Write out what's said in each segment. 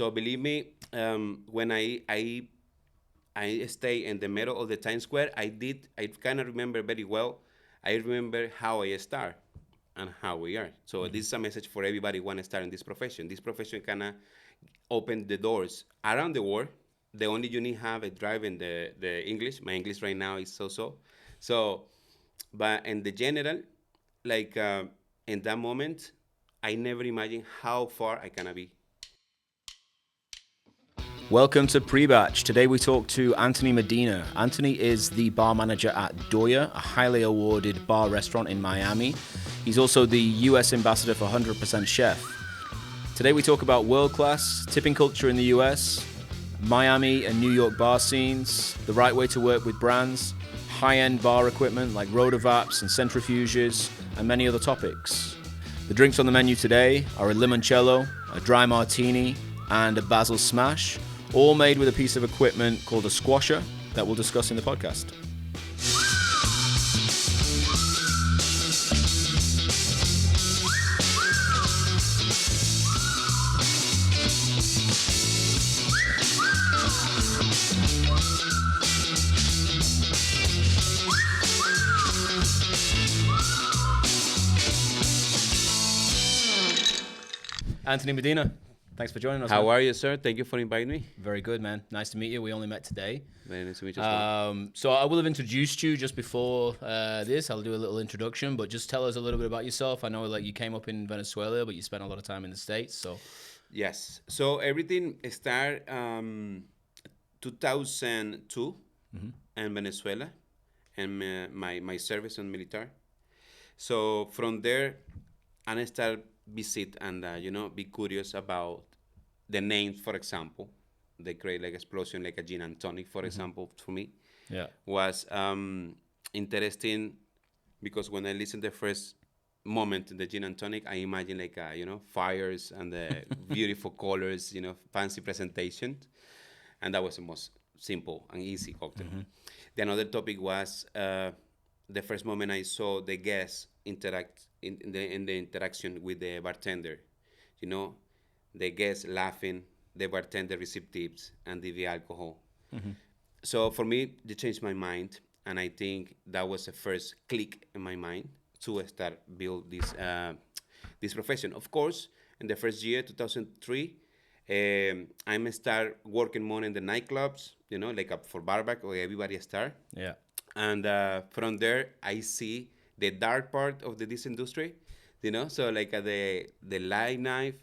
So believe me, when I stay in the middle of the Times Square, I kind of remember very well. I remember how I start and how we are. So this is a message for everybody want to start in this profession. This profession kind of open the doors around the world. The only you need have a drive in the English. My English right now is so. So, but in the general, like in that moment, I never imagined how far I can be. Welcome to PreBatch. Today we talk to Anthony Medina. Anthony is the bar manager at Doya, a highly awarded bar restaurant in Miami. He's also the US ambassador for 100% Chef. Today we talk about world-class tipping culture in the US, Miami and New York bar scenes, the right way to work with brands, high-end bar equipment like rotovaps and centrifuges, and many other topics. The drinks on the menu today are a Limoncello, a dry Martini, and a Basil Smash, all made with a piece of equipment called a squasher that we'll discuss in the podcast. Anthony Medina, thanks for joining us. How man. are you, sir? Thank you for inviting me. Very good, man. Nice to meet you. We only met today. Very nice to meet you. As well. So I will have introduced you just before this. I'll do a little introduction, but just tell us a little bit about yourself. I know like you came up in Venezuela, but you spent a lot of time in the States. So Yes. So everything started 2002 in Venezuela, and my service in military. So from there, I started visit and be curious about the names. For example, they create like explosion, like a gin and tonic. For example, for me, yeah, was interesting because when I listened the first moment in the gin and tonic, I imagine like fires and the beautiful colors, fancy presentation, and that was the most simple and easy cocktail. The another topic was the first moment I saw the guests interact in the interaction with the bartender, the guests laughing, the bartender receive tips, and the alcohol. So for me, they changed my mind, and I think that was the first click in my mind to start build this profession. Of course, in the first year, 2003, I'm start working more in the nightclubs, like for barback or everybody start. yeah. And from there, I see the dark part of this industry, so like the light knife.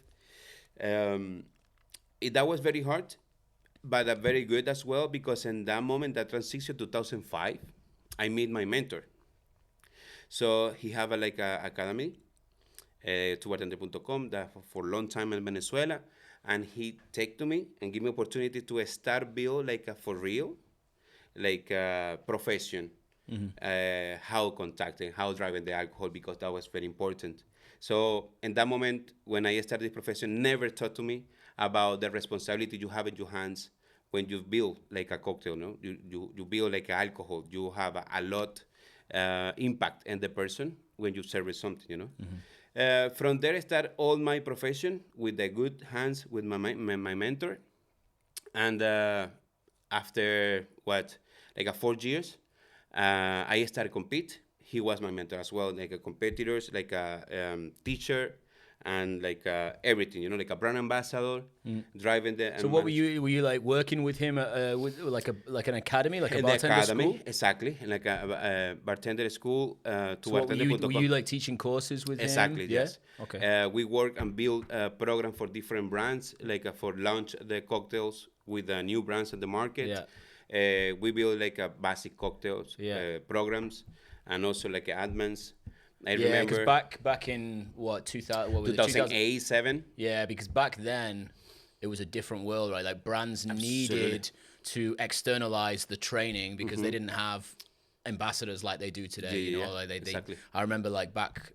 That was very hard, but very good as well, because in that moment, that transition 2005, I meet my mentor. So he have a academy, tubartender.com, that for long time in Venezuela, and he take to me and give me opportunity to start build like a for real, like a profession, how contacting, how driving the alcohol, because that was very important. So in that moment, when I started the profession, never thought to me about the responsibility you have in your hands when you build like a cocktail. No, you build like alcohol. You have a lot impact in the person when you serve something. From there, I start all my profession with the good hands with my mentor, and after like 4 years, I started compete. He was my mentor as well, like a competitors, like a teacher, and like everything, like a brand ambassador, driving the. So what were you like working with him at with like an academy, like a in the bartender academy, school? exactly, like a bartender school to So what, bartender.com. were you like teaching courses with Exactly, him? yes. Yeah? Okay. We work and build a program for different brands, like for launch the cocktails with new brands on the market. Yeah. We build like a basic cocktails Yeah. programs, and also like admins. I Yeah, because remember back in what 2000, what was it? 2008, 7. Yeah, because back then it was a different world, right? Like brands needed to externalize the training because they didn't have ambassadors like they do today. Yeah, Like exactly. I remember like back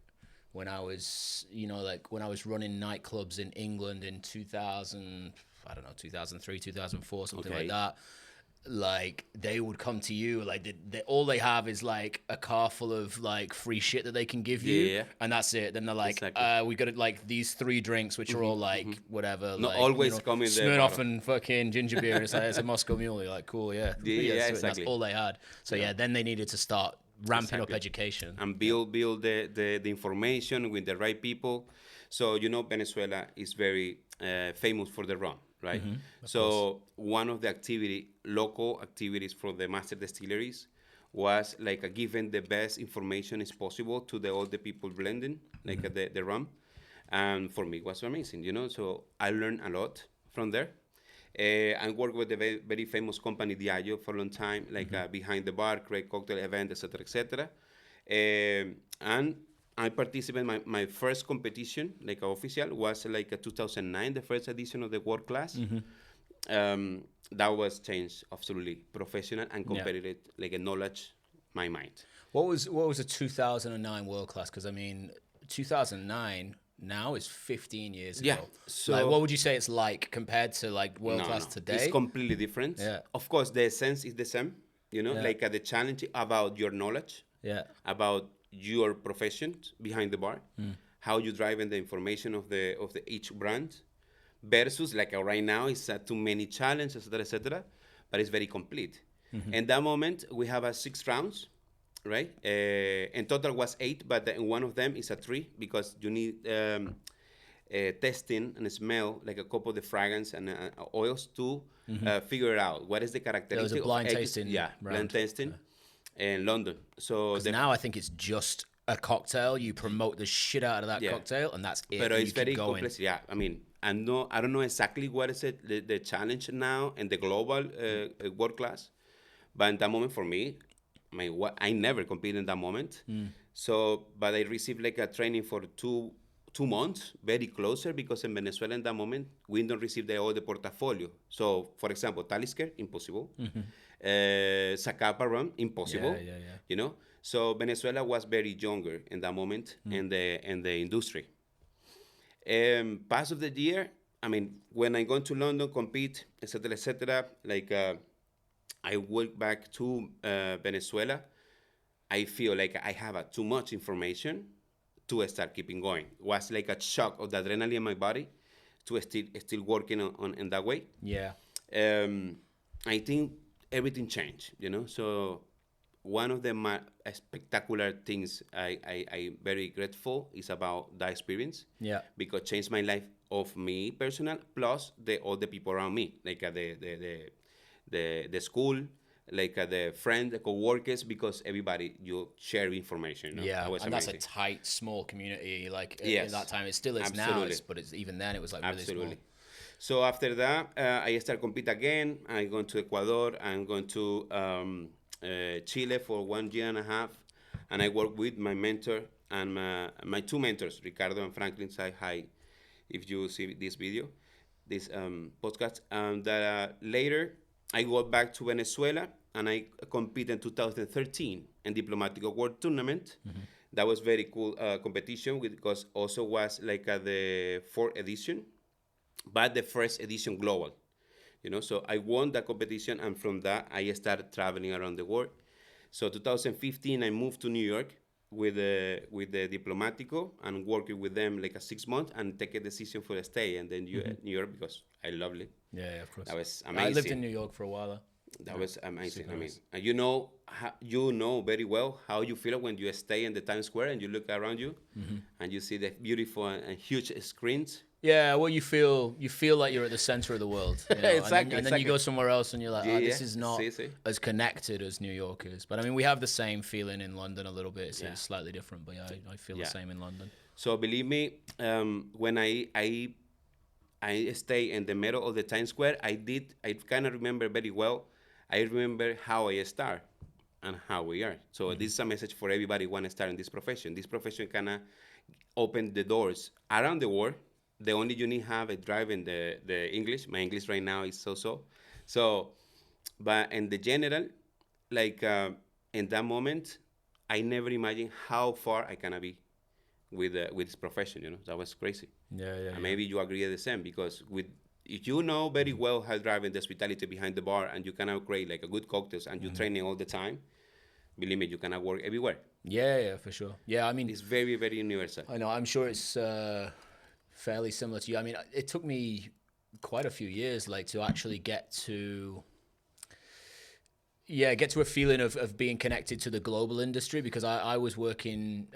when I was, like when I was running nightclubs in England in 2000, I don't know, 2003, 2004, something like Okay. that. like they would come to you like all they have is like a car full of like free shit that they can give you, Yeah. and that's it. Then they're like, Exactly. we got like these 3 drinks which are all like whatever, Not like always come in the Smirnoff bottle. and fucking ginger beer, and it's a Moscow Mule. You're like, cool, yeah, Yeah, yeah, yeah, so that's exactly. all they had. So yeah, then they needed to start ramping up Exactly. education And build the information with the right people. So Venezuela is very famous for the rum, right? So one of the local activities for the master distilleries was like giving the best information as possible to all the people blending like the rum, and for me it was amazing. So I learned a lot from there. I worked with the very famous company Diageo for a long time, like behind the bar, create cocktail event, etc., etc. And I participated. My first competition, like official, was like a 2009, the first edition of the World Class. That was changed absolutely professional and competitive, like a knowledge, my mind. What was a 2009 World Class? Because I mean, 2009 now is 15 years ago. Yeah. So like, what would you say it's like compared to like World Class today? It's completely different. Yeah. Of course, the essence is the same. Yeah. Like the challenge about your knowledge. Yeah. About your profession behind the bar, how you driving the information of the each brand, versus like right now it's too many challenges, etc., etc. But it's very complete. In that moment, we have 6 rounds, right? In total was 8, but one of them is a 3 because you need testing and smell like a couple of the fragrance and oils to figure out what is the characteristic. There was a blind tasting. Yeah, blind tasting in London. So now I think it's just a cocktail. You promote the shit out of that cocktail, and that's it. But it's very going. complex. Yeah, I mean, I don't know exactly what is the challenge now in the global world class, but in that moment for me, I never competed in that moment. So, but I received like a training for 2 months, very closer, because in Venezuela in that moment we don't receive all the portfolio. So, for example, Talisker, impossible. Zacapa rum, impossible. Yeah. So Venezuela was very younger in that moment in the industry. Past of the year, I mean, when I go to London, compete, etc., like I went back to Venezuela, I feel like I have too much information to start keeping going. It was like a shock of the adrenaline in my body to still working on in that way. Yeah. I think everything changed, So one of the spectacular things I very grateful is about that experience. Yeah. Because it changed my life of me personal, plus all the people around me, like the school, like the friends, the co-workers, because everybody, you share information. Yeah, that was and amazing. that's a tight, small community. Like Yes. at that time, it still is Absolutely. now, but it's even then it was like really Absolutely. small. So after that, I start compete again. I'm going to Ecuador. I'm going to Chile for 1.5 years, and I work with my mentor and my 2 mentors, Ricardo and Franklin. Say hi if you see this video, this podcast. And later, I go back to Venezuela and I compete in 2013 in Diplomático World Tournament. That was very cool competition because also was like the 4th edition, but the first edition global. So I won that competition, and from that I started traveling around the world. So 2015 I moved to New York with the Diplomático and working with them like 6 months and take a decision for a stay, and then New York because I loved it. Yeah, of course. That was amazing. I lived in New York for a while. That was amazing. I mean, nice. you know very well how you feel when you stay in the Times Square and you look around you, and you see the beautiful and huge screens. Yeah, well, you feel like you're at the center of the world. Exactly, and then you go somewhere else and you're like, this is not Sí. as connected as New York is. But I mean, we have the same feeling in London a little bit. It's slightly different, but I feel the same in London. So believe me, when I stay in the middle of the Times Square, I kind of remember very well. I remember how I start and how we are. So this is a message for everybody who want to start in this profession. This profession kind of open the doors around the world. The only you need have a drive in the English. My English right now is so. So, but in the general, like in that moment, I never imagined how far I can be with this profession. That was crazy. Yeah. And maybe you agree the same, because with if you know very well how driving the hospitality behind the bar and you cannot create like a good cocktails and you training all the time, believe me, you cannot work everywhere. Yeah, for sure. Yeah, I mean, It's very, very universal. I know. I'm sure it's fairly similar to you. I mean, it took me quite a few years, like, to actually get to a feeling of being connected to the global industry, because I was working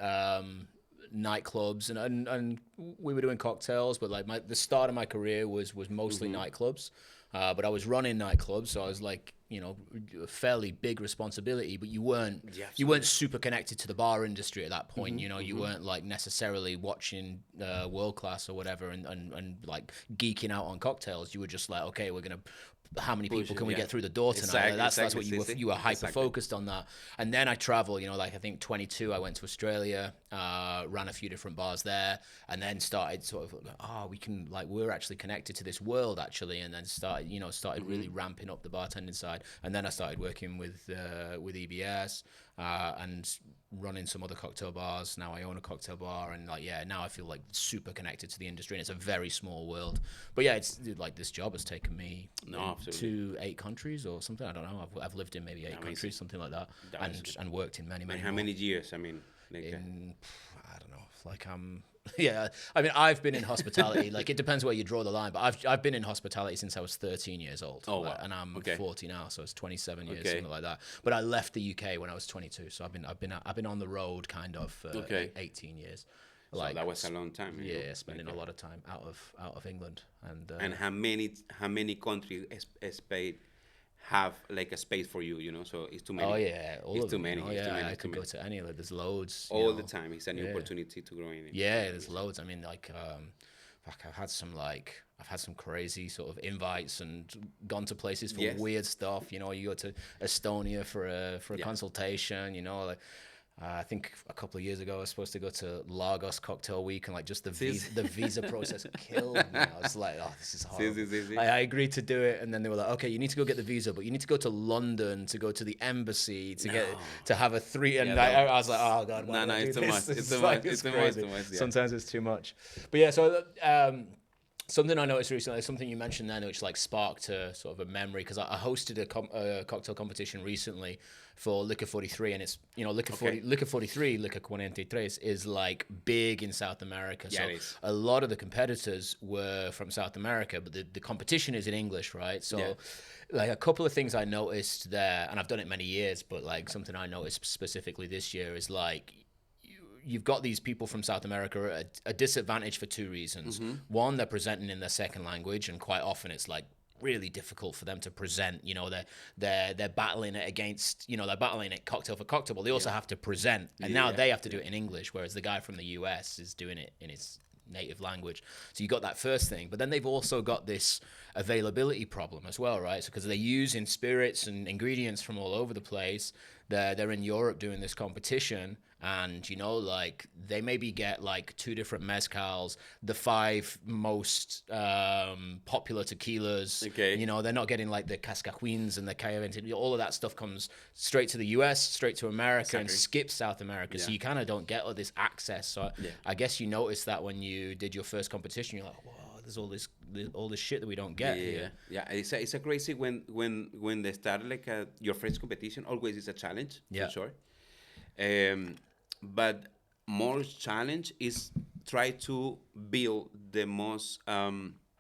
nightclubs and we were doing cocktails, but like the start of my career was mostly nightclubs. But I was running nightclubs, so I was like, a fairly big responsibility, but you weren't super connected to the bar industry at that point. You weren't like necessarily watching World Class or whatever and like geeking out on cocktails. You were just like, okay, how many people can we get through the door tonight? That's what you were hyper focused on that. And then I traveled, like I think 22, I went to Australia, ran a few different bars there, and then started sort of we're actually connected to this world actually, and then started really ramping up the bartending side. And then I started working with EBS and running some other cocktail bars. Now I own a cocktail bar, and now I feel like super connected to the industry, and it's a very small world. But yeah, it's like this job has taken me to 8 countries or something. I don't know. I've lived in maybe 8 countries, something like that, and worked in many. And how many years? I mean, I don't know. Like yeah. I mean, I've been in hospitality. Like, it depends where you draw the line, but I've been in hospitality since I was 13 years old. Oh, wow. And I'm 40 now, so it's 27 years, something like that. But I left the UK when I was 22, so I've been on the road kind of for 18 years. So that was a long time. Spending a lot of time out of England. And how many countries Spain have like a space for you, so it's too many. Oh yeah, it's too many. I could go to any of it. There's loads. All the time, it's a new opportunity to grow in it. Yeah, there's loads. I mean, like, I've had some crazy sort of invites and gone to places for weird stuff. You go to Estonia for a consultation. Like, I think a couple of years ago I was supposed to go to Lagos Cocktail Week, and like just the visa process killed me. I was like, oh, this is horrible. I agreed to do it, and then they were like, okay, you need to go get the visa, but you need to go to London to go to the embassy to have a 3. And I was like, oh god, no, it's too much. It's too much. Sometimes it's too much. But yeah, so something I noticed recently, something you mentioned then, which like sparked a sort of a memory, because I hosted a cocktail competition recently for Liquor 43, and it's Liquor 43, Liquor 43 is like big in South America. So a lot of the competitors were from South America, but the competition is in English, right? So like a couple of things I noticed there, and I've done it many years, but like something I noticed specifically this year is like, you've got these people from South America at a disadvantage for 2 reasons. One, they're presenting in their second language, and quite often it's like really difficult for them to present. They're battling it against, they're battling it cocktail for cocktail, but they also have to present, and now they have to do it in English, whereas the guy from the US is doing it in his native language. So you got that first thing, but then they've also got this availability problem as well, right? So because they're using spirits and ingredients from all over the place, they're in Europe doing this competition, and like they maybe get like 2 different mezcals, the 5 most popular tequilas. They're not getting like the Cascajuins and the Cayavente. All of that stuff comes straight to the US, straight to America, and skips South America. So you kind of don't get all this access. So I guess you noticed that when you did your first competition, you're like, wow, there's all this shit that we don't get here. It's a crazy when they start like your first competition. Always is a challenge, for sure. But more challenge is try to build the most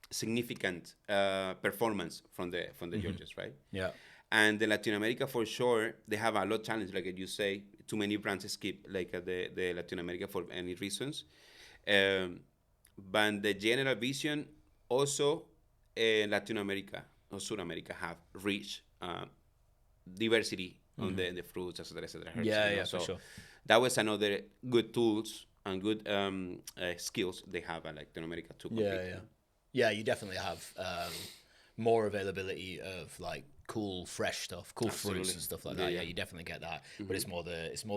significant performance from the judges, right? Yeah. And the Latin America, for sure, they have a lot of challenge, like you say. Too many brands skip like the Latin America for any reasons. But the general vision also, Latin America or South America have rich diversity on the fruits, etc. For sure. That was another good tools and good skills they have at Latin America to compete. Yeah, you definitely have more availability of like cool fresh stuff, cool fruits Absolutely. and stuff like Yeah, that. yeah. You definitely get that. But it's more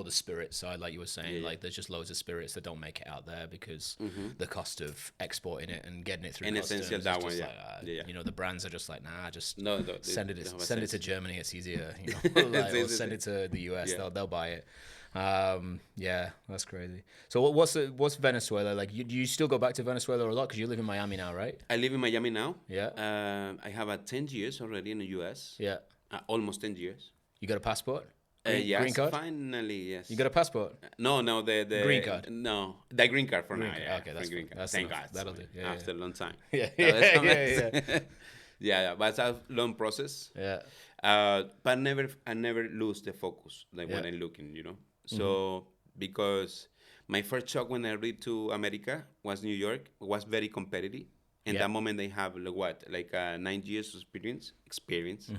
the spirit side, like you were saying. Yeah, yeah. Like there's just loads of spirits that don't make it out there because the cost of exporting it and getting it through And customs essential is that just one, yeah. like, Yeah, yeah. you know, the brands are just like, nah, just No, no, send they don't have a it to sense. Germany. It's easier, you know, like, or It's send easy. it to the US. Yeah. They'll buy it. Yeah, that's crazy. So what's Venezuela like? Do you still go back to Venezuela a lot because you live in Miami now, right? I live in Miami now. Yeah. I have 10 years already in the US. Yeah. Almost 10 years. You got a passport? Yes, Green card? finally, yes. You got a passport? No, the Green card? No, the green card for Green now. card. Yeah, Okay, that's green fine. card. That's Thank enough. God. That'll do. Yeah, After a long time. Yeah, That was yeah, amazing. yeah. Yeah, but it's a long process. Yeah. But I never lose the focus like when Yeah. I'm looking, you know. So because my first shock when I read to America was New York was very competitive. In Yeah. that moment, they have like 9 years experience.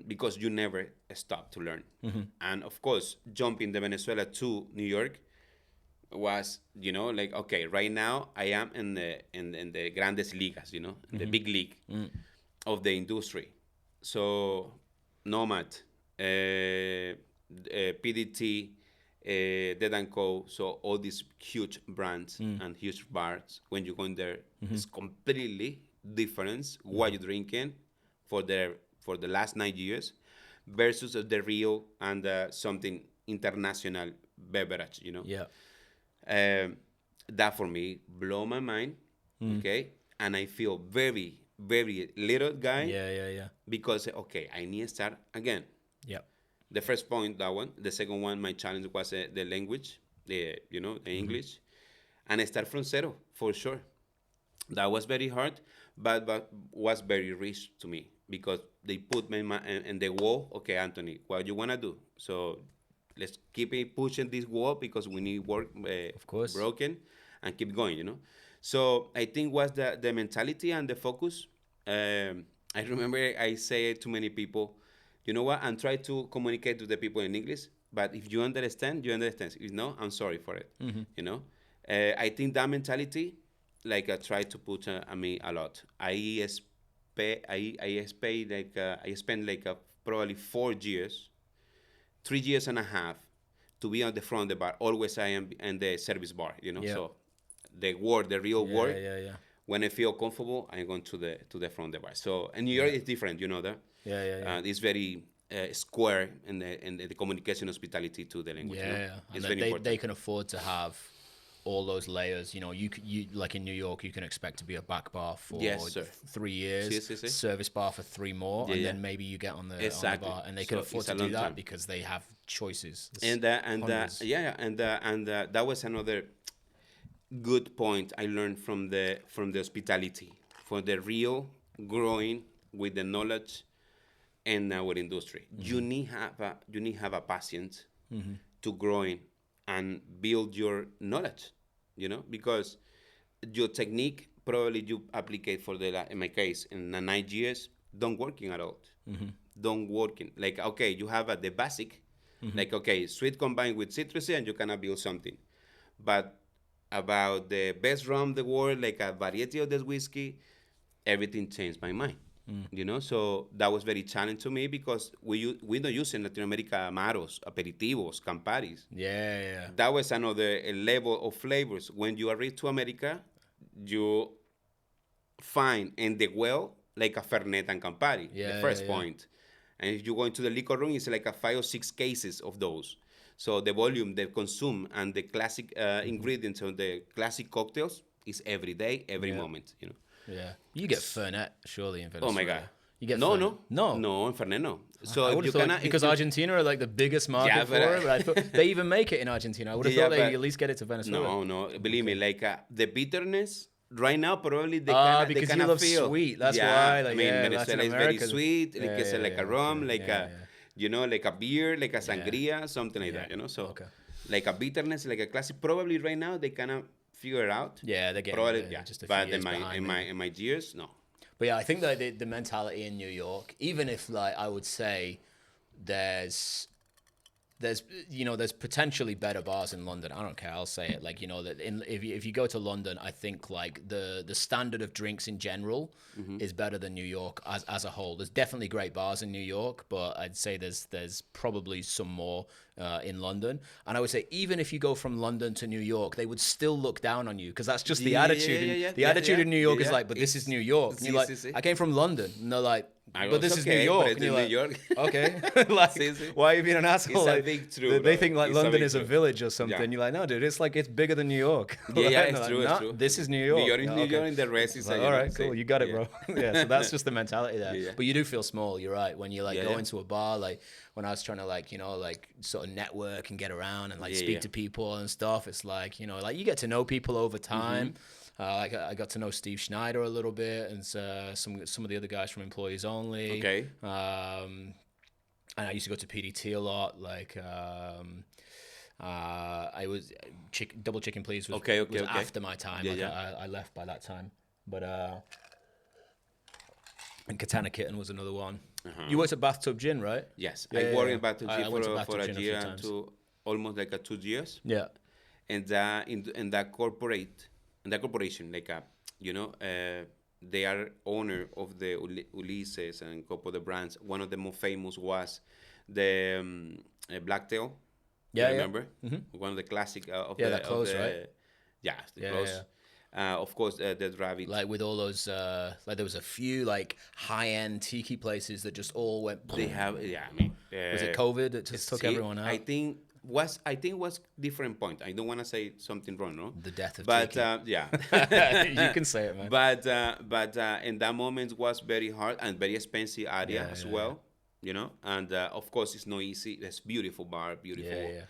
Because you never stop to learn. And of course, jumping the Venezuela to New York was, you know, like, okay, right now I am in the grandes ligas, you know, the big league of the industry. So Nomad, PDT, Dead and Co. So all these huge brands and huge bars, when you go in there, it's completely different what you're drinking for the last 9 years versus the real and something international beverage, you know. Yeah. That for me blow my mind, okay? And I feel very, very little guy Yeah. because, okay, I need to start again. Yeah. The first point, that one. The second one, my challenge was the language, the English, and I start from zero for sure. That was very hard, but was very rich to me because they put me in the wall. Okay, Anthony, what you wanna do? So let's keep it pushing this wall because we need work, Of course. broken, and keep going. You know. So I think was the mentality and the focus. I remember I say to many people, you know what? And try to communicate to the people in English. But if you understand, you understand. If no, I'm sorry for it. You know, I think that mentality, like I try to put on me a lot. I spent like probably 4 years, 3 years and a half to be on the front of the bar. Always I am in the service bar. You know, Yeah. so the work, the real work. Yeah. When I feel comfortable, I'm going to the front of the bar. So in New York, it's different, you know that. Yeah. It's very square in the communication hospitality to the language. You know? Yeah. It's And very important. they can afford to have all those layers. You know, you like in New York, you can expect to be a back bar for Yes, sir. 3 years, Sí. service bar for 3 more, Yeah, and yeah. then maybe you get on the Exactly. bar, and they can So afford it's to a do long that time. because they have choices. And Hundreds. that was another good point I learned from the hospitality, for the real growing with the knowledge in our industry. You need have a patience to growing and build your knowledge, you know, because your technique probably you applicate for in my case in the 9 years don't working at all. Don't working like, okay, you have the basic, like, okay, sweet combined with citrusy and you cannot build something, but about the best rum in the world, like a variety of this whiskey, everything changed my mind. You know, so that was very challenging to me because we don't use in Latin America amaros, aperitivos, camparis. Yeah. That was another level of flavors. When you arrive to America, you find in the well like a Fernet and Campari, Yeah, the first yeah. point. And if you go into the liquor room, it's like a 5 or 6 cases of those. So the volume, the consume, and the classic ingredients of the classic cocktails is every day, every moment, you know. Yeah. You get Fernet, surely, in Venezuela. Oh my God. You get No, Fernet. no, in Fernet, no. So I if would you have thought, cannot, because Argentina are like the biggest market Yeah, for but it, but I thought they even make it in Argentina. I would have Yeah, thought they but- at least get it to Venezuela. No, believe me, like the bitterness right now probably they Because kind you of love feel sweet. That's why. Like, I mean, yeah, Venezuela Latin is very America. sweet. Like Yeah, it's yeah, like a yeah, rum, okay. like Yeah, a you know, like a beer, like a sangria, something like Yeah. that. You know, so Okay. like a bitterness, like a classic. Probably right now they kind of figure it out. Yeah, they're getting Probably just a few but years in my behind in me. my in my years, no. But yeah, I think that the mentality in New York, even if like I would say there's there's there's potentially better bars in London. I don't care. I'll say it. Like that if you go to London, I think like the standard of drinks in general is better than New York as a whole. There's definitely great bars in New York, but I'd say there's probably some more in London. And I would say even if you go from London to New York, they would still look down on you because that's just the attitude. The attitude in New York is like, but this is New York. And you're like, I came from London, and they're like, but this is New York. And you're like, New York. Okay, like, why are you being an asshole? It's a big truth. They think like London is a village or something. Yeah. You're like, no, dude, it's bigger than New York. Yeah, it's true. It's true. This is New York. New York is New York, and the rest is like, all right, cool. You got it, bro. Yeah, so that's just the mentality there. Yeah. But you do feel small. You're right. When you go into a bar, like when I was trying to like sort of network and get around and like speak to people and stuff, it's like like you get to know people over time. I got to know Steve Schneider a little bit and some of the other guys from Employees Only. Okay. And I used to go to PDT a lot. Like I was Double Chicken Please was after my time. I left by that time. But and Katana Kitten was another one. You worked at Bathtub Gin, right? Yes, I worked in Bathtub Gin for a year to almost like 2 years. Yeah. And in that corporation, like they are owner of the Ulysses and a couple of the brands. One of the most famous was the Blacktail. Yeah, remember? One of the classic that closed, right? Yeah, the close. Of course, Dead Rabbit. Like with all those, like there was a few like high-end tiki places that just all went. They have, was it COVID that just took everyone out? I think was different point. I don't want to say something wrong, no? The death of tiki. You can say it, man. But in that moment was very hard and very expensive area as well, And of course, it's not easy. It's beautiful bar, beautiful.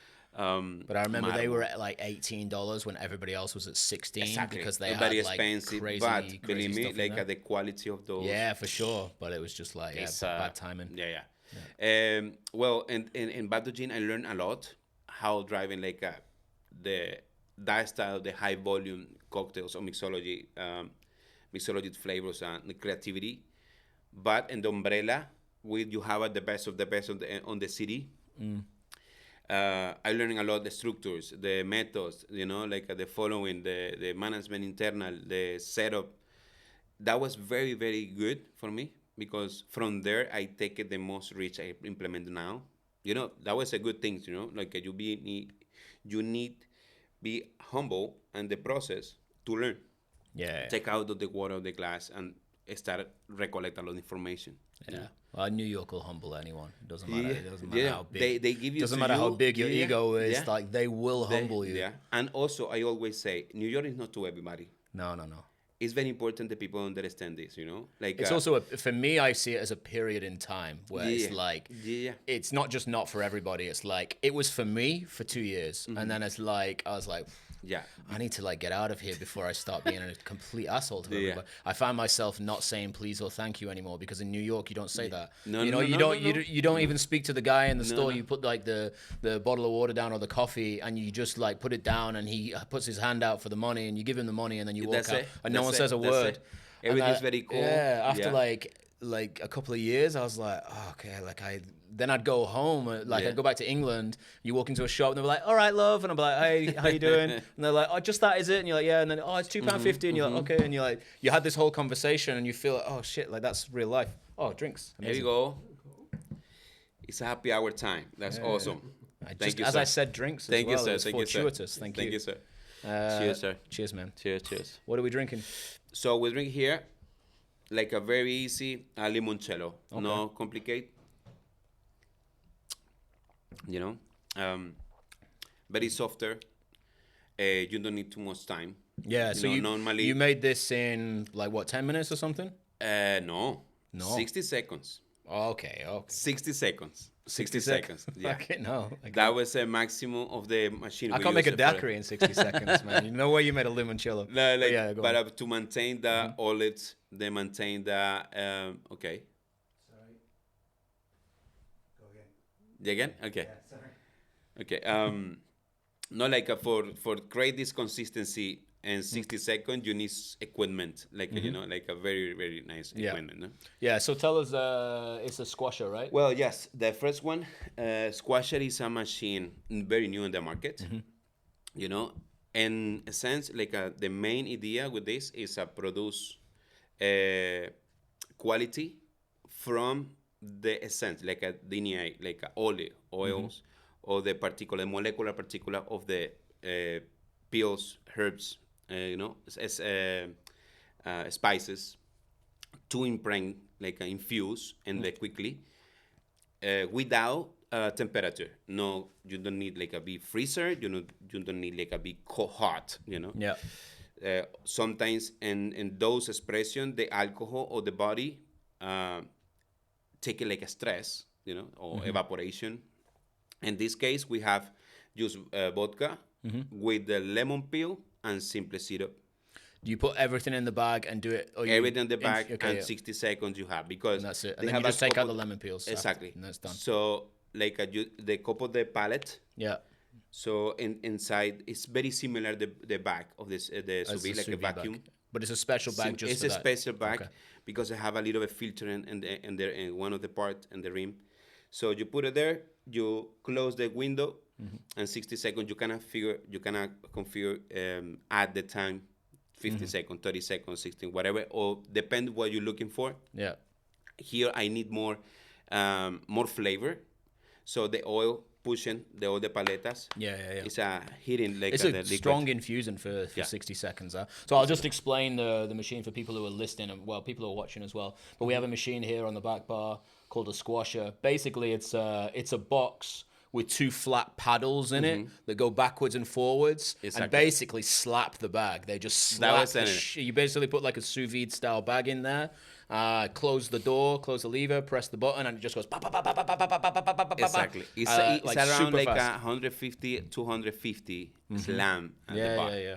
But I remember they were at like $18 when everybody else was at $16 because they very had like expensive. crazy, but believe me, like the quality of those. Yeah, for sure. But it was just like bad timing. Well, in Bathtub Gin, I learned a lot how driving like that style, the high volume cocktails or mixology flavors and the creativity. But in the umbrella, you have the best of the best on the city. I learning a lot the structures, the methods, like the following, the management internal, the setup. That was very, very good for me because from there I take it the most rich I implement now. That was a good thing, like you need be humble in the process to learn. Take out of the water of the glass and start recollect a lot of information. Well, New York will humble anyone. It doesn't matter. It doesn't matter how big. They give you. Doesn't matter how big your ego is. Like they will humble you. Yeah. And also, I always say, New York is not to everybody. No. It's very important that people understand this. Like it's also for me. I see it as a period in time where it's like it's not just not for everybody. It's like it was for me for 2 years, and then it's like I was like. I need to like get out of here before I start being a complete asshole to everybody. I find myself not saying please or thank you anymore because in New York you don't say that. You don't even speak to the guy in the store. You put like the bottle of water down or the coffee and you just like put it down and he puts his hand out for the money and you give him the money and then you walk out and no one says a word. Everything's very cool. After like a couple of years I was like, okay, like then I'd go home, I'd go back to England. You walk into a shop and they're like, all right, love. And I'm like, hey, how you doing? And they're like, oh, just that is it? And you're like, yeah. And then, it's £2.50. And you're like, okay. And you're like, you had this whole conversation and you feel like, oh shit, like that's real life. Oh, drinks. Amazing. There you go. It's a happy hour time. That's awesome. Thank you, as sir. I said, drinks as Thank well. You, sir. It was Thank fortuitous. You, sir. Thank you, sir. Cheers, sir. Cheers, man. Cheers. What are we drinking? So we drink here like a very easy limoncello. Okay. No complicate. Very softer. You don't need too much time. Yeah, so normally you made this in like what, 10 minutes or something? No. 60 seconds. Okay. 60 seconons. 60 seconds. Yeah. Okay, no. That was a maximum of the machine. I can't make a daiquiri in 60 seconds, man. You know where you made a limoncello. No, but to maintain the olives, they maintain the okay. Again? Okay. Yeah, sorry. Okay. No, like for create this consistency, and 60 seconds you need equipment, like you know, like a very very nice equipment. No? Yeah. So tell us, it's a squasher, right? Well, yes, the first one, squasher is a machine very new in the market. You know, in a sense, like the main idea with this is produce quality from the essence, like a DNA, like a oils, or the particular molecular particular of the pills, herbs, you know, spices, to impregnate, like infuse and quickly, without temperature. No, you don't need like a big freezer. You don't need like a big hot. You know. Yeah. Sometimes in those expression, the alcohol or the body take it like a stress, you know, or evaporation. In this case, we have just vodka with the lemon peel and simple syrup. Do you put everything in the bag and do it? Or Everything in the bag, and 60 seconds you have, because and that's it. And then you just take out the lemon peels. Exactly. And that's done. So like the cup of the palette. Yeah. So inside it's very similar the back of this the sous vide, like a vacuum. Bag. But it's a special bag just it's for a that. special bag because I have a little bit filter in one of the part in the rim. So you put it there, you close the window, and 60 seconds you cannot configure at the time, 50 seconds, 30 seconds, 16, whatever, or depend what you're looking for. Yeah. Here I need more flavor, so the oil pushing all the paletas. Yeah. It's a hitting like it's the a liquid. strong infusion for 60 seconds. So I'll just explain the machine for people who are listening and people who are watching as well. But we have a machine here on the back bar called a squasher. Basically, it's a box with two flat paddles in it that go backwards and forwards and basically slap the bag. They just slap you basically put like a sous vide style bag in there, close the door, close the lever, press the button, and it just goes Exactly. It's around like 150, 250 slam at the bar. Yeah.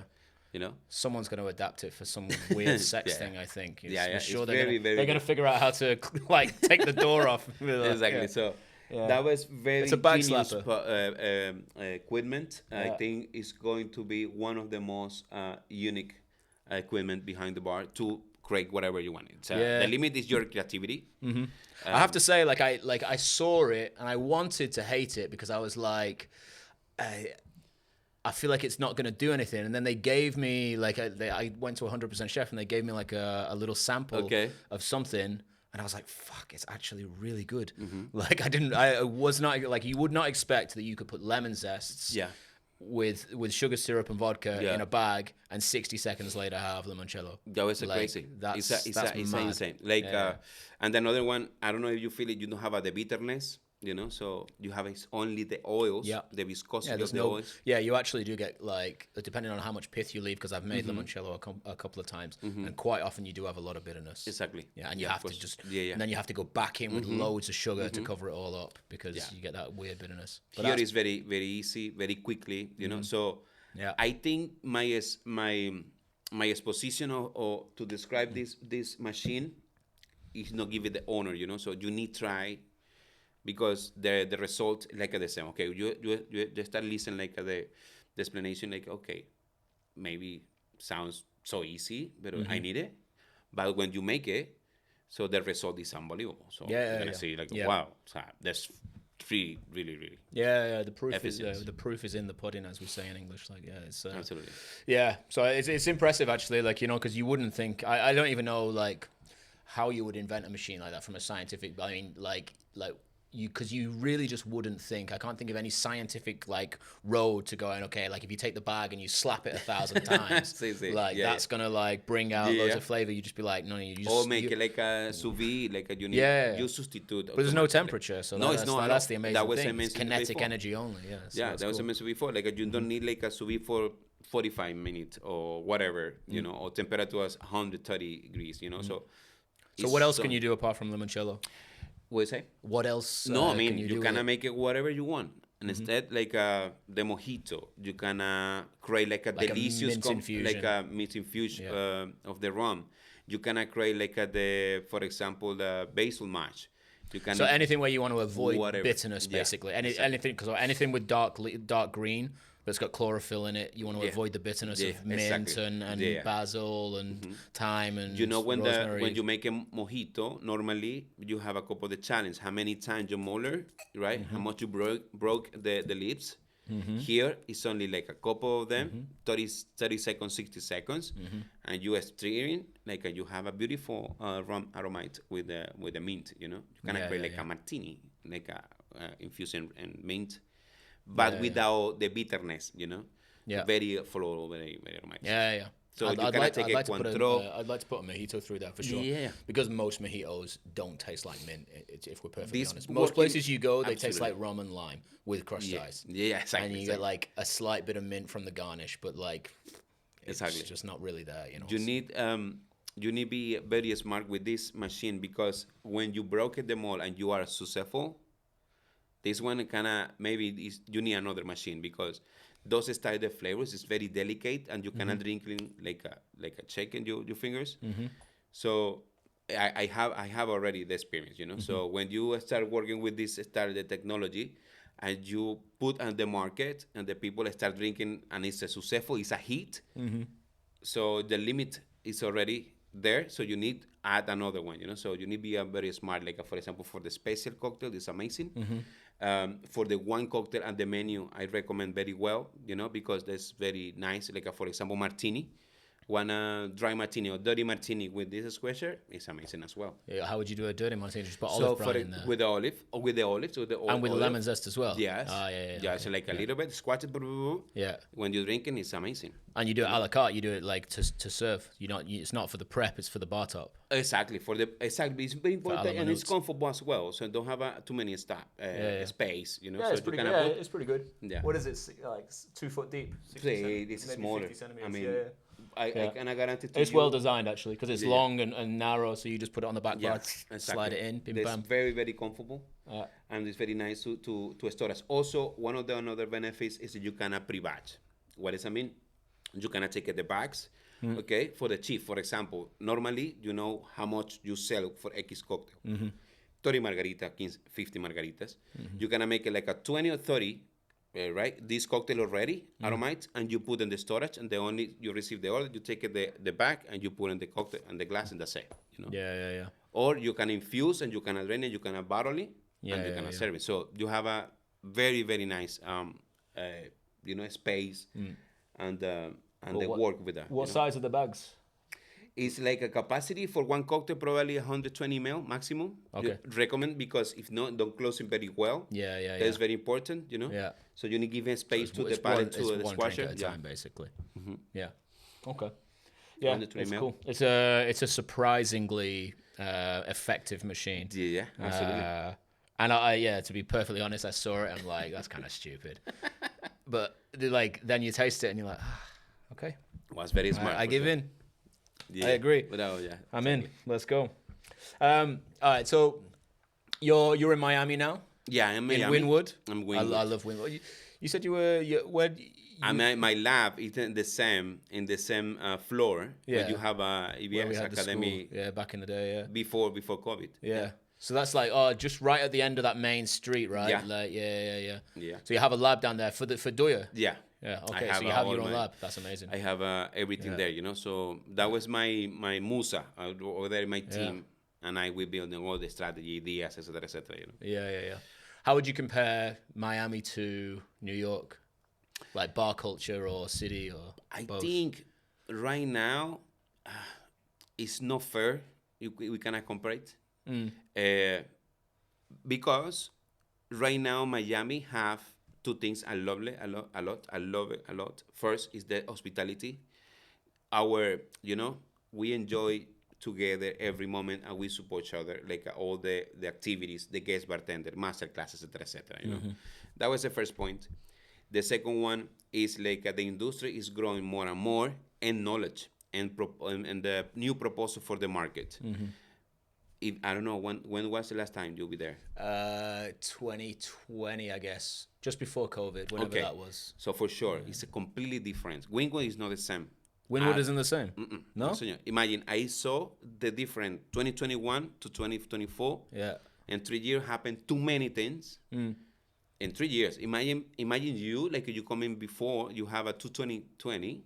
You know, someone's going to adapt it for some weird sex thing. I think. I'm sure it's they're going to figure out how to like take the door off. Exactly. So that was very it's a bag genius slapper. Equipment. I think it's going to be one of the most unique equipment behind the bar to create whatever you want. The limit is your creativity. I have to say, I saw it and I wanted to hate it because I was like, I feel like it's not going to do anything. And then they gave me I went to 100% Chef and they gave me like a little sample of something. And I was like, fuck, it's actually really good. Like I was not like, you would not expect that you could put lemon zests with sugar syrup and vodka in a bag and 60 seconds later have limoncello. That was crazy. It's insane. Like, and another one, I don't know if you feel it, you don't have the bitterness. You know, so you have only the oils, the viscosity of the oils. Yeah, you actually do get like, depending on how much pith you leave, because I've made limoncello a couple of times, and quite often you do have a lot of bitterness. Exactly. Yeah, and you have to just, and then you have to go back in with loads of sugar to cover it all up because you get that weird bitterness. But here is very, very easy, very quickly, you know. So I think my exposition or to describe this machine is not give it the honor, you know. So you need try. Because the result like the same. Okay, you start listening like the explanation like, okay, maybe sounds so easy, but I need it. But when you make it, so the result is unbelievable. So you're gonna see like, wow, so that's really, really. Yeah. The proof is in the pudding, as we say in English. Like, it's absolutely. Yeah, so it's impressive actually. Like, you know, because you wouldn't think. I don't even know like how you would invent a machine like that from a scientific. I mean, like. Because you really just wouldn't think. I can't think of any scientific like road to going. Okay, like if you take the bag and you slap it 1,000 times, that's gonna like bring out loads of flavor. You just be like, no, you just or make it like a sous vide, like a unique. You substitute. But there's no temperature, so no, it's not. That's the amazing that was thing. It's kinetic before. Energy only. That was mentioned before. Like you don't need like a sous vide for 45 minutes or whatever, you know, or temperature is 130 degrees, you know. So what else can you do apart from limoncello? What you say? What else? No, I mean, you can make it whatever you want. And instead, like the mojito, you can create like a delicious like a mint infusion of the rum. You can create like for example, the Basil Smash. You can anything where you want to avoid bitterness, basically. Anything with dark green. but it's got chlorophyll in it. You want to avoid the bitterness of mint exactly. and basil and thyme and You know, rosemary. when you make a mojito, normally you have a couple of the challenge. How many times you molar, right? How much you broke the lips. Here it's only like a couple of them, 30 seconds, 60 seconds, and you are stirring like you have a beautiful rum aromat with the mint. You know, you can create like a martini, like a infusing and mint, but without the bitterness. You know, very floral, very aromatic. Yeah. So I'd like to put a mojito through that for sure. Yeah. Because most mojitos don't taste like mint, if we're perfectly honest. Most places you go, they taste like rum and lime with crushed ice. Yeah, exactly. And you get like a slight bit of mint from the garnish, but like it's just not really there, you know. You need be very smart with this machine, because when you broke the mold and you are successful, this one you need another machine, because those style the flavors is very delicate, and you cannot drink like a shake in your fingers. So I have already the experience, you know. So when you start working with this the technology, and you put on the market, and the people start drinking, and it's successful, it's a hit. So the limit is already there. So you need add another one, you know. So you need to be very smart. Like for example, for the special cocktail, it's amazing. For the one cocktail and the menu, I recommend very well, you know, because that's very nice. Like for example, martini, one dry martini or dirty martini with this squisher is amazing as well. Yeah, how would you do a dirty martini? Just put olive brine in there. With the olive, or with the olives, and with lemon zest as well. Yes. Yeah. So like a little bit, squash it. Yeah. When you're drinking, it's amazing. And you do it a la carte. You do it like to serve. It's not for the prep. It's for the bar top. Exactly. It's very important, and it's comfortable as well. So don't have too many space. You know. Yeah, so it's pretty good. It's pretty good. Yeah. What is it? Like 2 foot deep? It's smaller. I mean, I guarantee to you. It's well designed actually, because it's long and narrow. So you just put it on the back bar, exactly. slide it in, bim It's bam. very, very comfortable, and it's very nice to store it. Also, one of the another benefits is that you can pre-batch. What does that mean? You can take the bags, okay, for the cheap. For example, normally you know how much you sell for X cocktail. 30 margarita, 50 margaritas. You can make it like a 20 or 30, right? This cocktail already, aromates, and you put in the storage, and you receive the order, you take it the bag, and you put in the cocktail and the glass, and that's it. You know? Yeah. Or you can infuse, and you can drain it, you can bottle it, and you can serve it. So you have a very, very nice, space, and the work with that. What size are the bags? It's like a capacity for one cocktail, probably 120 ml maximum. Okay. Recommend, because if not, don't close it very well. Yeah. That's very important, you know. Yeah. So you need to give space to the palate, to the squasher. At a time, basically. Yeah. Okay. Yeah, it's cool. It's a surprisingly effective machine. Yeah, absolutely. And to be perfectly honest, I saw it and I'm like, that's kind of stupid. But then you taste it and you're like, okay. Was very smart. I give in. Yeah. I agree. I'm in. Let's go. All right. So you're in Miami now? Yeah, I'm in Miami. In Wynwood? I'm Wynwood. I love Wynwood. You said you were where? My lab is in the same floor. Yeah. Where you have a EBS Academy. Yeah, back in the day. Yeah. Before COVID. Yeah. So that's like just right at the end of that main street, right? Yeah. Yeah. So you have a lab down there for Doya. Yeah. Yeah. Okay. So you have your own lab. That's amazing. I have everything there, you know. So that was my musa over there, my team, and we building all the strategy, ideas, etc., you know. Yeah. How would you compare Miami to New York, like bar culture or city or? I both? think right now it's not fair. We cannot compare it because right now Miami have two things I love it a lot. First is the hospitality. We enjoy together every moment, and we support each other, like all the activities, the guest bartender, master classes, etc. You know, that was the first point. The second one is like the industry is growing more and more, and knowledge and the new proposal for the market. I don't know when was the last time you'll be there? 2020, I guess, just before COVID, whenever that was. So for sure, it's a completely different. Wynwood is not the same. Wynwood isn't the same. No, senor. Imagine I saw the different 2021 to 2024. Yeah. In 3 years happened too many things. in 3 years. Imagine you, like you come in before, you have a 220,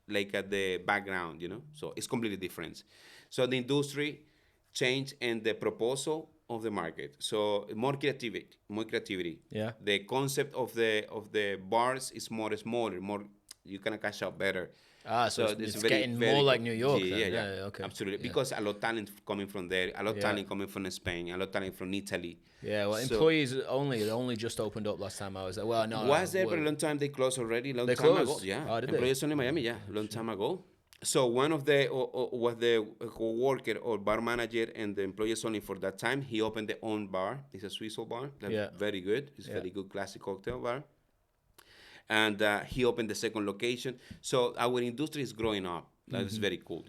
like at the background, So it's completely different. So the industry changed and the proposal of the market. So more creativity. Yeah. The concept of the bars is more smaller, more you can cash out better. So it's getting more like New York. Yeah, okay. Absolutely. Yeah. Because a lot of talent coming from there, a lot of talent coming from Spain, a lot of talent from Italy. Yeah, well, employees only just opened up last time I was there. Well, no. Was there for a long time? They closed already. They closed? Ago. Yeah. Oh, did employees they? only in Miami. Yeah, long time ago. So one of the was the co-worker or bar manager and the employees only for that time. He opened their own bar. It's a Swiss bar. That's very good. It's a very good classic cocktail bar. And he opened the second location. So our industry is growing up. That is very cool,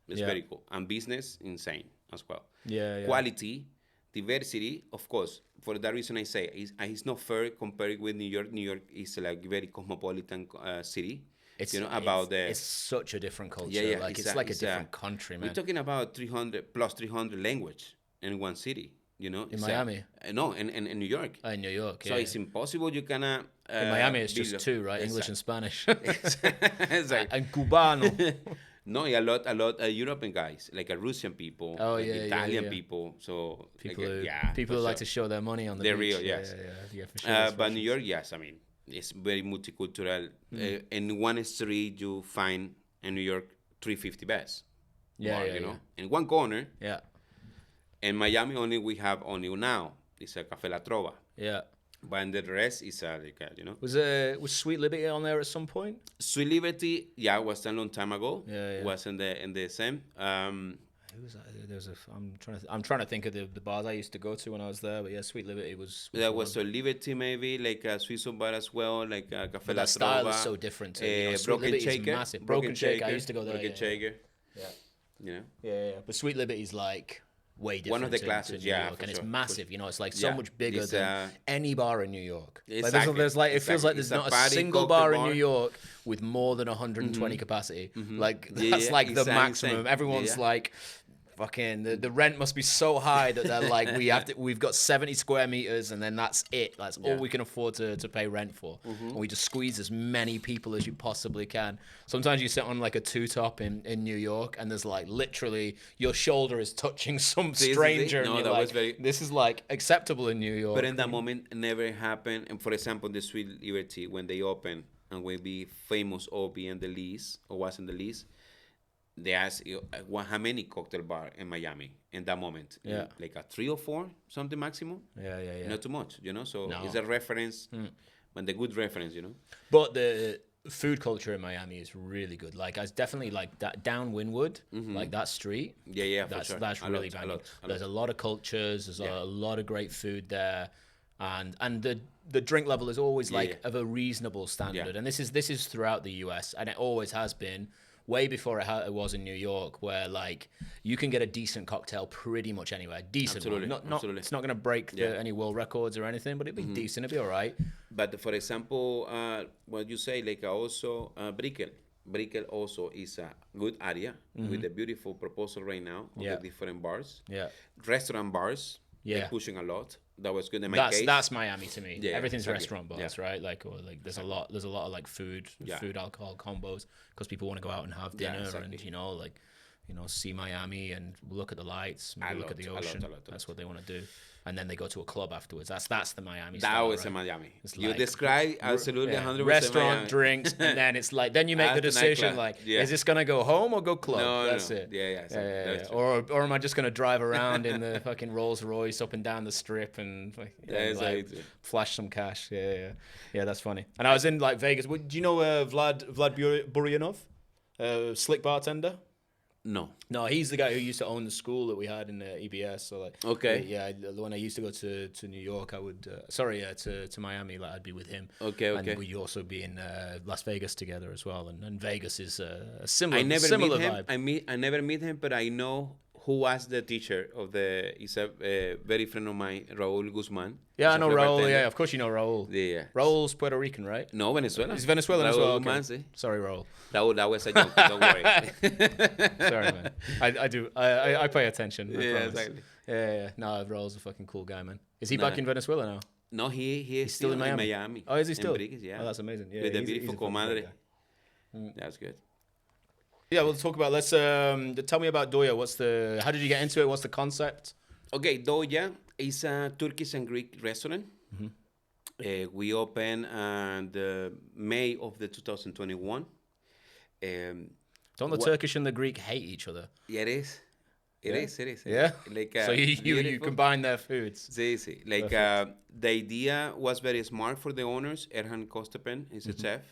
It's very cool. And business, insane as well. Yeah. Quality, diversity, of course. For that reason, I say it's not fair compared with New York. New York is like a very cosmopolitan city. It's such a different culture. Yeah, like it's like a different country, man. We're talking about 300 language in one city. In Miami? No, in New York. In New York, So it's impossible you cannot... in Miami, it's just two, right? English and Spanish. Exactly. And Cubano. No, a lot European guys, like Russian people, Italian people. So people who like to show their money on the beach. They're real, yes. Yeah, for sure. But New York, yes, I mean, it's very multicultural. In one street, you find in New York 350 best. In one corner. Yeah. In Miami, we have only now. It's a Café La Trova. Yeah. But in the rest, it's Was Sweet Liberty on there at some point? Sweet Liberty, was a long time ago. Yeah. Was in the same. Who was that? I'm trying to think of the bars I used to go to when I was there. But yeah, Sweet Liberty was There was a Liberty maybe, like a Swiss bar as well, like a Café La Trova. That style is so different. Broken Shaker. Massive. Broken Shaker. I used to go there. Broken Shaker. Yeah. Yeah. But Sweet Liberty's like way different. One of the classics, New York, and it's massive. It's like so much bigger than any bar in New York. Exactly. It feels like there's not a single bar in New York with more than 120 capacity. Like that's like the maximum. Everyone's like, fucking the rent must be so high that they're like, we've got 70 square meters and then that's it. That's all we can afford to pay rent for. And we just squeeze as many people as you possibly can. Sometimes you sit on like a two-top in New York and there's like literally your shoulder is touching some stranger. No, and you're like, this is like acceptable in New York. But in that moment, it never happened. And for example, the Sweet Liberty, when they open and will be famous or be in the list or was in the list, they asked you how many cocktail bar in Miami in that moment. Like a 3 or 4, something maximum. Yeah. Not too much, So it's a reference, but the good reference, But the food culture in Miami is really good. Like, it's definitely like that down Wynwood, like that street. Yeah, that's for sure. That's really banging. There's a lot of cultures. There's a lot of great food there, and the drink level is always like of a reasonable standard. And this is throughout the US, and it always has been. Way before it was in New York, where like you can get a decent cocktail pretty much anywhere. Decent, Absolutely. It's not going to break any world records or anything, but it'd be decent. It'd be all right. But for example, what you say, like also Brickell. Brickell also is a good area with a beautiful proposal right now of the different bars. Yeah, restaurant bars. They're pushing a lot. That was good in my case. That's Miami to me. Yeah, everything's restaurant bars, right? Like, or like there's a lot of like food alcohol combos because people want to go out and have dinner and see Miami and look at the lights, maybe look at the ocean. A lot. That's what they want to do. And then they go to a club afterwards. That's the Miami style. That was in Miami. You describe absolutely 100% restaurant, Miami. drinks, and then it's like, then you make the decision, like, is this going to go home or go club? That's it. Yeah. Or am I just going to drive around in the fucking Rolls Royce up and down the strip and flash some cash? Yeah, that's funny. And I was in like Vegas. Do you know Vlad Buryanov? Slick bartender? No, he's the guy who used to own the school that we had in EBS. So like, when I used to go to New York, I would to Miami, like I'd be with him. Okay. And we'd also be in Las Vegas together as well. And Vegas is a similar vibe. I never meet him, but I know who was the teacher of he's a very friend of mine, Raul Guzman. Yeah, I know Raul. Yeah, of course you know Raul. Yeah. Raul's Puerto Rican, right? No, Venezuela. He's Venezuelan as well. Guzman, sí. Sorry, Raul. That was a joke. Don't worry. Sorry, man. I do. I pay attention. I promise. Exactly. Yeah. No, Raul's a fucking cool guy, man. Is he back in Venezuela now? No, he is still in Miami? Oh, is he still? Briggs, yeah. Oh, that's amazing. Yeah, with the he's beautiful a fucking great comadre. guy. That's good. Yeah, we'll talk about. Let's tell me about Doya. How did you get into it? What's the concept? Okay, Doya is a Turkish and Greek restaurant. We opened the May of the 2021. Don't the Turkish and the Greek hate each other? Yeah, it is. It is. Yeah. Like So you combine their foods. Sí, sí. Like the idea was very smart for the owners. Erhan Kostepen is a chef.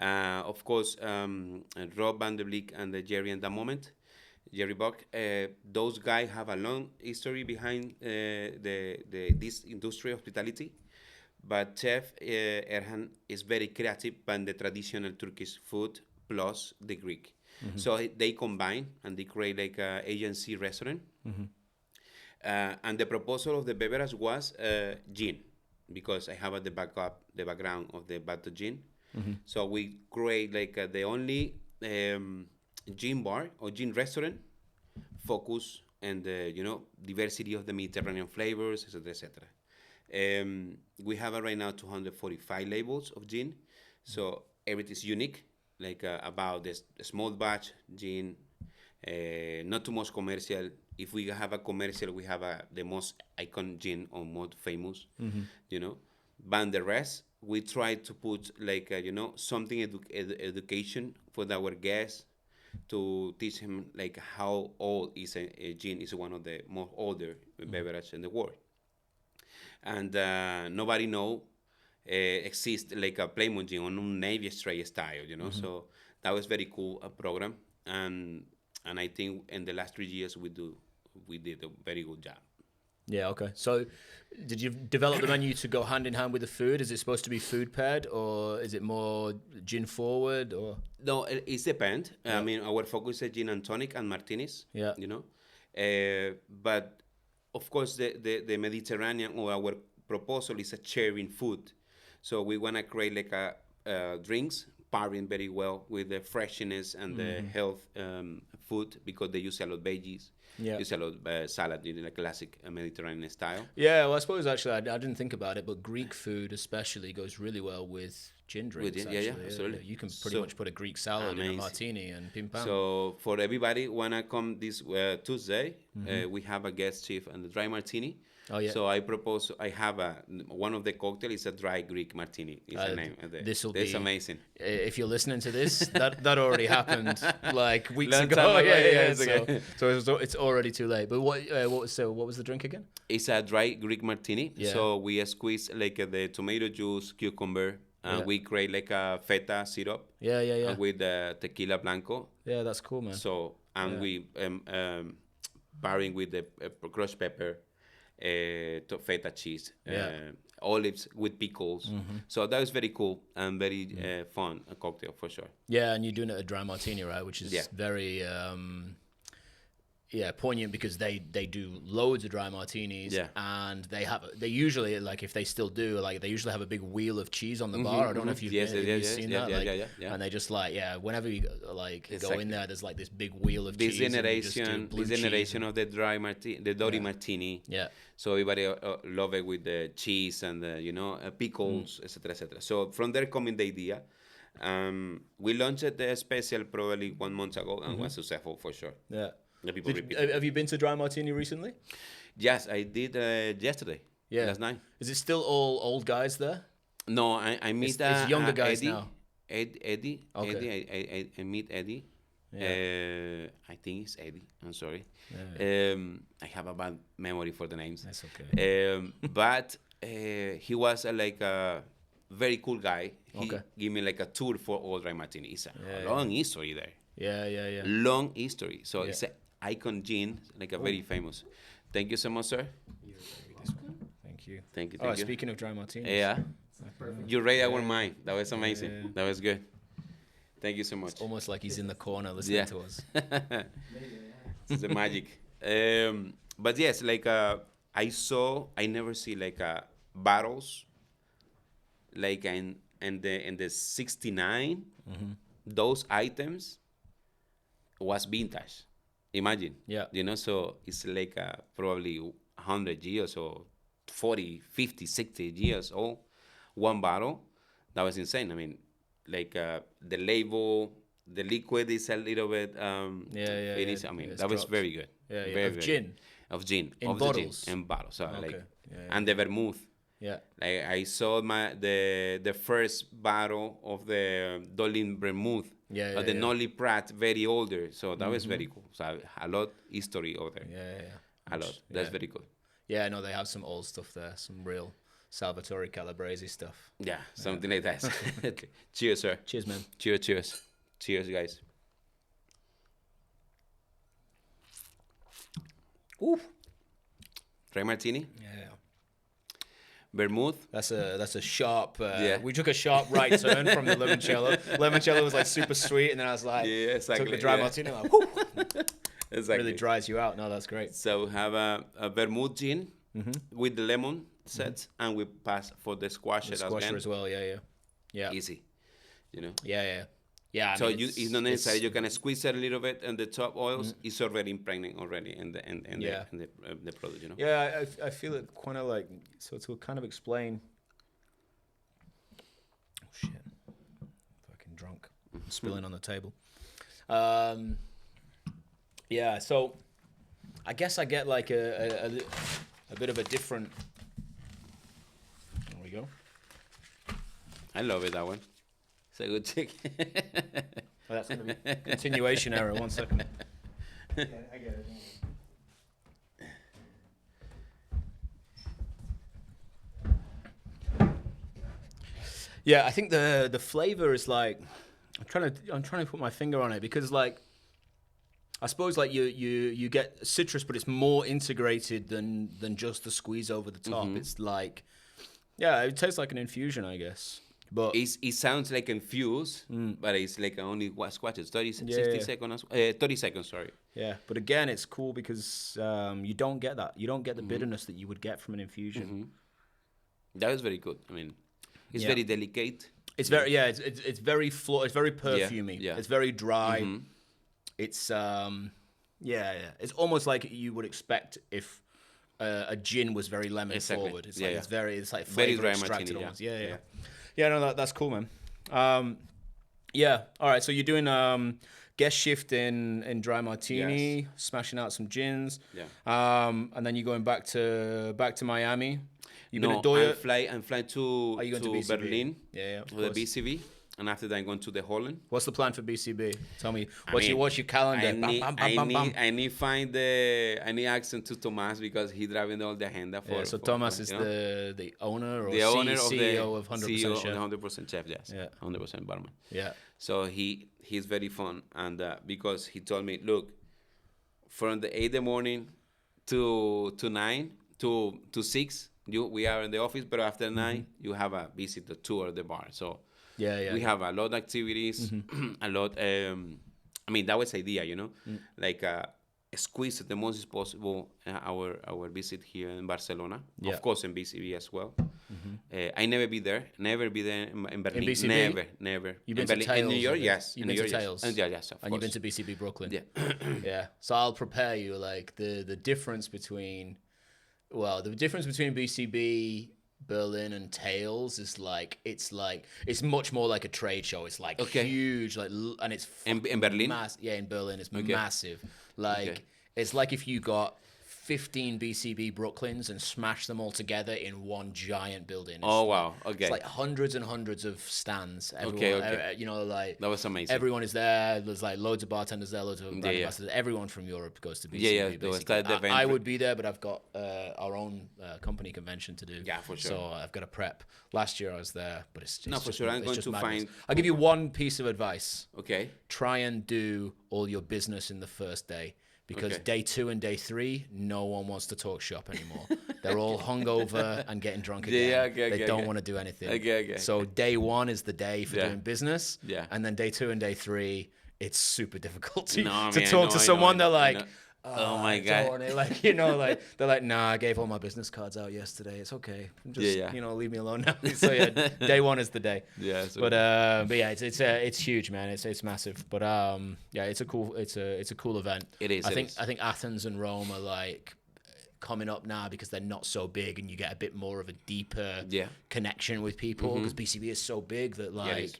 Of course, Rob Van der Bleek and Jerry and the moment, Jerry Buck. Those guys have a long history behind this industry of hospitality. But Chef Erhan is very creative by the traditional Turkish food plus the Greek. So they combine and they create like an agency restaurant. And the proposal of the beverage was gin, because I have the background of the battle gin. So we create like the only gin bar or gin restaurant focus on the diversity of the Mediterranean flavors, etc., etc. We have right now 245 labels of gin, so everything is unique. Like about the small batch gin, not too much commercial. If we have a commercial, we have the most icon gin or most famous, But the rest, we try to put like something education for our guests to teach him like how old is a gin is one of the most older beverage in the world, and nobody know. Exist like a Plymouth gin on a Navy Stray style, So that was very cool program, and I think in the last 3 years we did a very good job. Yeah. Okay. So, did you develop the menu to go hand in hand with the food? Is it supposed to be food paired, or is it more gin forward, or? No, it depends. Yeah. I mean, our focus is gin and tonic and martinis. Yeah. But of course, the Mediterranean or our proposal is a sharing food. So we want to create like a drinks pairing very well with the freshness and the health food, because they use a lot of veggies, use a lot of salad in a classic Mediterranean style. Yeah, well, I suppose actually I didn't think about it, but Greek food especially goes really well with gin drinks. Yeah, absolutely. You can pretty much put a Greek salad in a martini and pim pam. So for everybody wanna come this Tuesday, we have a guest chef and the dry martini. Oh, yeah. So I have one of the cocktails is a dry Greek martini. Is the name. This is amazing. If you're listening to this, that already happened like weeks ago. So it's already too late. But what was the drink again? It's a dry Greek martini. Yeah. So we squeeze like the tomato juice, cucumber, and we create like a feta syrup. Yeah. With tequila blanco. Yeah, that's cool, man. So we pairing with the crushed pepper. Feta cheese, olives with pickles. So that was very cool and very fun, a cocktail for sure. Yeah, and you're doing it a dry martini, right? Which is very poignant, because they do loads of dry martinis, and they usually, like, if they still do, like, they usually have a big wheel of cheese on the bar. I don't know if you've seen that. And they just whenever you go in there, there's like this big wheel of cheese. This generation of the dry martini, the dirty martini. Yeah. So everybody love it with the cheese and the pickles, etc., etc. So from there coming the idea. We launched the special probably 1 month ago and was successful for sure. Yeah. Have you been to Dry Martini recently? Yes, I did yesterday. Yeah. Last night. Is it still all old guys there? No, I meet it's younger guys Eddie, now. Eddie. Okay. Eddie. I meet Eddie. Yeah. I think it's Eddie. I'm sorry. Yeah. I have a bad memory for the names. That's okay. But he was like a very cool guy. He gave me like a tour for all Dry Martini. It's a long history there. Yeah. Long history. So it's an icon gin, like a very famous. Thank you so much, sir. Thank you. Oh, speaking of Dry Martinis. Yeah. You read our mind. That was amazing. Yeah. That was good. Thank you so much. It's almost like he's in the corner listening to us. It's the magic. But yes, like I never see like bottles like in the 69. Those items was vintage. Imagine. Yeah. So it's like probably 100 years or 40, 50, 60 years old. One bottle. That was insane. I mean, like the label, the liquid is a little bit finished. I mean, that was very good. Yeah, yeah. Very, Of very gin. Of gin. In of bottles? The gin. In bottles. So like, Yeah, and the vermouth. Yeah. Like I saw the first bottle of the Dolin vermouth. The Nolly Pratt, very older. So that was very cool. So a lot history over there. Yeah. A lot. That's very cool. Yeah, no, they have some old stuff there. Some real Salvatore Calabrese stuff. Yeah, something like that. Cheers, sir. Cheers, man. Cheers, cheers. Cheers, guys. Ooh. Dry martini. Yeah. Vermouth. That's a sharp. We took a sharp right turn from the limoncello. Limoncello was like super sweet, and then I was like, exactly. took the dry martini. Like, whoo. Exactly. Really dries you out. No, that's great. So have a vermouth gin with the lemon sets, and we pass for the squasher. Squasher as well. Yeah. Easy, you know. Yeah. I So mean, it's not necessary. You can squeeze it a little bit, and the top oils is already impregnated already in the product. You know. Yeah, I feel it kind of like, so to kind of explain. Oh shit! Fucking drunk, spilling on the table. Yeah, so I guess I get like a bit of a different. There we go. I love it, that one. It's a good chick. Oh, that's going to be continuation error. 1 second. Yeah, I get it. Yeah, I think the flavor is like, I'm trying to put my finger on it, because like, I suppose like you get citrus, but it's more integrated than just the squeeze over the top. It's like, yeah, it tastes like an infusion, I guess. But it sounds like infused, but it's like only what squashes 60 seconds. 30 seconds, sorry. Yeah, but again, it's cool because you don't get that. You don't get the bitterness that you would get from an infusion. That is very good. I mean, it's very delicate. It's very it's very it's very perfumey. Yeah. It's very dry. It's it's almost like you would expect if a gin was very lemon forward. It's like it's like very flavor dry extracted martini. almost. Yeah, no, that's cool, man. All right. So you're doing guest shift in dry martini, smashing out some gins. And then you're going back to Miami. You've been at Doya. I'm flying to Berlin. With the BCB. And after that, I'm going to the Holland. What's the plan for BCB? Tell me, what's your calendar? I need find I need accent to Tomas because he's driving all the agenda for. So Tomas is the owner or CEO of 100% CEO Chef. Of 100% Chef, yes. 100% barman. Yeah. So he's very fun, and because he told me, look, from the 8 in the morning to 9 to 6, we are in the office, but after 9 you have a visit the tour of the bar. So. We have a lot of activities, a lot. I mean, that was the idea, you know, like squeeze the most possible our visit here in Barcelona. Of course, in BCB as well. I never be there in Berlin. In BCB? Never. You've been in to Tales? In New York, yes. You've been to Tales? Yes, of course. And you've been to BCB Brooklyn? Yeah. Yeah. So I'll prepare you, like, the difference between BCB, Berlin, and Tales is like it's much more like a trade show. It's like huge, like, and it's in Berlin. In Berlin, it's massive. Like it's like if you got 15 BCB Brooklyns and smashed them all together in one giant building. Wow. Okay. It's like hundreds and hundreds of stands. You know, like that was amazing. Everyone is there. There's like loads of bartenders there, loads of brand ambassadors. Everyone from Europe goes to BCB. I would be there, but I've got our own company convention to do. Yeah, for sure. So I've got to prep. Last year I was there, but it's no, for sure. I'm going to find. I'll give you one piece of advice. Okay. Try and do all your business in the first day. Because day 2 and day 3, no one wants to talk shop anymore. They're all hungover and getting drunk again. They don't want to do anything. So day 1 is the day for doing business. Yeah. And then day 2 and day 3, it's super difficult to talk to someone. They're like, oh my God. Like, you know, like they're like, nah, I gave all my business cards out yesterday. It's okay. Just, you know, leave me alone now. So yeah, day 1 is the day. Yeah. But yeah, it's huge, man. It's massive. But yeah, it's a cool event. It is. I think Athens and Rome are like coming up now because they're not so big, and you get a bit more of a deeper Yeah. connection with people because BCB is so big that like.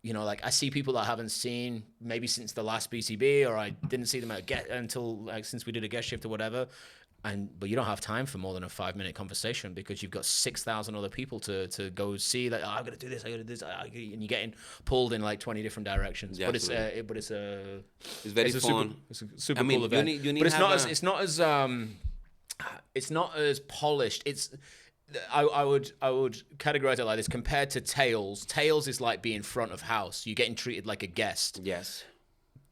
You know, like I see people that I haven't seen maybe since the last BCB, or I didn't see them until like since we did a guest shift or whatever. But you don't have time for more than a 5-minute conversation because you've got 6,000 other people to go see. Like, I've got to do this, I got to do this, and you're getting pulled in like 20 different directions. Yeah, but it's very fun. It's a super cool event. You need but it's not as polished. I would categorize it like this. Compared to Tails is like being front of house. You're getting treated like a guest. Yes.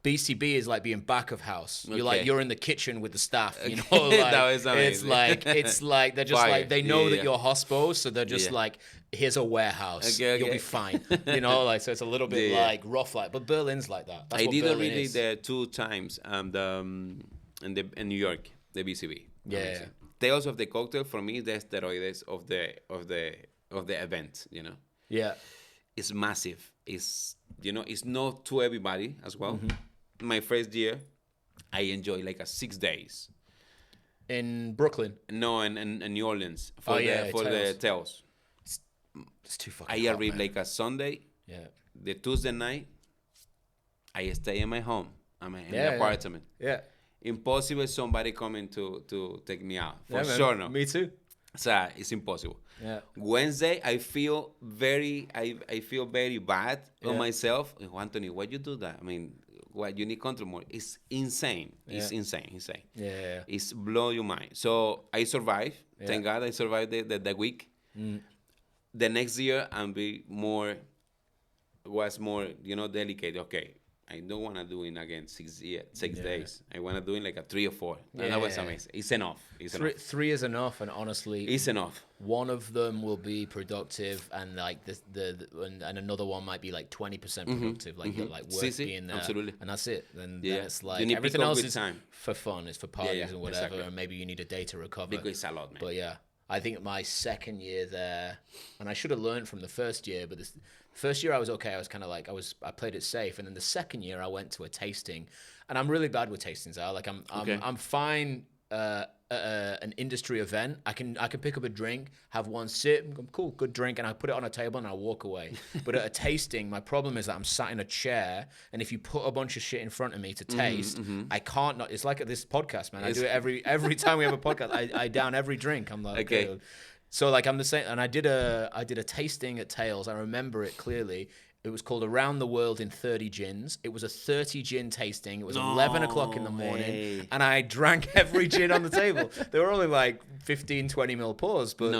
BCB is like being back of house. Okay. You're in the kitchen with the staff. You know, like, That was amazing. it's like they're just Fire. like they know that Yeah. you're hospo, so they're just like, here's a warehouse. Okay. You'll be fine. You know, like so it's a little bit like rough, like. But Berlin's like that. That's I what did Berlin already is. there 2 times. In New York, the BCB. Yeah. Amazing. Tales of the cocktail for me, the steroids of the event. You know. Yeah. It's massive. It's it's not to everybody as well. My first year, I enjoyed like 6 days. In Brooklyn. No, in New Orleans for Tales. the Tales. It's too fucking I hot, arrived man. like a Sunday. Yeah. The Tuesday night, I stay in my home. I'm in Yeah, the apartment. Yeah. Impossible somebody coming to take me out. For Yeah, man. sure, no. Me too. So it's impossible. Yeah. Wednesday, I feel very bad on Yeah. myself. Oh, Anthony, why you do that? I mean, what you need control more? It's insane. It's Yeah. insane. Yeah. It's blow your mind. So I survived. Yeah. Thank God I survived the week. The next year, was more delicate. Okay, I don't want to do it again 6 days. I want to do it like a 3 or 4. And that was amazing. It's enough. Three is enough, and honestly, It's enough. one of them will be productive, and like and another one might be like 20% productive, like worth being there, absolutely. and that's it. Then Yeah. it's like You need everything pick up else with is time. for fun, it's for parties yeah, and whatever, exactly. and maybe you need a day to recover. Because it's a lot, man. But yeah, I think my second year there, and I should have learned from the first year, but this first year I was okay. I was kind of like I played it safe, and then the second year I went to a tasting, and I'm really bad with tastings. I'm fine. An industry event, I can pick up a drink, have one sip, cool, good drink, and I put it on a table and I walk away. But at a tasting, my problem is that I'm sat in a chair, and if you put a bunch of shit in front of me to taste, I can't not. It's like at this podcast, man. I do it every time we have a podcast. I down every drink. I'm like, okay. So like I'm the same, and I did a tasting at Tales. I remember it clearly. It was called Around the World in 30 Gins. It was a 30 gin tasting. It was 11 o'clock in the morning. And I drank every gin on the table. They were only like 15, 20 mil pours. But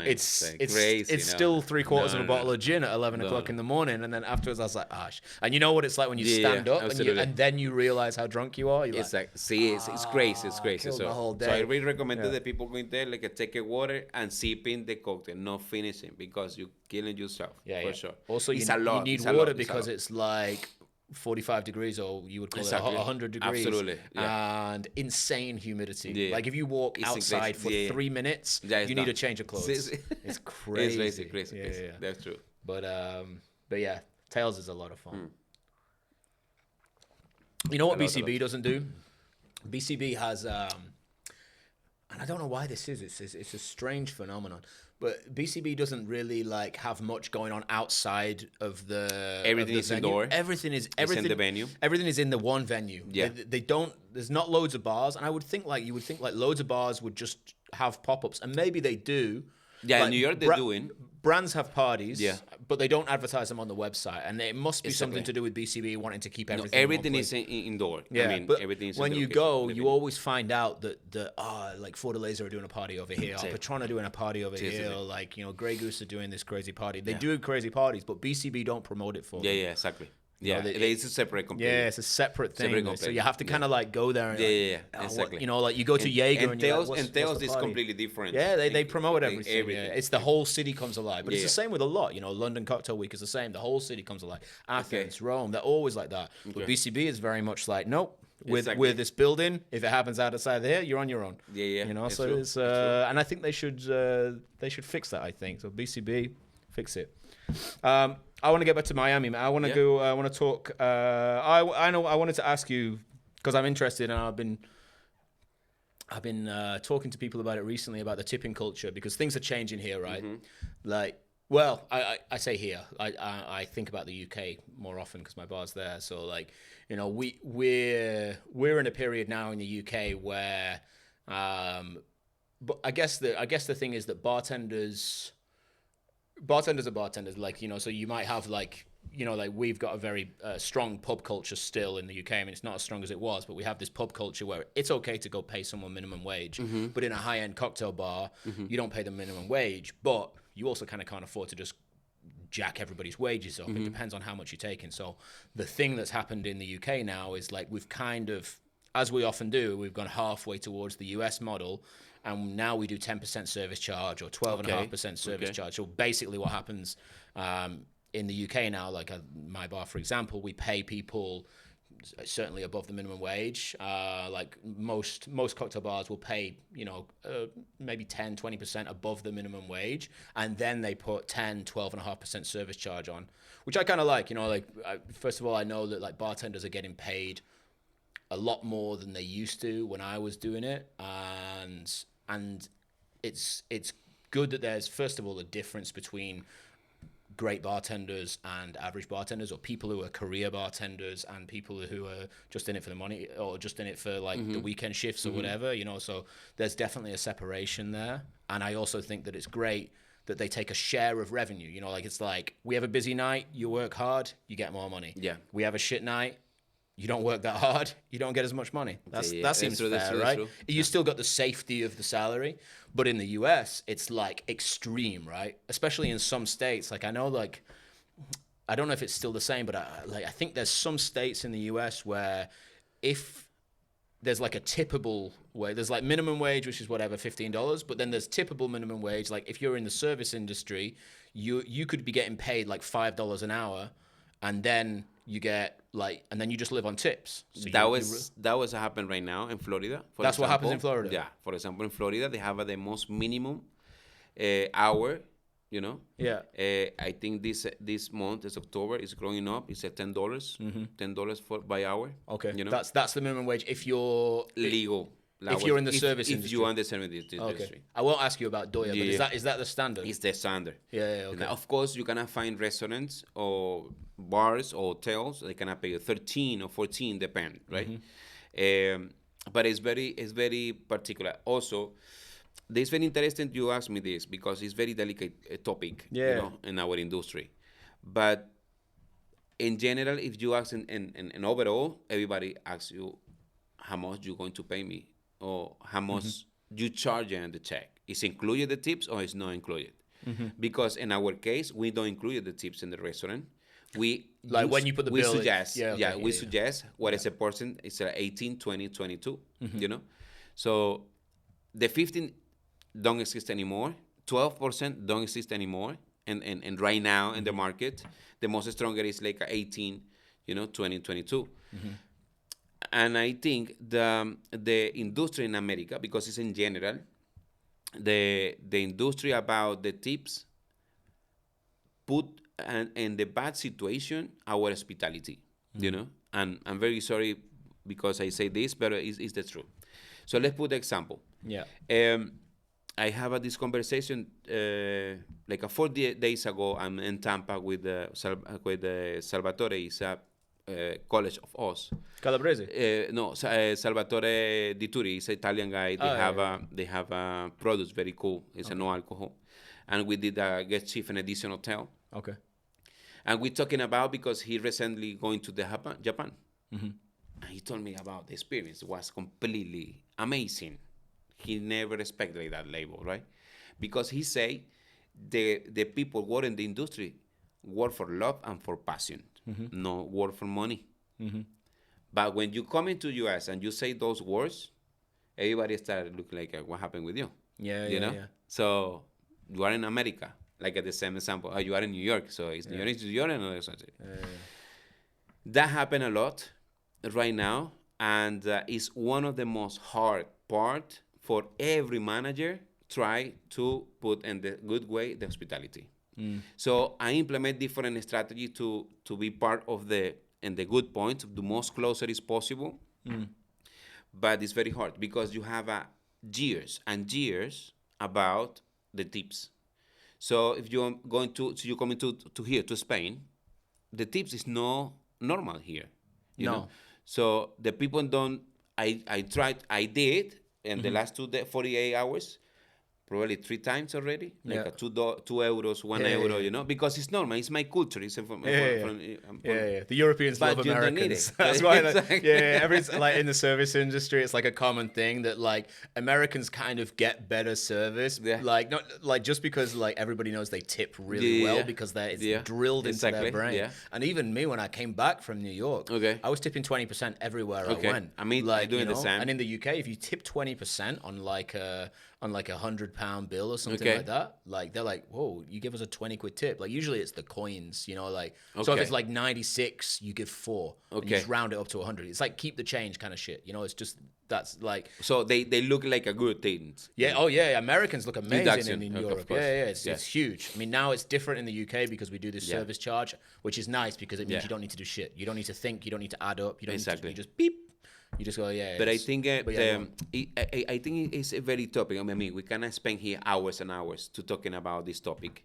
it's crazy. It's still 3/4 of a bottle of gin at 11 o'clock in the morning. And then afterwards, I was like, gosh. And you know what it's like when you stand up and then you realize how drunk you are? You're it's like, it's crazy. It's crazy. The whole day. So I really recommend that the people going there, like, take a water and sipping the cocktail, not finishing, because you're killing yourself. For sure. Also, it's you a lot. need water because it's like 45 degrees, or you would call it 100 degrees. Absolutely. Yeah. And insane humidity. Yeah. Like if you walk outside for 3 minutes, you need a change of clothes. It's crazy. It's crazy. Yeah. That's true. But yeah, Tales is a lot of fun. You know what BCB doesn't do? BCB has, and I don't know why this is. It's a strange phenomenon. But BCB doesn't really like have much going on outside of the everything is indoor. Everything is in the venue. Everything is in the one venue. Yeah. They don't. There's not loads of bars, and you would think like loads of bars would just have pop-ups, and maybe they do. Yeah, like, in New York they're doing. Brands have parties, yeah, but they don't advertise them on the website, and it must be something to do with BCB wanting to keep everything. Everything is indoor. Yeah, I mean, but everything is when you go, you always find out that like Fortaleza are doing a party over here, or Patron are doing a party over here, or like Grey Goose are doing this crazy party. They do crazy parties, but BCB don't promote it for them. Yeah, exactly. Yeah, it's a separate company. Yeah, it's a separate thing. So you have to kind of like go there. And exactly. Like you go to Jaeger and Tales, you're like, and Tales is completely different. Yeah, they promote everything. Yeah. It's the whole city comes alive. But it's the same with a lot. London Cocktail Week is the same. The whole city comes alive. Athens, Rome, they're always like that. But BCB is very much like, nope. With this building, if it happens outside here, you're on your own. Yeah. So true. it's and I think they should fix that. I think so. BCB, fix it. I want to get back to Miami, man. I want to go. I want to talk. I know. I wanted to ask you because I'm interested, and I've been talking to people about it recently, about the tipping culture, because things are changing here, right? Like, well, I say here, I think about the UK more often because my bar's there. So like, you know, we're in a period now in the UK where, but I guess the thing is that bartenders are bartenders, like, you know, so you might have like, you know, like we've got a very strong pub culture still in the UK. I mean, it's not as strong as it was, but we have this pub culture where it's okay to go pay someone minimum wage. But in a high-end cocktail bar, you don't pay them minimum wage, but you also kind of can't afford to just jack everybody's wages up. It depends on how much you're taking. So the thing that's happened in the UK now is like we've kind of, as we often do, we've gone halfway towards the US model, and now we do 10% service charge or 12.5% service charge. So basically what happens in the UK now, like my bar, for example, we pay people certainly above the minimum wage. Like most cocktail bars will pay, you know, maybe 10, 20% above the minimum wage. And then they put 10, 12.5% service charge on, which I kind of like, you know, like, first of all, I know that like bartenders are getting paid a lot more than they used to when I was doing it. And it's good that there's, first of all, a difference between great bartenders and average bartenders, or people who are career bartenders and people who are just in it for the money or just in it for like the weekend shifts or whatever, you know. So there's definitely a separation there. And I also think that it's great that they take a share of revenue, you know, like it's like we have a busy night, you work hard, you get more money. Yeah. We have a shit night, you don't work that hard, you don't get as much money. That seems fair, right? You still got the safety of the salary, but in the US, it's like extreme, right? Especially in some states. Like I know, like I don't know if it's still the same, but I think there's some states in the US where if there's like a tippable way, there's like minimum wage, which is whatever, $15, but then there's tippable minimum wage. Like if you're in the service industry, you could be getting paid like $5 an hour, and then you get like, and then you just live on tips. So that was what happened right now in Florida. That's what happens in Florida. Yeah, for example, in Florida they have the most minimum hour. You know. Yeah. I think this month, this October, is growing up. It's at $10, $10 by hour. Okay. You know. That's the minimum wage if you're legal. If you're in the service industry. If you're in the service industry. Okay. I won't ask you about Doya, but is that the standard? It's the standard. Yeah, okay. Now, of course, you're gonna find restaurants or bars or hotels they can pay you 13 or 14, depend, right? But it's very particular. Also, it's very interesting you ask me this because it's very delicate topic, you know, in our industry. But in general, if you ask in overall, everybody asks you how much you're going to pay me or how much you charge in the check. Is included the tips or is not included? Because in our case, we don't include the tips in the restaurant. We like when you put the bill, suggest, we suggest what is a person is 18, 20, 22, you know. So the 15 don't exist anymore. 12% don't exist anymore. And right now in the market, the most stronger is like 18, you know, 20, 22. And I think the industry in America, because it's in general, the industry about the tips put in the bad situation our hospitality, you know. And I'm very sorry because I say this, but it's the truth. So let's put the example. Yeah. I have this conversation like 4 days ago. I'm in Tampa with Salvatore. He's a college of us. Calabrese? No, Salvatore Di Turi. He's an Italian guy. They have a products very cool. It's a no alcohol, and we did a guest chief in Edition Hotel. Okay. And we're talking about because he recently going to the Japan, and he told me about the experience. It was completely amazing. He never expected that label, right? Because he say the people work in the industry work for love and for passion, no work for money. But when you come into US and you say those words, everybody started looking like, what happened with you? You know? So you are in America, like at the same example. Oh, you are in New York, so it's New York and other something. That happened a lot right now, and it's one of the most hard part for every manager try to put in the good way the hospitality. So I implement different strategy to be part of the good point, the most closer is possible. but it's very hard because you have years and years about the tips. So if you're going to, so you're coming to here to Spain, the tips is no normal here, you know. So the people don't. I did in the last 48 hours. Probably 3 times already, like a €2, €1, you know, because it's normal. It's my culture. It's from, The Europeans love you don't need Americans. it. That's why, Exactly. like in the service industry, it's like a common thing that like Americans kind of get better service, like not like just because like everybody knows they tip really well because it's drilled into their brain. Yeah. And even me, when I came back from New York, I was tipping 20% everywhere I went. I mean, like doing the same. And in the UK, if you tip 20% on like a £100 bill or something like that, like they're like, whoa, you give us a 20 quid tip. Like usually it's the coins, you know, like so if it's like 96, you give 4. And you just round it up to 100. It's like keep the change kind of shit, you know. It's just that's like so they look like a good thing. Americans look amazing in Europe. It's huge. I mean, now it's different in the UK because we do this service charge, which is nice because it means you don't need to do shit. You don't need to think. You don't need to add up. You don't need to, you just beep. You just go, But I think I think it's a very topic. I mean, we cannot spend here hours and hours to talking about this topic,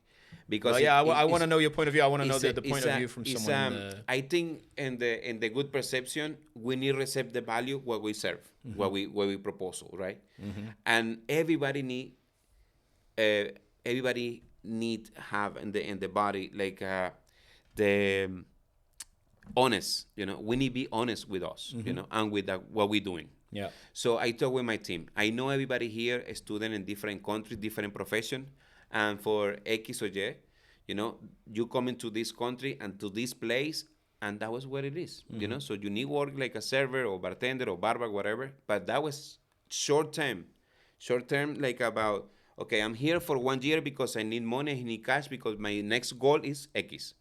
because I want to know your point of view. I want to know the point of view from someone. I think in the good perception, we need to accept the value what we serve, what we propose, right? And everybody need have in the body like the honest, you know. We need to be honest with us, you know, and with what we're doing. Yeah. So I talk with my team. I know everybody here is student in different countries, different profession, and for X or Y, you know, you come into this country and to this place, and that was what it is, you know. So you need work like a server or bartender or barber, whatever. But that was short term, like about, okay, I'm here for 1 year because I need money, I need cash because my next goal is X.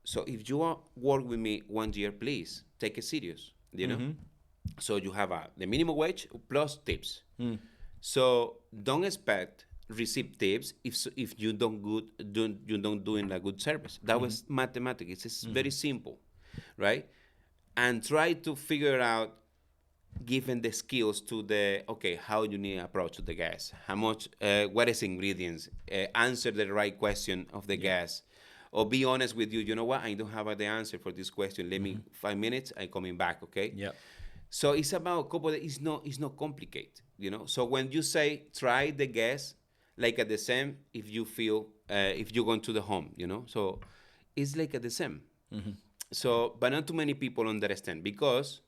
So if you work with me 1 year, please take it serious, you know. So you have the minimum wage plus tips. So don't expect receive tips if you don't doing a good service. That was mathematics. It's very simple, right? And try to figure out, given the skills to how you need to approach the guest, how much, what is ingredients, answer the right question of the guest. Or be honest with you. You know what? I don't have the answer for this question. Let me 5 minutes. I'm coming back. Okay. Yeah. So it's about a couple. It's not complicated. You know. So when you say try the guest, like at the same, if you feel if you're going to the home, you know. So it's like at the same. So, but not too many people understand, because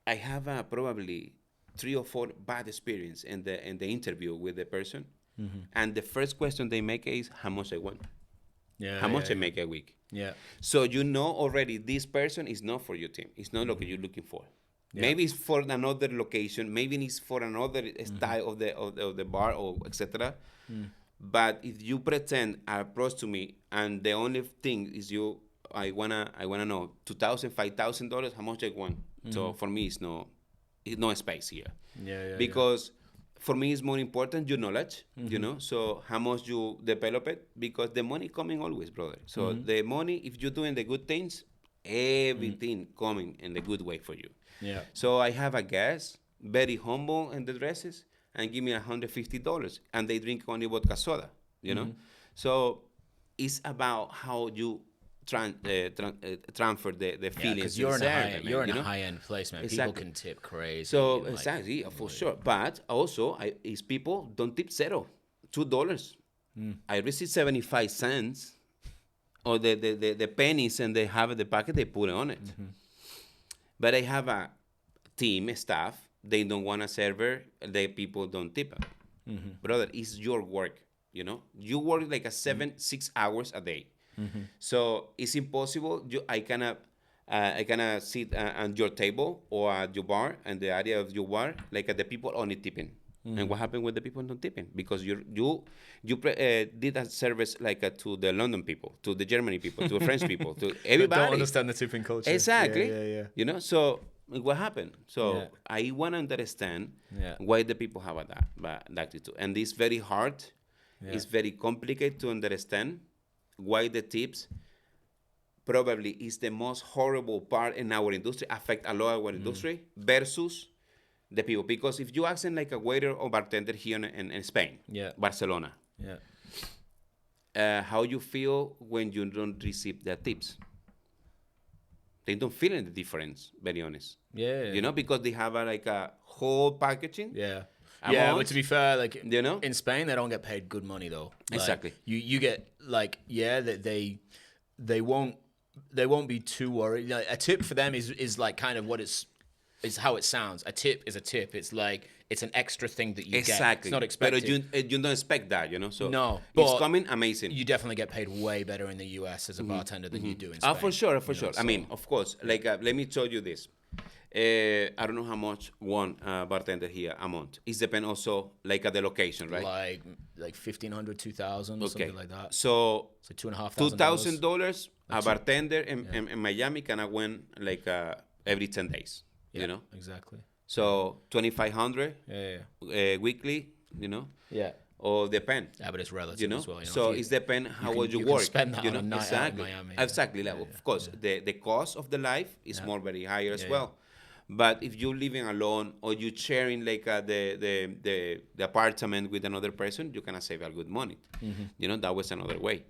I have probably 3 or 4 bad experience in the interview with the person, and the first question they make is how much I want. How much I make a week. Yeah. So you know already this person is not for your team. It's not what you're looking for. Maybe it's for another location. Maybe it's for another style of the bar or etc. But if you pretend approach to me and the only thing is I wanna know $2,000, $5,000, how much I want. So for me it's no space here. Because for me, it's more important your knowledge, you know. So how much you develop it, because the money coming always, brother. So the money, if you're doing the good things, everything coming in the good way for you. Yeah. So I have a guest, very humble in the dresses, and give me $150, and they drink only vodka soda, you know. So it's about how you transfer the feelings. Because you're in a high-end place, man. Exactly. People can tip crazy. So exactly, for sure. But also, is people don't tip $0, $2. I receive 75 cents, or the pennies, and they have the packet they put on it. But I have a team, staff. They don't want a server. The people don't tip it. Brother, it's your work. You know, you work like 6 hours a day. So it's impossible. I cannot sit at your table or at your bar, and the area of your bar, like the people only tipping. And what happened with the people not tipping? Because you did a service like to the London people, to the Germany people, to the French people, to everybody. Don't understand the tipping culture. Exactly. Yeah. You know, so what happened? So I want to understand why the people have that attitude, and it's very hard. It's very complicated to understand why the tips probably is the most horrible part in our industry, affect a lot of our industry versus the people. Because if you ask them like a waiter or bartender here in Spain, Barcelona, how you feel when you don't receive their tips? They don't feel any difference, very honest. You know, because they have like a whole packaging. But to be fair, like in Spain, they don't get paid good money though. Like, exactly. You get like that they won't be too worried. Like, a tip for them is like kind of what is how it sounds. A tip is a tip. It's like it's an extra thing that you get. It's not expected. But you don't expect that, you know. So no, it's coming amazing. You definitely get paid way better in the US as a bartender than you do in Spain. For sure. So. I mean, of course. Like, let me tell you this. I don't know how much one bartender here a month. It depends also like at the location, right? Like 1,500, 2,000, something like that. So $2,500. $2,000 a bartender in Miami can win like every 10 days. You know exactly. So 2,500 weekly. You know. Or depend. Yeah, but it's relative as well. You know, so it depends how well you work. Spend that you on know, a night exactly. out in Miami. Exactly. Like, of course, the cost of the life is more very higher as well. But if you're living alone or you're sharing like the apartment with another person, you can save a good money. You know, that was another way.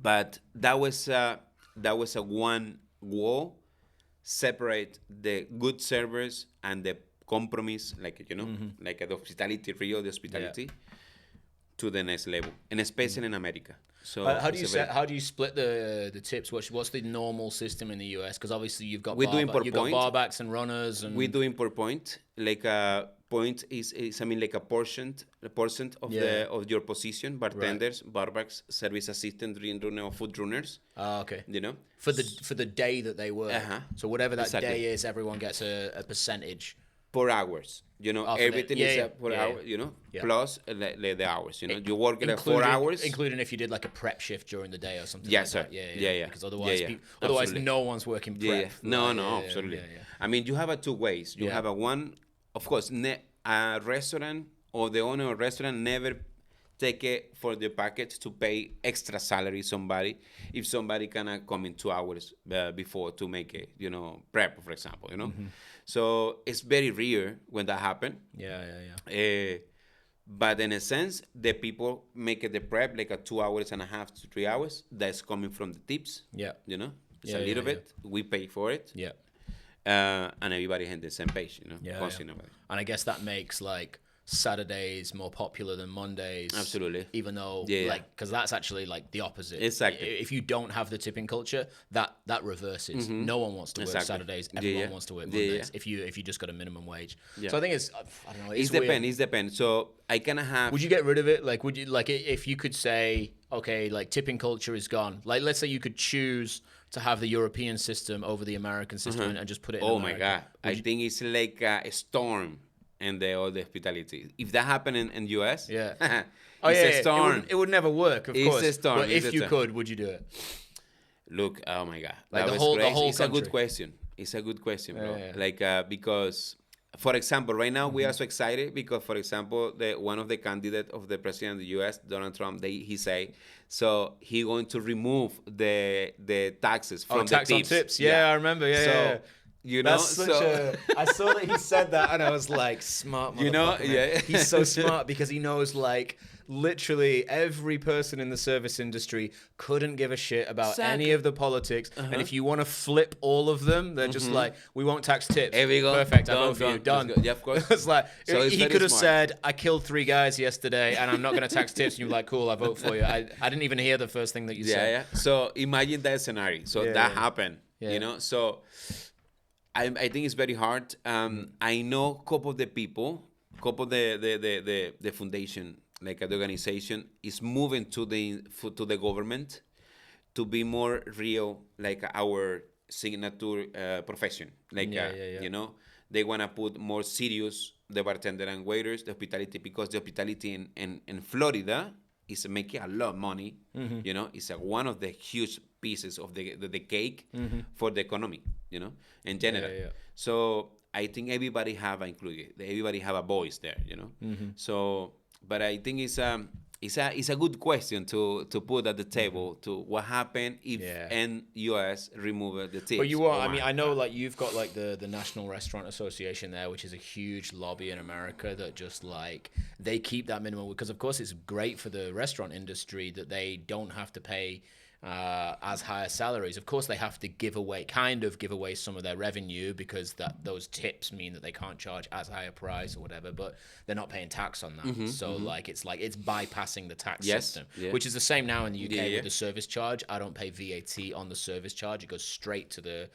But that was a one wall separate the good servers and the compromise, like, you know, like the hospitality, the hospitality to the next level, and especially in America. So how do you split the tips? What's the normal system in the US? Because obviously you've got barbacks and runners, and we're doing per point. Like a point is I mean like a portion of of your position. Bartenders, barbacks, service assistant, drink runner, or food runners. Okay. You know, for the day that they work. So whatever that day is, everyone gets a percentage. Per hours, you know, everything is per hour, you know, plus the hours, you know, you work at 4 hours, including if you did like a prep shift during the day or something. Yes, like sir. That. Because otherwise no one's working prep. No, absolutely. I mean, you have two ways. You have one, of course, a restaurant or the owner of a restaurant never take it for the package to pay extra salary somebody if somebody cannot come in 2 hours before to make it, you know, prep, for example, you know. So it's very rare when that happen. But in a sense, the people make it the prep like a 2 hours and a half to 3 hours. That's coming from the tips. You know, it's a little bit. We pay for it. And everybody has the same page, you know. And I guess that makes like Saturdays more popular than Mondays. Absolutely. Even though, because that's actually like the opposite. Exactly. If you don't have the tipping culture, that reverses. No one wants to work Saturdays. Everyone wants to work Mondays. If you just got a minimum wage. So I think it's, I don't know. It depends. So I kind of have. Would you get rid of it? Like, would you like if you could say, okay, like tipping culture is gone. Like, let's say you could choose to have the European system over the American system and just put it in America. My God. I think it's like a storm. And the hospitality. If that happened in US, it's a storm. It would never work, of course. It's a storm. But if you could, would you do it? Look, oh my God. Like that the whole it's country. a good question. It's a good question, bro. Like, because, for example, right now we are so excited because, for example, one of the candidates of the president of the US, Donald Trump, he say, so he going to remove the taxes from the tax tips. On tips. I remember. You know, I saw that he said that, and I was like, smart. You know, he's so smart because he knows like literally every person in the service industry couldn't give a shit about any of the politics, and if you want to flip all of them, they're just like, we won't tax tips. Here we go. Perfect. I vote for you. Done. Yeah, of course. It's like so he could have said, I killed 3 guys yesterday, and I'm not going to tax tips. And you're like, cool, I vote for you. I didn't even hear the first thing that you said. So imagine that scenario. So that happened. You know, so. I think it's very hard. I know a couple of the people, the foundation, like the organization, is moving to the government to be more real, like our signature profession. Like, you know, they want to put more serious the bartender and waiters, the hospitality, because the hospitality in Florida is making a lot of money. You know, it's one of the huge pieces of the cake for the economy, you know, in general. So I think everybody have included. Everybody have a voice there, you know. So, but I think it's it's a good question to put at the table to what happened if Yeah. US remove the tips. But you are, or I mean, what. I know like you've got like the National Restaurant Association there, which is a huge lobby in America that just like they keep that minimum because of course it's great for the restaurant industry that they don't have to pay as higher salaries. Of course, they have to give away some of their revenue because those tips mean that they can't charge as high a price or whatever, but they're not paying tax on that. So like it's bypassing the tax system, which is the same now in the UK with the service charge. I don't pay VAT on the service charge; it goes straight to the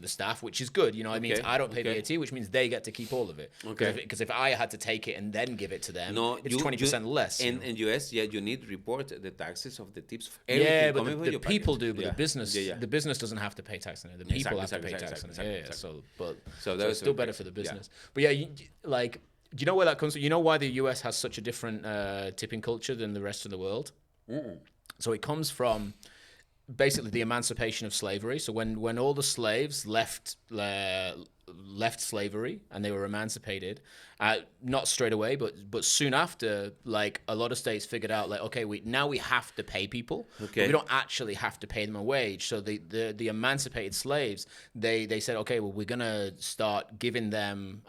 staff, which is good. You know, it means I don't pay VAT, which means they get to keep all of it. Because if I had to take it and then give it to them, it's 20% less. In US, you need to report the taxes of the tips. Yeah, but the people do, but the business doesn't have to pay tax on it. The people have to pay tax on it. So it's still better for the business. But yeah, do you know where that comes from? You know why the US has such a different tipping culture than the rest of the world? So it comes from basically the emancipation of slavery. So when all the slaves left slavery and they were emancipated, not straight away, but soon after, like a lot of states figured out like, okay, we have to pay people, but we don't actually have to pay them a wage. So the emancipated slaves, they said, okay, well, we're gonna start giving them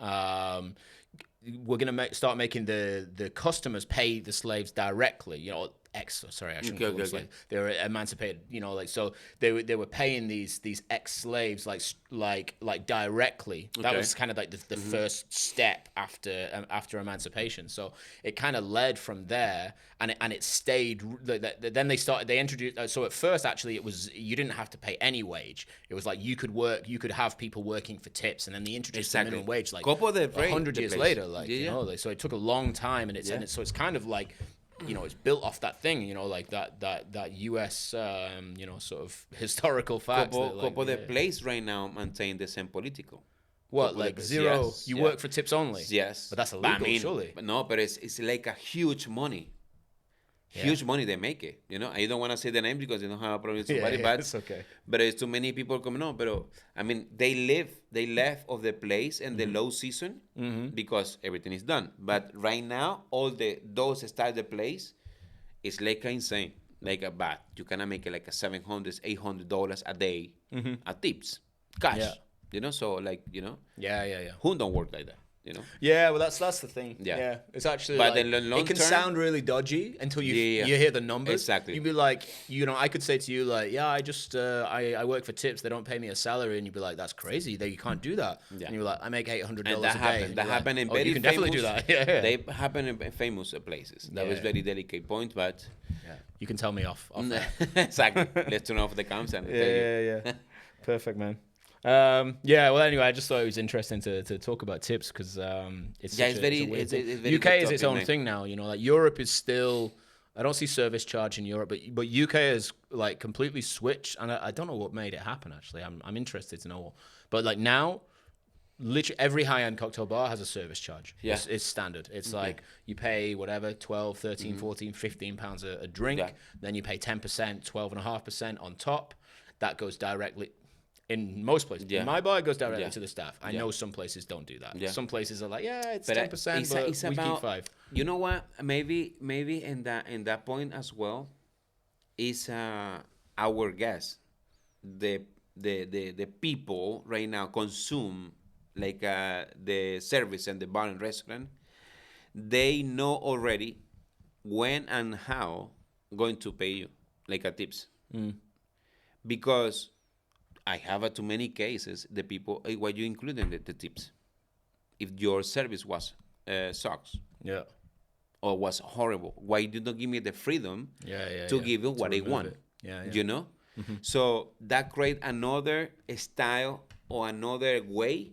we're gonna start making the customers pay the slaves directly. You know, I shouldn't call them slaves. They were emancipated. You know, like so they were paying these ex-slaves like directly. That was kind of like the first step after emancipation. So it kind of led from there, and it stayed. Then they introduced. So at first, actually, it was you didn't have to pay any wage. It was like you could have people working for tips, and then they introduced the minimum wage like 100 years later. You know, so it took a long time, and it's kind of like, you know, it's built off that thing, you know, like that US, you know, sort of historical fact. Couple the place right now maintain the same political. What, like zero? You work for tips only? Yes, but that's illegal, surely. But no, but it's like a huge money. Huge money they make it, you know. I don't want to say the name because they don't have a problem with somebody, but it's okay. But it's too many people coming on. But I mean, they left of the place in the low season because everything is done. But right now, those start the place is like insane, like a bad. You cannot make it like a $700, $800 a day at tips, cash. You know, so like who don't work like that? You know? Yeah, well, that's the thing. Yeah. It's actually, but like, in the long it can term, sound really dodgy until you hear the numbers. Exactly. You'd be like, you know, I could say to you like, yeah, I just I work for tips. They don't pay me a salary, and you'd be like, that's crazy. You can't do that. And you're like, I make $800 a day. That happened in very you can definitely do that. They happen in famous places. That was very delicate point, but you can tell me off there. Exactly. Let's turn off the cams and tell you. Perfect, man. Well, anyway, I just thought it was interesting to talk about tips because it's very UK is its own thing now. You know, like Europe is still. I don't see service charge in Europe, but UK has like completely switched, and I don't know what made it happen. Actually, I'm interested to know. But like now, literally every high-end cocktail bar has a service charge. It's standard. It's like you pay whatever 12, 13, 14, 15 pounds a drink. Then you pay 10%, 12.5% on top. That goes directly. In most places, in my bar, it goes directly to the staff. I know some places don't do that. Some places are like, it's 10%, but we keep 5%. You know what? Maybe in that point as well, is our guests, the people right now consume like the service and the bar and restaurant. They know already when and how going to pay you like a tips, because I have too many cases. The people, why you including the tips? If your service was sucks, or was horrible, why you don't give me the freedom to give you what I want? You know. So that create another style or another way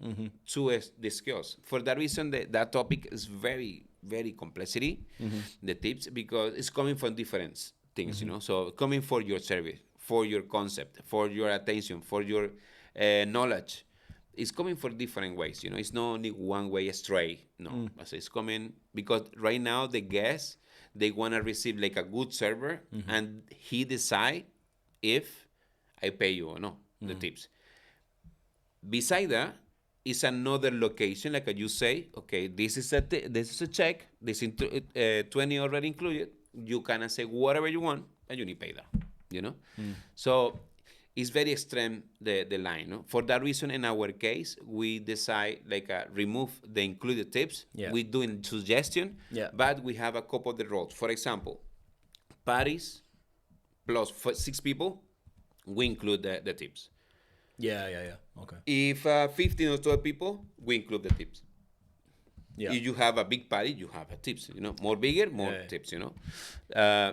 to discuss. For that reason, that topic is very, very complexity. The tips, because it's coming from different things. You know, so coming for your service, for your concept, for your attention, for your knowledge. It's coming for different ways, you know. It's not only one way straight. No, it's coming because right now the guests, they want to receive like a good server, and he decide if I pay you or no the tips. Beside that, it's another location, like you say, okay, this is a check, this is 20 already included. You can say whatever you want, and you need pay that, you know? So it's very extreme, the line, no? For that reason, in our case, we decide, like, remove the included tips. Yeah. We doing suggestion, Yeah. but we have a couple of the rules. For example, parties plus 6 people, we include the tips. Yeah. Okay. If 15 or 12 people, we include the tips. Yeah. If you have a big party, you have a tips. You know, more bigger, more tips. You know,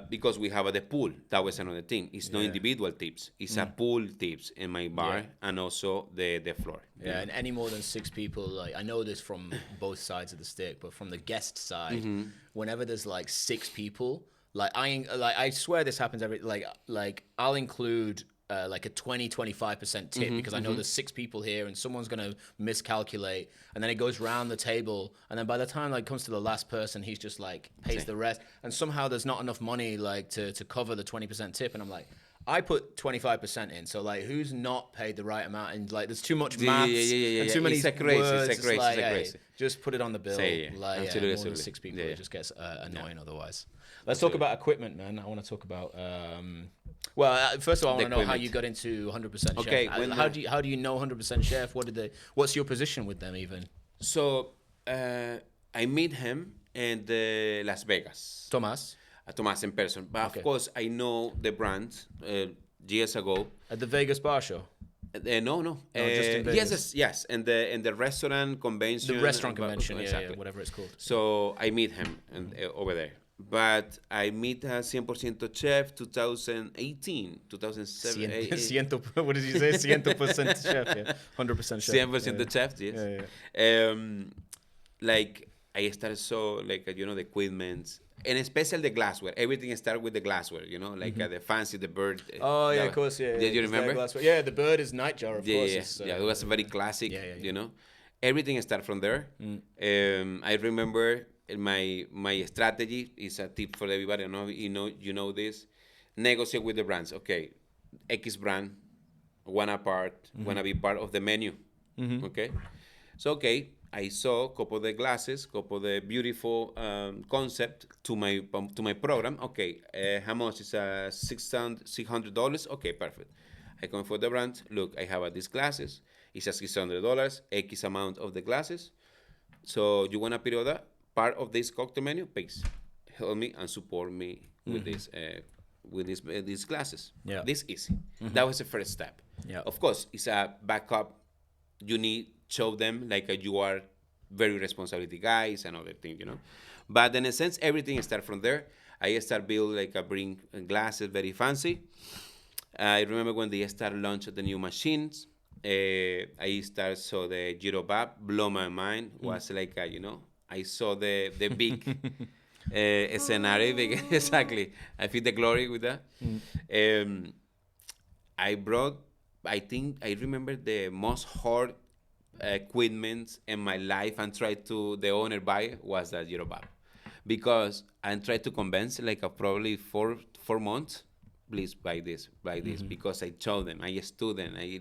because we have the pool. That was another thing. It's not individual tips. It's a pool tips in my bar and also the floor. Yeah, and any more than 6 people, like, I know this from both sides of the stick, but from the guest side, whenever there's like 6 people, I swear this happens every like I'll include like a 20-25% tip because I know there's 6 people here and someone's gonna miscalculate, and then it goes round the table, and then by the time like comes to the last person, he's just like pays the rest, and somehow there's not enough money like to cover the 20% tip, and I'm like, I put 25% in, so like who's not paid the right amount, and like there's too much maths and too many words. It's crazy. Just put it on the bill. Like absolutely, more than 6 people, it just gets annoying otherwise. Let's talk about equipment, man. I want to talk about. First of all, I want to know how you got into 100% Chef. Okay, how do you know 100% Chef? What's your position with them even? So I meet him in Las Vegas. Thomas Thomas in person, but of course I know the brand years ago. at the Vegas bar show. No. Just in Vegas. Yes, and the restaurant convention. The restaurant convention, exactly. Whatever it's called. So I meet him over there. But I meet 100% Chef 2018, 2007. What did you say? 100% Chef, yeah. 100% Chef. 100% Chef, yes. Yeah. Like, I started the equipment, and especially the glassware. Everything started with the glassware, like the fancy, the bird. Oh, yeah, of course, yeah. Did you remember? Yeah, the bird is nightjar, of course. Yeah, it was very classic, Everything started from there. I remember my strategy is a tip for everybody. You know this. Negotiate with the brands. Okay, X brand, wanna be part of the menu. Okay, so I saw a couple of the glasses, couple of the beautiful concept to my program. Okay, how much is $600? Okay, perfect. I come for the brand. Look, I have these glasses. It's $600. X amount of the glasses. So you wanna put that part of this cocktail menu? Please help me and support me with this. With these classes. Yeah. This easy. That was the first step. Yeah. Of course, it's a backup. You need show them like you are very responsibility guys and other things, But in a sense, everything started from there. I start build bring glasses very fancy. I remember when they start launching the new machines. I saw the Girovap blow my mind. Was I saw the big scenario. Exactly. I feel the glory with that. I remember the most hard equipment in my life and tried to the owner buy was that Girovap, because I tried to convince probably 4 months, please buy this because I told them, I told them, I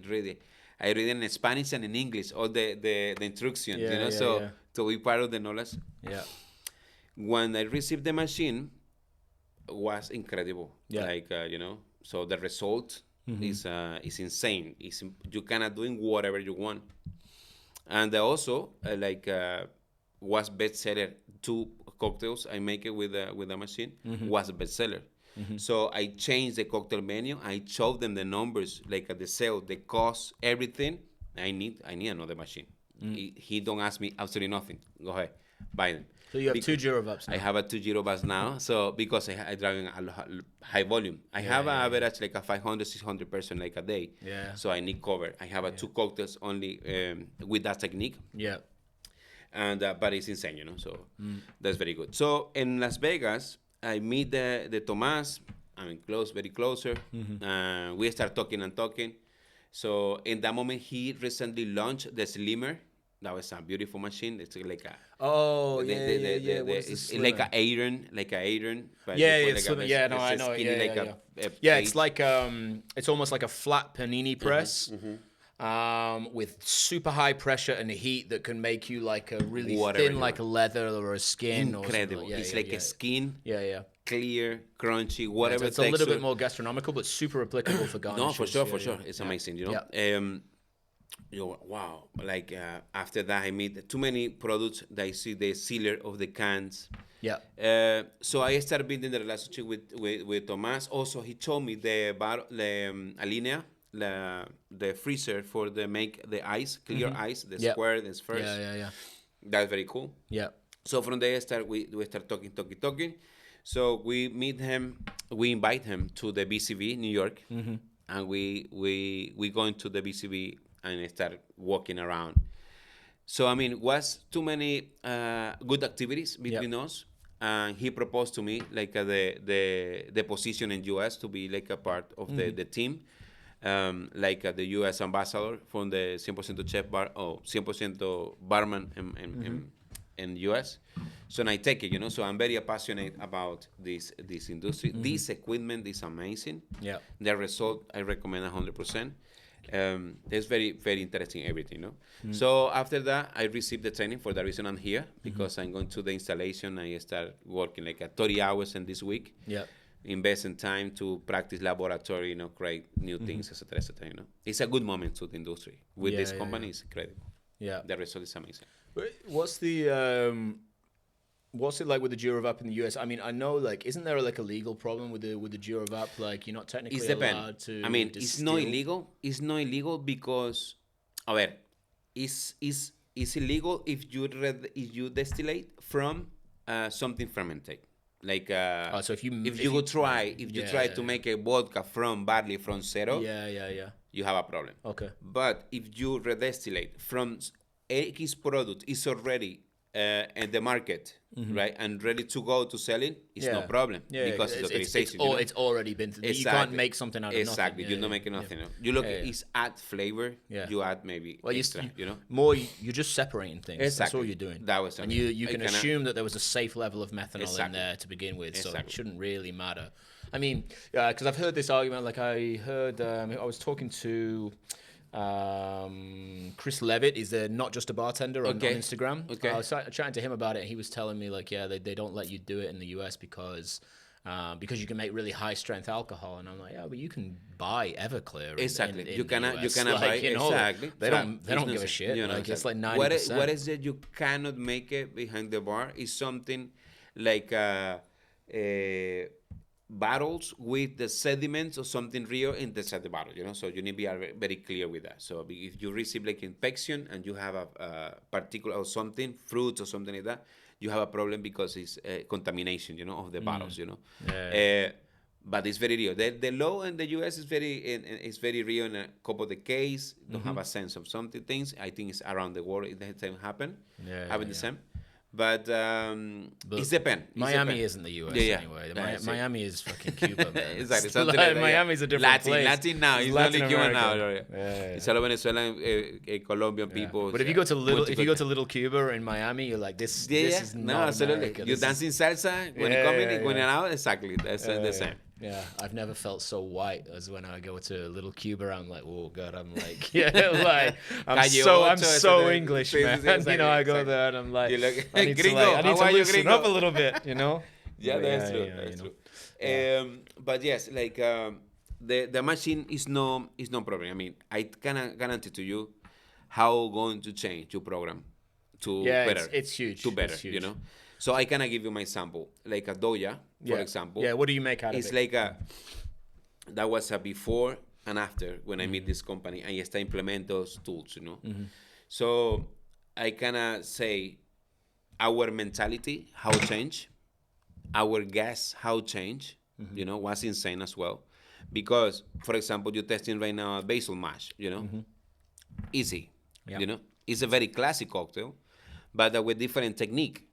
read in Spanish and in English all the instructions, to be part of the knowledge. Yeah. When I received the machine, was incredible. Yeah. So the result is insane. You cannot doing whatever you want. And also, was bestseller. 2 cocktails I make it with the machine was a bestseller. So I changed the cocktail menu. I showed them the numbers, the sale, the cost, everything. I need another machine. He don't ask me absolutely nothing. Go ahead, buy them. So you have 2 Girovaps now. I have 2 Girovaps now. So because I drive a high volume, I have an average a 500, 600 person a day. Yeah. So I need cover. I have 2 cocktails only with that technique. Yeah. And but it's insane, So that's very good. So in Las Vegas, I meet the Tomas. Very closer. We start talking. So in that moment, he recently launched the Slimmer. That was a beautiful machine. It's like a what is the it's like an iron, But it's I know. It's like it's almost like a flat panini press. with super high pressure and heat that can make you like a really Whatever thin, you like a want. leather or a skin. Incredible. Or something. It's like a skin, Yeah. clear, crunchy, whatever It's a texture. little bit more gastronomical, but super applicable for garnishes. No, for sure. It's amazing, you know. Wow. Like after that, I meet too many products that I see the sealer of the cans. Yeah. So I started building the relationship with Tomas. Also, he told me the Alinea, the freezer for the ice, clear ice, the square, the first. Yeah. That's very cool. Yeah. So from there, we start talking. So we meet him, we invite him to the BCB, New York, and we go into the BCB and start walking around. So I mean, was too many good activities between us, and he proposed to me like the position in US to be like a part of the team, like the US ambassador from the 100% chef bar or 100% barman in US. So I take it, you know. So I'm very passionate about this industry. This equipment is amazing. Yeah. The result I recommend 100%. It's very, very interesting everything, you know. So after that, I received the training. For the reason I'm here, because I'm going to the installation. I start working like 30 hours in this week. Yeah. Invest in time to practice laboratory, you know, create new things, etc., etc. You know, it's a good moment to the industry with this company. It's incredible. Yeah. The result is amazing. What's it like with the Girovap in the US? I mean, I know, like, isn't there like a legal problem with the Girovap? Like, you're not technically allowed to. I mean, distill. it's not illegal. It's not illegal because, a ver, it's illegal if you distillate from something fermented. Like so if you try to make a vodka from barley from zero, you have a problem. Okay. But if you redistillate from X product is already in the market, right, and ready to go to selling, it's no problem because it's authorization. It's already been. Exactly. You can't make something out of nothing. Exactly, you're not making nothing. You look, it's add flavor. You add maybe extra. You know, more. You're just separating things. Exactly. That's all you're doing. That was, and you can assume that there was a safe level of methanol in there to begin with, so it shouldn't really matter. I mean, because I've heard this argument. Like I heard, I was talking to. Chris Levitt is not just a bartender on Instagram. I was chatting to him about it, and he was telling me like, they don't let you do it in the US because you can make really high strength alcohol, and I'm like, but you can buy Everclear. Exactly, in you cannot like, buy exactly. They don't give a shit. You know, like it's like 90%. What is it you cannot make it behind the bar is something like bottles with the sediments or something real inside the bottle, you know. So you need to be very clear with that. So if you receive like infection and you have a particular or something, fruits or something like that, you have a problem because it's contamination, you know, of the bottles, you know. But it's very real. The law in the US is very real in a couple of the cases. Don't have a sense of something things. I think it's around the world. It the same happen. The same. But it depends. Miami isn't the US anyway. Miami is fucking Cuba, man. Exactly. Like Miami's a different place. Latin now. It's not like Cuba now. It's all Venezuelan, Colombian people. But if you go to Little Cuba in Miami, you're like this. This is not absolutely. America. You dancing salsa when you come in, when you're out. Exactly. That's the same. Yeah, I've never felt so white as when I go to Little Cuba. I'm like, oh god, I'm like, I'm so English, man. You know, I go there and I'm like, I need to loosen up a little bit, you know. That's true. But yes, like the machine is no problem. I mean, I can guarantee to you how going to change your program to better. It's huge. To better, you know. So I cannot give you my sample, like a Doya, for example. Yeah, what do you make out of it? It's like that was a before and after when I meet this company, and I start implement those tools, you know. So I cannot say our mentality, how change, our gas, how change, you know, was insane as well. Because, for example, you're testing right now a Basil Smash, you know. Easy, you know. It's a very classic cocktail, but with different technique.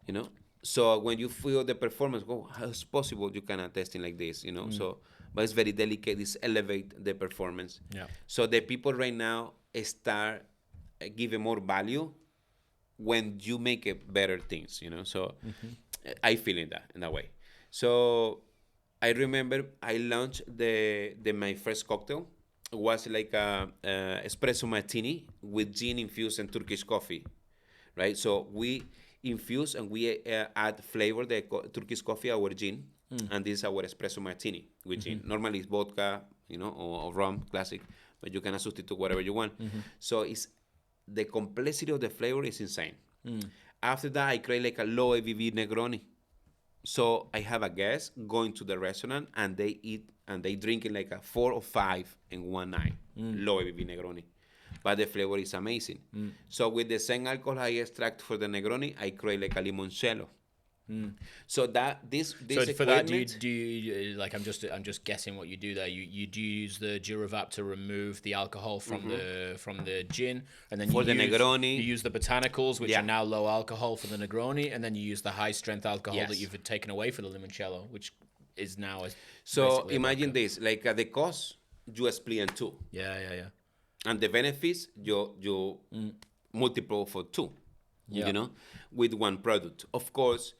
You know, so when you feel the performance, how is possible you cannot testing like this? You know, so but it's very delicate. It's elevate the performance. Yeah. So the people right now start giving more value when you make it better things. You know, so I feel in that way. So I remember I launched my first cocktail was like a espresso martini with gin infused and Turkish coffee, right? So we infuse and we add flavor the Turkish coffee our gin, and this is our espresso martini with gin. Normally it's vodka, or rum, classic, but you can substitute whatever you want. So it's the complexity of the flavor is insane. After that, I create like a low ABV Negroni. So I have a guest going to the restaurant and they eat and they drink it like a 4 or 5 in one night. Low ABV Negroni. But the flavor is amazing. So with the same alcohol I extract for the Negroni, I create like a Limoncello. So that this So for that, do you like? I'm just guessing what you do there. You do use the Girovap to remove the alcohol from the gin, and then for the Negroni you use the botanicals, which are now low alcohol for the Negroni, and then you use the high strength alcohol that you've taken away for the Limoncello, which is now. So imagine this, like the cost you split in two. Yeah. And the benefits you multiple for two. With one product. Of course,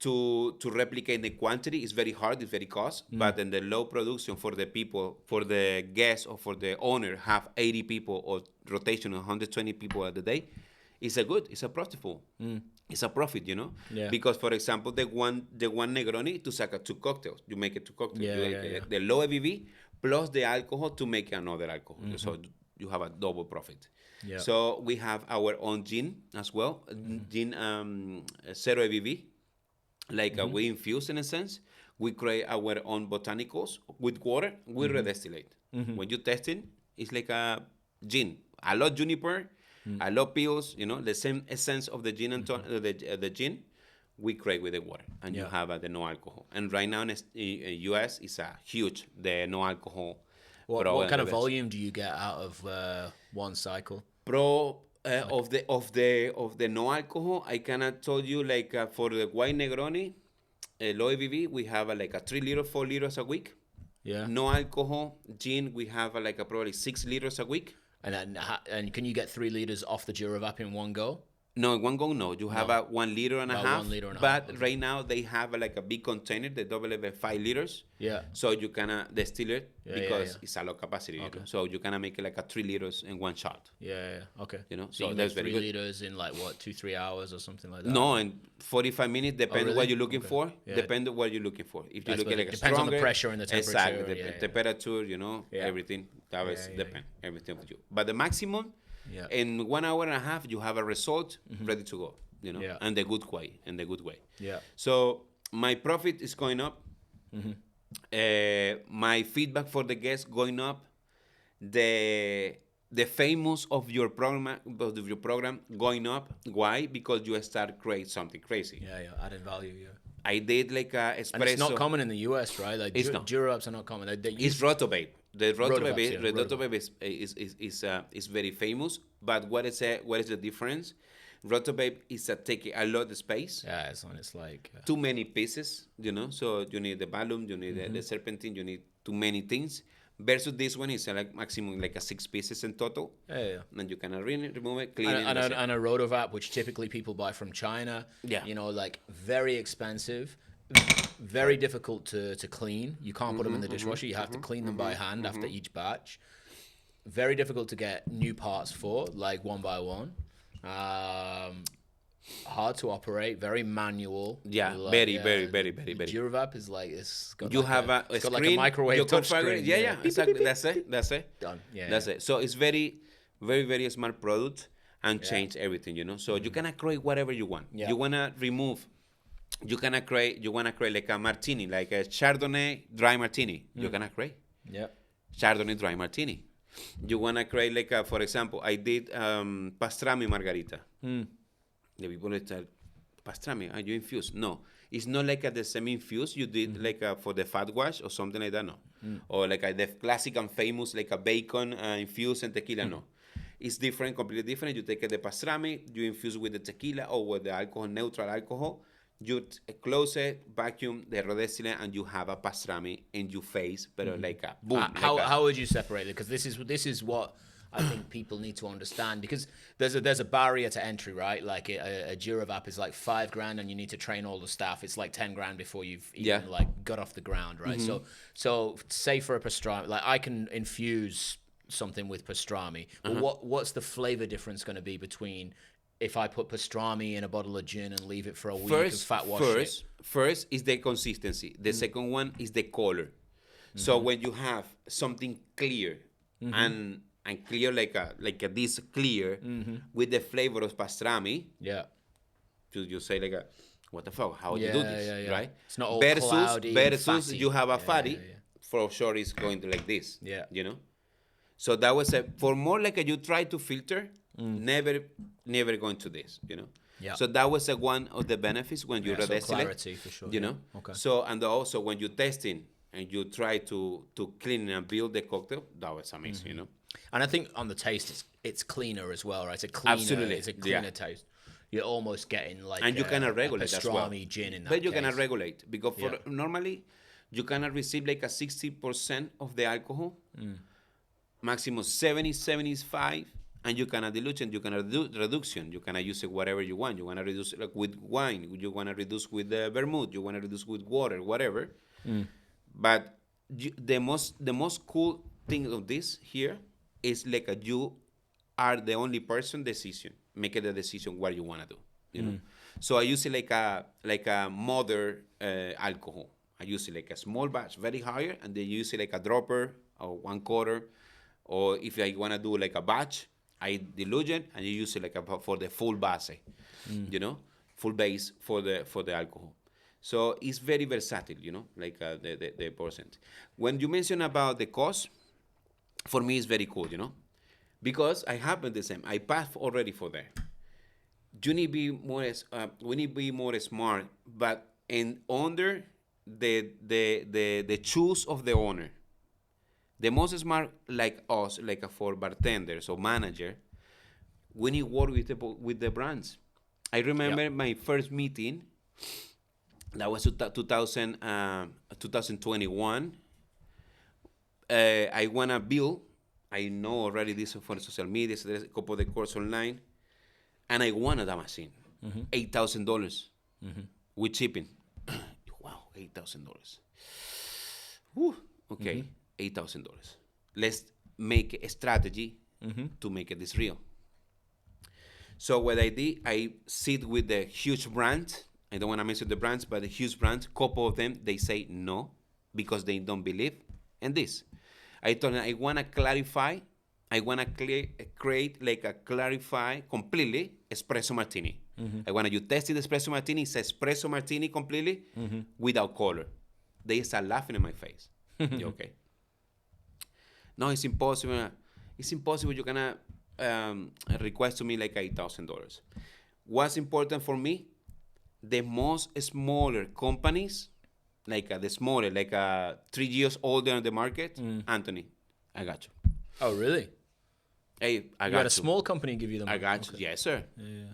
to replicate the quantity is very hard, it's very cost, but then the low production for the people, for the guests or for the owner have 80 people or rotation of 120 people at the day, it's a profitable. It's a profit, because for example, the one Negroni to saca 2 cocktails, you make it 2 cocktails, the low ABV plus the alcohol to make another alcohol, so you have a double profit. So we have our own gin as well, gin zero ABV. Like we infuse in a sense, we create our own botanicals with water, we redistillate. When you testing, it's like a gin. I love juniper, I love peels, the same essence of the gin and the gin, we create with the water, and you have the no alcohol. And right now in US, it's a huge, the no alcohol. What kind of volume do you get out of one cycle? Of the no alcohol, I cannot tell you like for the white Negroni, low ABV, we have like a 3 liters, 4 liters a week. Yeah. No alcohol gin, we have like probably 6 liters a week. And can you get 3 liters off the Girovap in one go? No, in one go, no. You have a 1 liter and a half. 1 liter and a but half. Okay. Right now they have like a big container, the double 5 liters. Yeah. So you can distill it because it's a low capacity. Okay. So you can make it like a 3 liters in one shot. Yeah. Okay. So you that's make very 3 good. liters in like what, 2-3 hours or something like that? No, in 45 minutes, depends really? what you're looking Okay. for. Yeah. Depends on what you're looking for. If you're looking like a depends stronger, on the pressure and the temperature. Exactly, the temperature, Yeah. everything. That was depend everything for you. But the maximum, Yeah. in 1 hour and a half, you have a result ready to go. And the good way, Yeah. So my profit is going up. My feedback for the guests going up. The famous of your program going up. Why? Because you start create something crazy. Yeah. Added value. Yeah. I did like a espresso. And it's not common in the US, right? Like It's not. Girovap's are not common. It's Rotobabe. The Rotovape, Rotobabe is very famous. But what is the difference? Rotobabe is taking a lot of space. Yeah, it's like Too many pieces, So you need the volume, you need the serpentine, you need too many things. Versus this one is like maximum like a 6 pieces in total. Yeah. And you can remove it, clean it. And a Rotovap, which typically people buy from China. Yeah. Like very expensive, very difficult to clean. You can't put them in the dishwasher. You have to clean them by hand after each batch. Very difficult to get new parts for, like one by one. Hard to operate, very manual. Yeah, very. Girovap is like it's got You like have a it's got screen, like a microwave you touch configure screen. it. Yeah, exactly. That's it. Done. Yeah. That's it. So it's very, very, very smart product and change everything. So you can create whatever you want. Yeah. You wanna remove. You wanna create like a martini, like a Chardonnay dry martini. You can create. Yeah. Chardonnay dry martini. You wanna create like for example, I did pastrami margarita. The people say, pastrami, are you infused? No, it's not like the semi-infused you did like for the fat wash or something like that. No, or like the classic and famous like a bacon infused and tequila. No, it's different, completely different. You take the pastrami, you infuse with the tequila or with the alcohol, neutral alcohol. You close it, vacuum, the redistillate, and you have a pastrami in your face, but like a boom. How would you separate it? Because this is what I think people need to understand, because there's a barrier to entry, right? Like a Girovap is like $5,000, and you need to train all the staff. It's like $10,000 before you've even like got off the ground, right? So say for a pastrami, like I can infuse something with pastrami, but what's the flavor difference going to be between if I put pastrami in a bottle of gin and leave it for a week and fat wash it? First is the consistency. The second one is the color. So when you have something clear and clear like this clear with the flavor of pastrami, you say like what the fuck? How you do this, right? It's not all cloudy and fatty. You have a fatty, for sure it's going to like this. You know. So that was for more like you try to filter, never going to this, you know. Yeah. So that was one of the benefits when you redestilate. So clarity for sure. You know. Okay. So and also when you're testing and you try to clean and build the cocktail, that was amazing, you know. And I think on the taste, it's cleaner as well, right? It's a cleaner taste. You're almost getting like and you cannot regulate as well. Gin in that but you case. cannot regulate because normally you cannot receive like a 60% of the alcohol, maximum 70, 75, and you cannot dilute and you cannot do reduction. You cannot use it whatever you want. You want to reduce it like with wine. You want to reduce with vermouth. You want to reduce with water, whatever. But the most cool thing of this here is like you are the only person making the decision what you want to do. You know. So I use it like a mother alcohol. I use it like a small batch, very higher, and then use it like a dropper or 1/4. Or if I want to do like a batch, I dilute it and you use it like for the full base, you know, full base for the alcohol. So it's very versatile, you know, like the percent. When you mention about the cost, for me it's very cool, you know, because I happen the same. I passed already for that. You need to be more. We need to be more smart, but under the choose of the owner. The most smart like us, like for bartenders or manager, we need to work with the brands. I remember my first meeting. That was 2021. I want to build. I know already this for social media. So there's a couple of the courses online, and I wanted that machine, $8,000 with shipping. Wow, $8,000. Okay. $8,000. Let's make a strategy to make this real. So what I did, I sit with the huge brand. I don't want to mention the brands, but the huge brands, couple of them, they say no because they don't believe in this. I told them I want to clarify. I want to create like a clarify completely espresso martini. I want you tested espresso martini. It's espresso martini completely without color. They start laughing in my face. Okay. No, it's impossible. It's impossible. You cannot request to me like $8,000. What's important for me? The most smaller companies, like the smaller, like 3 years older on the market, Antony, I got you. Oh, really? Hey, I you got got a small company give you the money. I got you. Yes, sir. Yeah.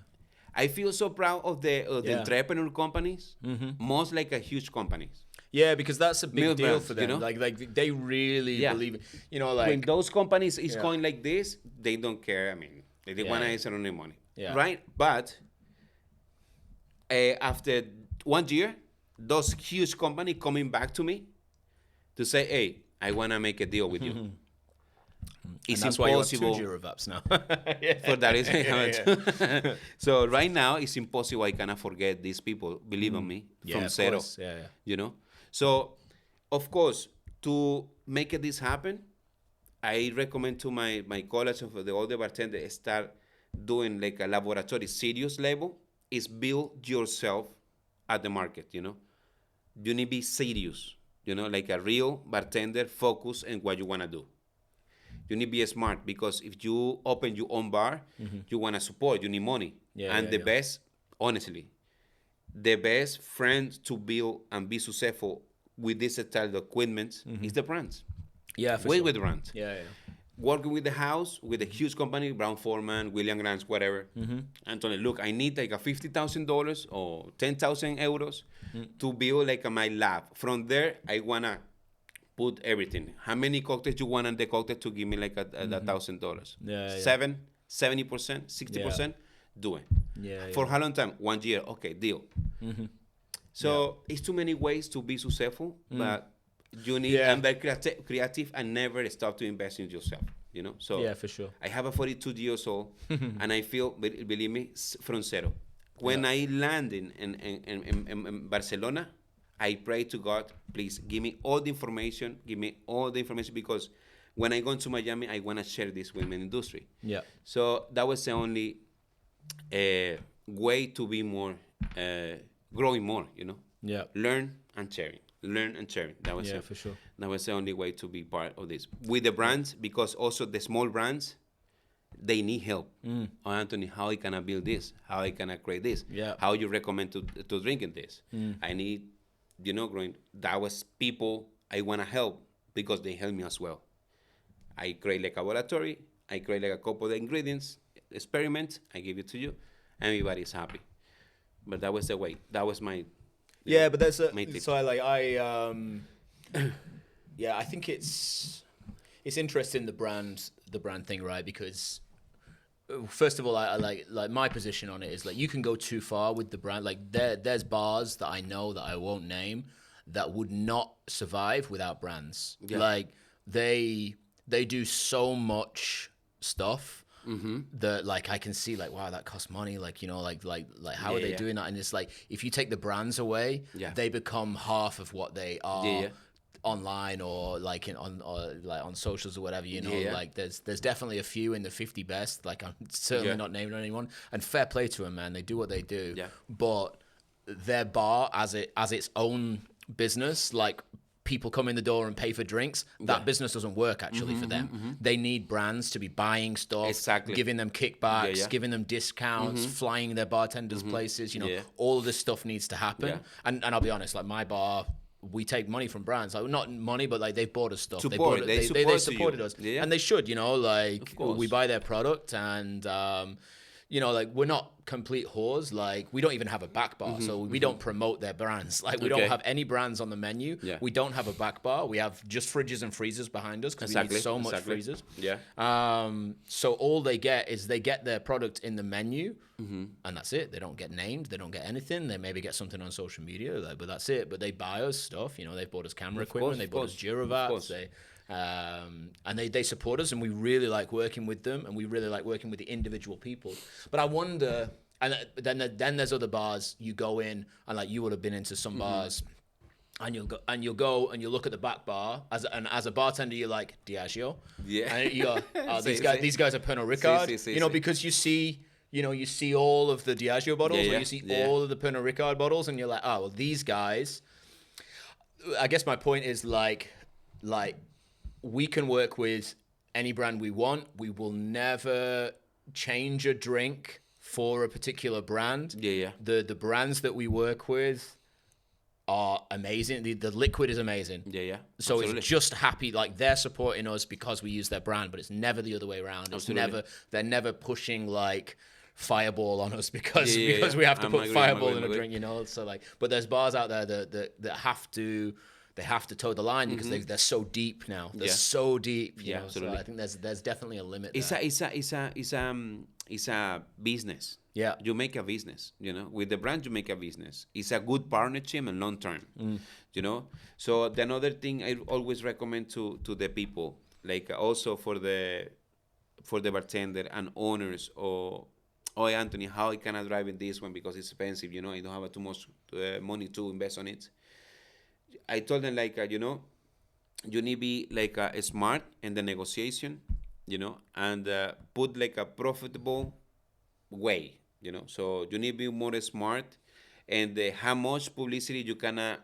I feel so proud of the entrepreneur companies, most like a huge companies. Yeah, because that's a big Milk deal brands, for them. you know? Like they really believe it. You know, like when those companies is going like this, they don't care. I mean, they want to earn their money, right? But after 1 year, those huge companies coming back to me to say, "Hey, I want to make a deal with you." It's that's impossible. why you have 2 Girovaps now. For that reason, so right now it's impossible. I cannot forget these people. Believe on me, from zero. You know. So, of course, to make this happen, I recommend to my college of the older bartenders start doing like a laboratory serious level. Is build yourself at the market. You know, you need to be serious. You know, like a real bartender, focus on what you want to do. You need to be smart because if you open your own bar, you want to support, you need money. Best, honestly, the best friend to build and be successful with this style of equipment is the brands. Yeah, for Wait sure. with the brands. Yeah. Working with the house, with a huge company, Brown Foreman, William Grants, whatever. Antony, look, I need like a $50,000 or 10,000 euros to build like my lab. From there, I want to put everything. How many cocktails you want on the cocktail to give me like $1,000? Yeah, 70%, 60%, do it. Yeah. For how long time? 1 year. Okay, deal. So it's too many ways to be successful, but you need and be creative and never stop to invest in yourself. You know. So yeah, for sure. I have a 42 years old, and I feel, believe me, from zero. When I land in Barcelona, I pray to God, please give me all the information. Give me all the information, because when I go to Miami, I want to share this with the industry. Yeah. So that was the only way to be more, growing more, you know? Yeah. Learn and sharing. Learn and sharing. That was for sure. That was the only way to be part of this. With the brands, because also the small brands, they need help. Oh, Anthony, how I can build this? How I can create this? Yeah. How you recommend to drinking this? I need, you know, growing. That was people I want to help because they help me as well. I create like a laboratory. I create like a couple of ingredients, experiment. I give it to you. Everybody's happy. But that was the way. That was my. Yeah, but there's my tip. so I think it's interesting the brand thing, right? Because first of all, I like my position on it is like you can go too far with the brand. Like there's bars that I know that I won't name that would not survive without brands. Yeah. Like they do so much stuff. That like I can see like, wow, that costs money, like, you know, like how are they doing that? And it's like if you take the brands away, they become half of what they are online or like on socials or whatever, you know. Like there's definitely a few in the 50 best, like I'm certainly not naming anyone, and fair play to them, man, they do what they do. But their bar as its own business, like people come in the door and pay for drinks, that business doesn't work actually for them. They need brands to be buying stuff, giving them kickbacks, giving them discounts, flying their bartenders places, you know, all of this stuff needs to happen. And I'll be honest, like my bar, we take money from brands, like not money, but like they've bought us stuff. They supported us, and they should, you know, like we buy their product, and you know, like we're not complete whores. Like we don't even have a back bar, so we don't promote their brands. Like we don't have any brands on the menu. We don't have a back bar. We have just fridges and freezers behind us because we need so much freezers. So all they get is they get their product in the menu, and that's it. They don't get named. They don't get anything. They maybe get something on social media, like, but that's it. But they buy us stuff. You know, they bought us camera equipment. They bought us Girovap. And they support us, and we really like working with them, and we really like working with the individual people. But I wonder, and then there's other bars you go in, and like you would have been into some bars, and you'll go and you look at the back bar as a bartender, you're like Diageo, and you go, oh, these guys are Pernod Ricard, you know, because you see all of the Diageo bottles, or you see all of the Pernod Ricard bottles, and you're like, oh well, these guys. I guess my point is like. We can work with any brand we want. We will never change a drink for a particular brand. The brands that we work with are amazing. The liquid is amazing. So absolutely. It's just happy, like they're supporting us because we use their brand, but it's never the other way around. It's they're never pushing like Fireball on us because we have to put Fireball in a drink, you know. So like, but there's bars out there that have to. They have to toe the line because they're so deep now. They're so deep. You know? Absolutely. So I think there's definitely a limit. It's a business. Yeah. You make a business. You know, with the brand you make a business. It's a good partnership and long term. You know. So the another thing I always recommend to the people, like also for the bartender and owners, or oh Anthony, how I cannot drive in this one because it's expensive. You know, I don't have too much money to invest on it. I told them like you know, you need to be like smart in the negotiation, you know, and put like a profitable way, you know. So you need to be more smart, and how much publicity you can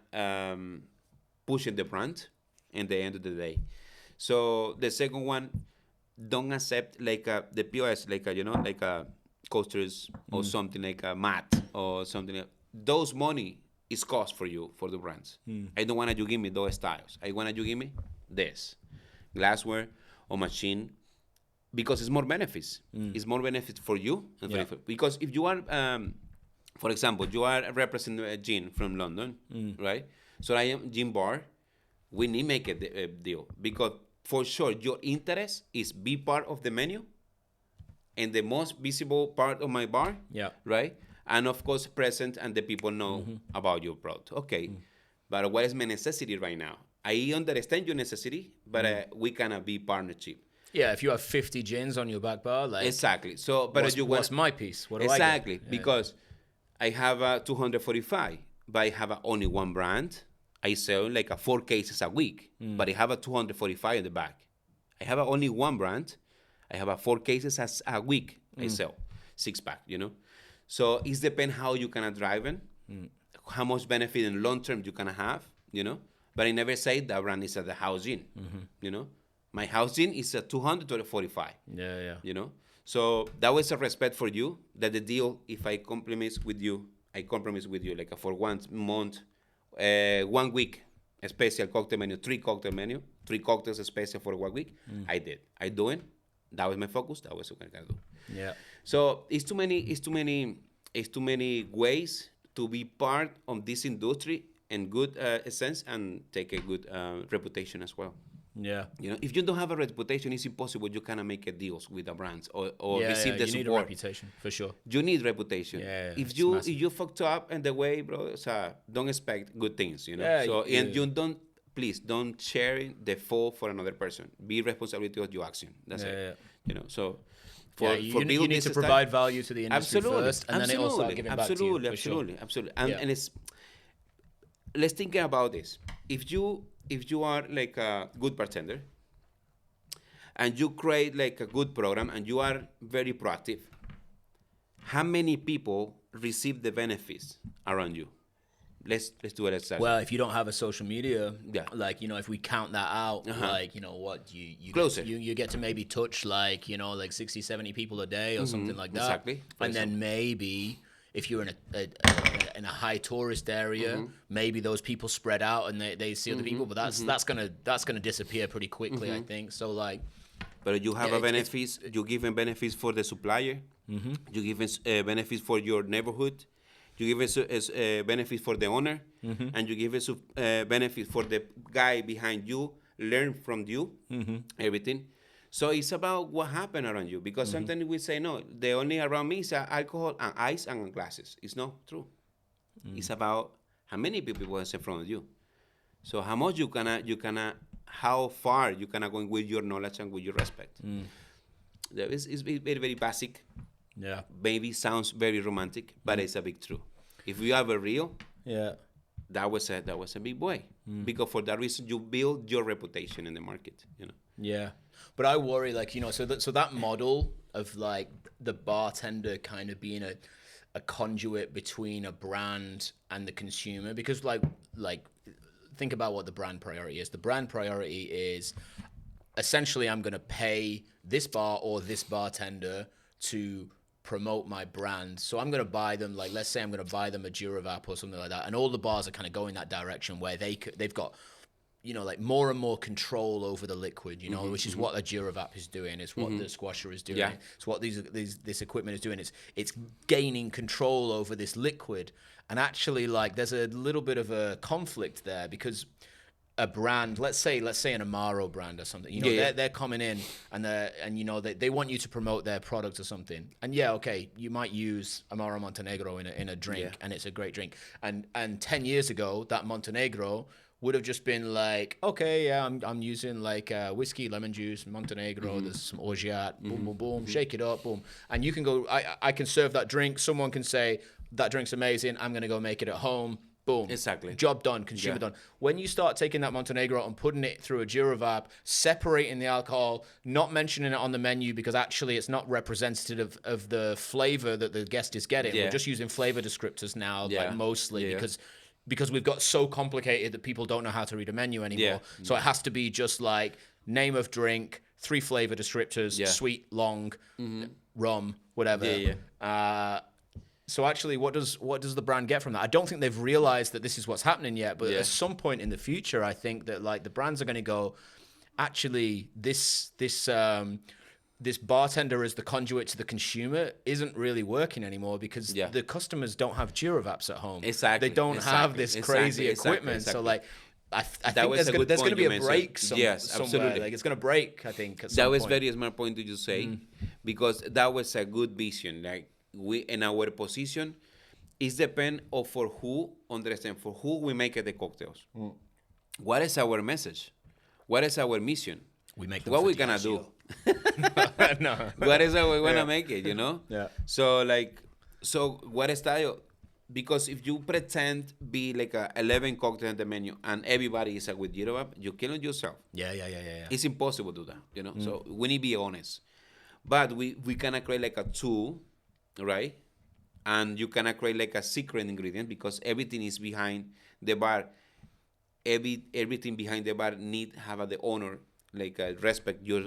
push in the brand in the end of the day. So the second one, don't accept like the POS, like you know, like coasters or something like a mat or something like those money. It's cost for you, for the brands. I don't want you give me those styles. I want you give me this glassware or machine because it's more benefits. It's more benefits for you. And because if you are, for example, you are representing a gin from London, right? So I am gin bar. we need make a deal because for sure your interest is be part of the menu and the most visible part of my bar. Yeah. Right. And of course, present and the people know about your product. Okay. But what is my necessity right now? I understand your necessity, but we cannot be partnership. Yeah, if you have 50 gins on your back bar, like Exactly. So, but what's my piece? What do exactly I get? because I have a 245, but I have only one brand. I sell like 4 cases a week, but I have a 245 in the back. I have only one brand. I have 4 cases a week. I sell 6-pack. So it depends how you can drive it, how much benefit in long term you can have. But I never say that brand is at the house gin. My house gin is a 245. Yeah. So that was a respect for you that the deal, if I compromise with you like for 1 month, 1 week, a special cocktail menu, 3 cocktail menu, 3 cocktails special for 1 week. I did. I do it. That was my focus. That was what I can do. Yeah. So it's too many ways to be part of this industry in good sense and take a good reputation as well. Yeah. If you don't have a reputation, it's impossible. You cannot make a deals with the brands or receive the you support. need a reputation for sure. You need reputation. Yeah, if you fucked up in the way, bro, don't expect good things. Yeah, and you don't share the fault for another person. Be responsibility of your action. That's it. So you need to provide value to the industry first, and then it'll start giving back to you. Absolutely. And it's let's think about this. If you are like a good bartender and you create like a good program and you are very proactive, how many people receive the benefits around you? Let's do it as well. If you don't have a social media, yeah, like if we count that out, like what you get to maybe touch like 60, 70 people a day or something like that. Exactly. And then maybe if you're in a high tourist area, maybe those people spread out and they see other people, but that's gonna disappear pretty quickly, I think. So like, but you have a benefits. You give them benefits for the supplier. You give them benefits for your neighborhood. You give us benefit for the owner, and you give us benefit for the guy behind you, learn from you, everything. So it's about what happened around you, because sometimes we say, no, the only around me is alcohol and ice and glasses. It's not true. It's about how many people are in front of you. So how much how far you can go with your knowledge and with your respect. It's very, very basic. Yeah. Maybe sounds very romantic, but it's a big truth. If you have a real, that was a big boy. Because for that reason you build your reputation in the market. Yeah, but I worry so that model of like the bartender kind of being a conduit between a brand and the consumer, because like think about what the brand priority is. The brand priority is essentially I'm going to pay this bar or this bartender to promote my brand. So I'm going to buy them, like, let's say I'm going to buy them a Girovap or something like that. And all the bars are kind of going that direction where they've got, like more and more control over the liquid, which is what a Girovap is doing. It's what the squasher is doing. Yeah. It's what this equipment is doing. It's gaining control over this liquid. And actually, like, there's a little bit of a conflict there, because a brand, let's say an Amaro brand or something, they're coming in and they want you to promote their product or something. And okay, you might use Amaro Montenegro in a drink, and it's a great drink. And 10 years ago, that Montenegro would have just been like, okay, yeah, I'm using like whiskey, lemon juice, Montenegro, there's some orgeat, boom, boom, boom, shake it up, boom. And you can go, I can serve that drink. Someone can say, that drink's amazing, I'm going to go make it at home. Boom. Exactly. Job done, consumer done. When you start taking that Montenegro and putting it through a Girovap, separating the alcohol, not mentioning it on the menu because actually it's not representative of the flavor that the guest is getting. We're just using flavor descriptors now, like mostly because we've got so complicated that people don't know how to read a menu anymore. So it has to be just like name of drink, 3 flavor descriptors, sweet, long, rum, whatever. So actually, what does the brand get from that? I don't think they've realized that this is what's happening yet. But at some point in the future, I think that like the brands are going to go, actually, this bartender as the conduit to the consumer isn't really working anymore, because the customers don't have Girovaps at home. Exactly. They don't have this crazy equipment. So like, I That think was a good there's point going to be you a mentioned. break Yes, somewhere. absolutely. Like it's going to break, I think, at some That was point. very smart point to you say, because that was a good vision. Like we in our position, it depend of for who understand for who we make the cocktails. What is our message? What is our mission? We make them What for we gonna do? No. What is how we wanna Yeah. make it? You know? Yeah. So like, so what style? Because if you pretend be like a 11 cocktail on the menu and everybody is with Girovap, you're killing yourself. Yeah. It's impossible to do that, you know. So we need to be honest. But we cannot create like a tool, right? And you cannot create like a secret ingredient because everything is behind the bar. Everything behind the bar need have the honor, like respect your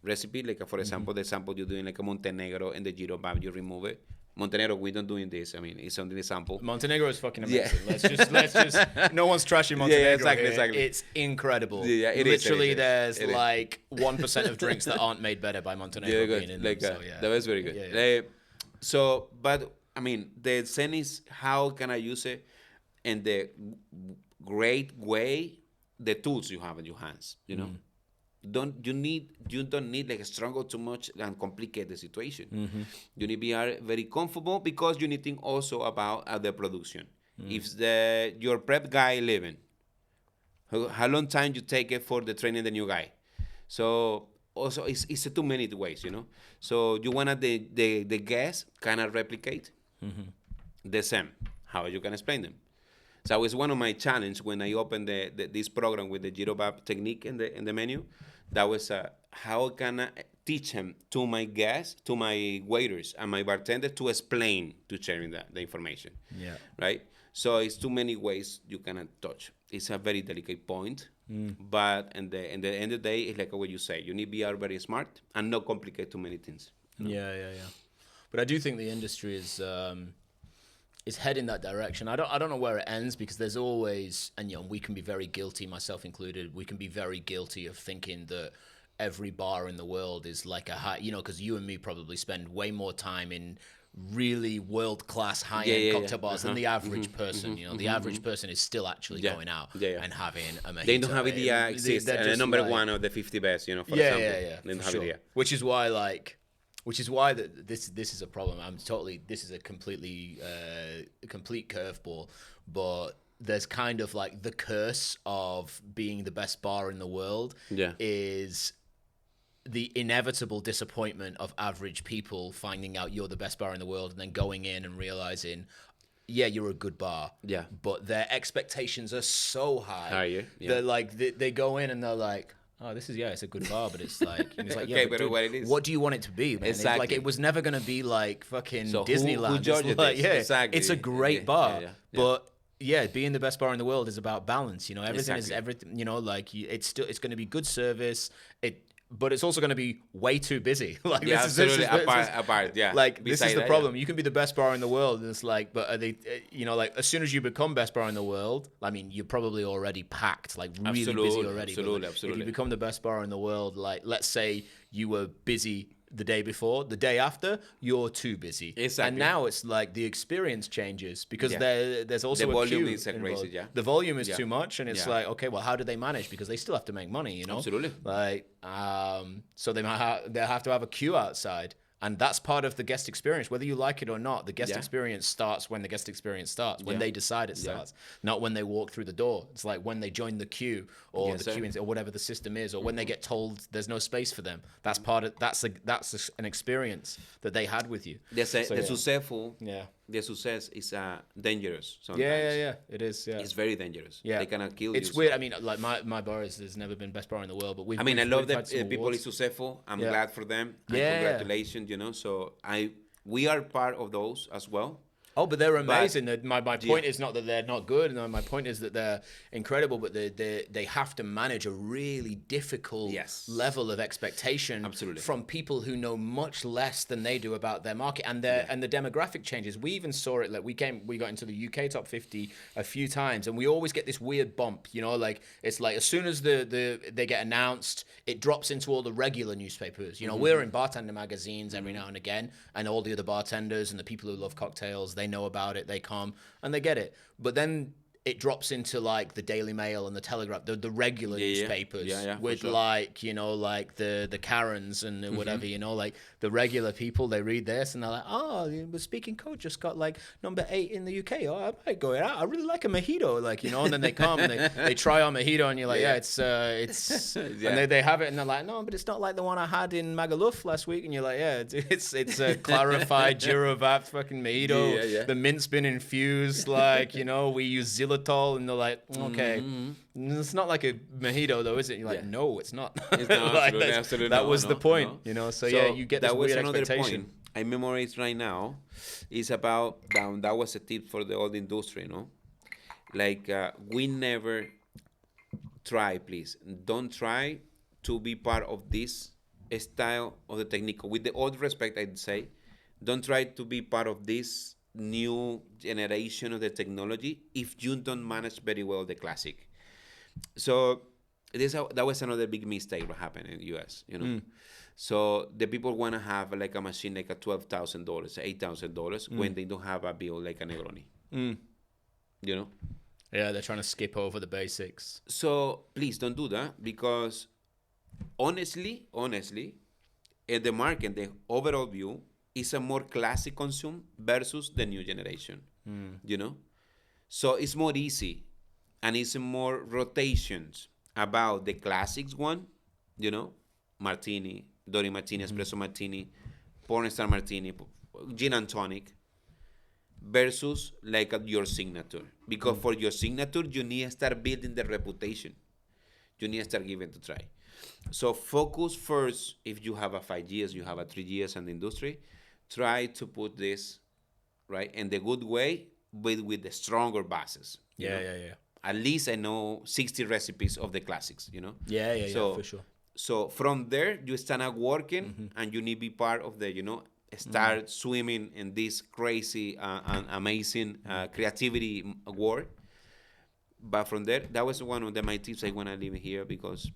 recipe. Like for example, the sample you're doing like a Montenegro and the Girovap, you remove it. Montenegro, we don't doing this. I mean, it's only an example. Montenegro is fucking amazing. Yeah. Let's just. No one's trashing Montenegro. exactly, here. exactly. It's incredible. Yeah, it is, Literally, it is. there's It is. like 1% of drinks that aren't made better by Montenegro Yeah, being in like them. So yeah, that was very good. Yeah. So, but I mean, the sense is how can I use it in the great way, the tools you have in your hands. You know, you don't need like struggle too much and complicate the situation. You need to be very comfortable because you need to think also about the production. If your prep guy leaving, how long time you take it for the training the new guy? So also it's too many ways, you know. So you wanna the guests cannot replicate the same. How you can explain them? So it's one of my challenge when I opened this program with the Girovap technique in the menu. That was how can I teach him to my guests, to my waiters and my bartender to explain to sharing the information. Yeah. Right. So it's too many ways you cannot touch. It's a very delicate point, but in the end of the day, it's like what you say. You need to be very smart and not complicate too many things. You know? Yeah. But I do think the industry is heading that direction. I don't know where it ends because there's always, and we can be very guilty, myself included. We can be very guilty of thinking that every bar in the world is like a high, because you and me probably spend way more time in really world-class high-end cocktail bars than the average person. The average person is still actually going out and having a mojito. They don't have idea exists. The number one of the 50 best, for example. Yeah, They don't for have sure. idea. Which is why this is a problem. This is a complete curveball, but there's kind of like the curse of being the best bar in the world is the inevitable disappointment of average people finding out you're the best bar in the world and then going in and realizing, yeah, you're a good bar. Yeah. But their expectations are so high. Higher, yeah. They're like, they go in and they're like, oh, it's a good bar, but it's like, and it's like, Okay, yeah, but dude, what it is. what do you want it to be, man? It's Exactly. like, it was never going to be like fucking So Disneyland. who judges It's like, this? yeah, Exactly. it's a great Yeah, bar, yeah. but yeah, being the best bar in the world is about balance. Everything is Exactly. everything. It's going to be good service. But it's also going to be way too busy. Like Yeah, this absolutely. is Apart, yeah. Like this is Beside the that, problem. You can be the best bar in the world, and it's like, but are they? Like as soon as you become best bar in the world, I mean, you're probably already packed, like really busy already. Absolutely. If you become the best bar in the world, like let's say you were busy the day before, the day after, you're too busy. Exactly. And now it's like the experience changes because there's also The a volume queue is crazy, involved. yeah. The volume is Yeah. too much, and it's Yeah. like, okay, well, how do they manage? Because they still have to make money, Absolutely. Like, so they have to have a queue outside. And that's part of the guest experience, whether you like it or not. The guest experience starts when the guest experience starts, when they decide it starts, not when they walk through the door. It's like when they join the queue or Yes, the sir. queue or whatever the system is, or when they get told there's no space for them. That's an experience that they had with you. The success is dangerous sometimes. Yeah. It is. Yeah. It's very dangerous. Yeah. They cannot kill you. It's weird. I mean, like my bar has never been best bar in the world, but I love we've that had some people awards. is successful. I'm Yeah. glad for them. And Yeah. congratulations, So we are part of those as well. Oh, but they're amazing. My point Yeah. is not that they're not good. No, my point is that they're incredible, but they have to manage a really difficult level of expectation Absolutely. from people who know much less than they do about their market and the demographic changes. We even saw it. Like we got into the UK top 50 a few times, and we always get this weird bump. Like it's like as soon as they get announced, it drops into all the regular newspapers. We're in bartender magazines every now and again, and all the other bartenders and the people who love cocktails, they know about it, they come and they get it. But then it drops into like the Daily Mail and the Telegraph, the regular newspapers with sure. like, you know, like the Karens and whatever, you know, like the regular people, they read this and they're like, oh, the speaking coach just got like number 8 in the UK. Oh, I might go out. I really like a mojito, like, you know, and then they come and they try our mojito and you're like, it's and they have it and they're like, no, but it's not like the one I had in Magaluf last week. And you're like, it's a clarified Girovap fucking mojito. The mint's been infused, like, you know, we use xylitol, and they're like, okay, it's not like a mojito though, is it? You're like, no, it's not. It's not like, absolutely that no, was no, the point, no. you know. So yeah, you get this weird expectation. Point I memorize right now is about that was a tip for the old industry, you know. Like we never try, please, don't try to be part of this style of the technique. With the old respect, I'd say, don't try to be part of this new generation of the technology if you don't manage very well the classic. So that was another big mistake that happened in the US, you know. So the people want to have like a machine like a $12,000, $8,000 when they don't have a bill like a Negroni, you know. Yeah, they're trying to skip over the basics. So please don't do that, because honestly, the market, the overall view is a more classic consume versus the new generation, you know. So it's more easy, and it's more rotations about the classics one, you know, Martini, Dory Martini, Espresso Martini, Pornstar Martini, Gin and Tonic, versus like your signature. Because for your signature, you need to start building the reputation. You need to start giving it a try. So focus first, if you have a 5 years, you have a 3 years in the industry, try to put this, right, in the good way, with the stronger bases. Yeah. At least I know 60 recipes of the classics, you know? Yeah, for sure. So from there, you start out working, and you need to be part of the, you know, start swimming in this crazy and amazing creativity world. But from there, that was one of my tips I want to leave here, because...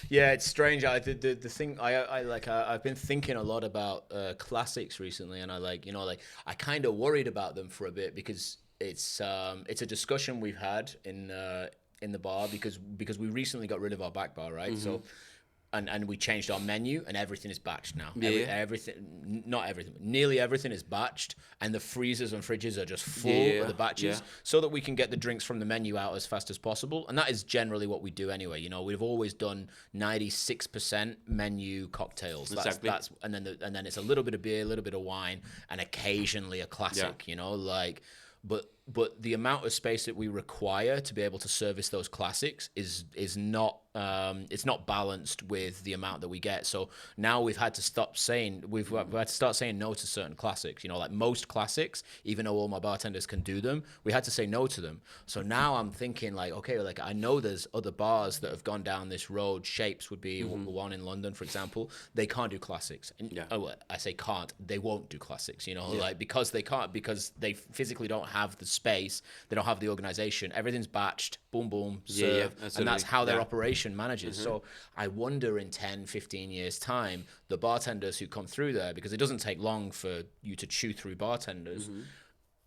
Yeah, it's strange. The thing I've been thinking a lot about classics recently, and I kind of worried about them for a bit, because it's a discussion we've had in the bar, because we recently got rid of our back bar, right? So and we changed our menu, and everything is batched now. Everything, not everything, but nearly everything is batched, and the freezers and fridges are just full of the batches, so that we can get the drinks from the menu out as fast as possible. And that is generally what we do anyway. You know, we've always done 96% menu cocktails. Exactly. And then it's a little bit of beer, a little bit of wine, and occasionally a classic. You know, like. But the amount of space that we require to be able to service those classics is not it's not balanced with the amount that we get. So now we've had to start saying no to certain classics. You know, like most classics, even though all my bartenders can do them, we had to say no to them. So now I'm thinking like, okay, like I know there's other bars that have gone down this road. Shapes would be one in London, for example. They can't do classics. And, I say can't. They won't do classics. You know, like because they can't, because they physically don't have the space, they don't have the organization. Everything's batched, boom, serve, and that's how their operation manages. So I wonder in 10, 15 years time, the bartenders who come through there, because it doesn't take long for you to chew through bartenders,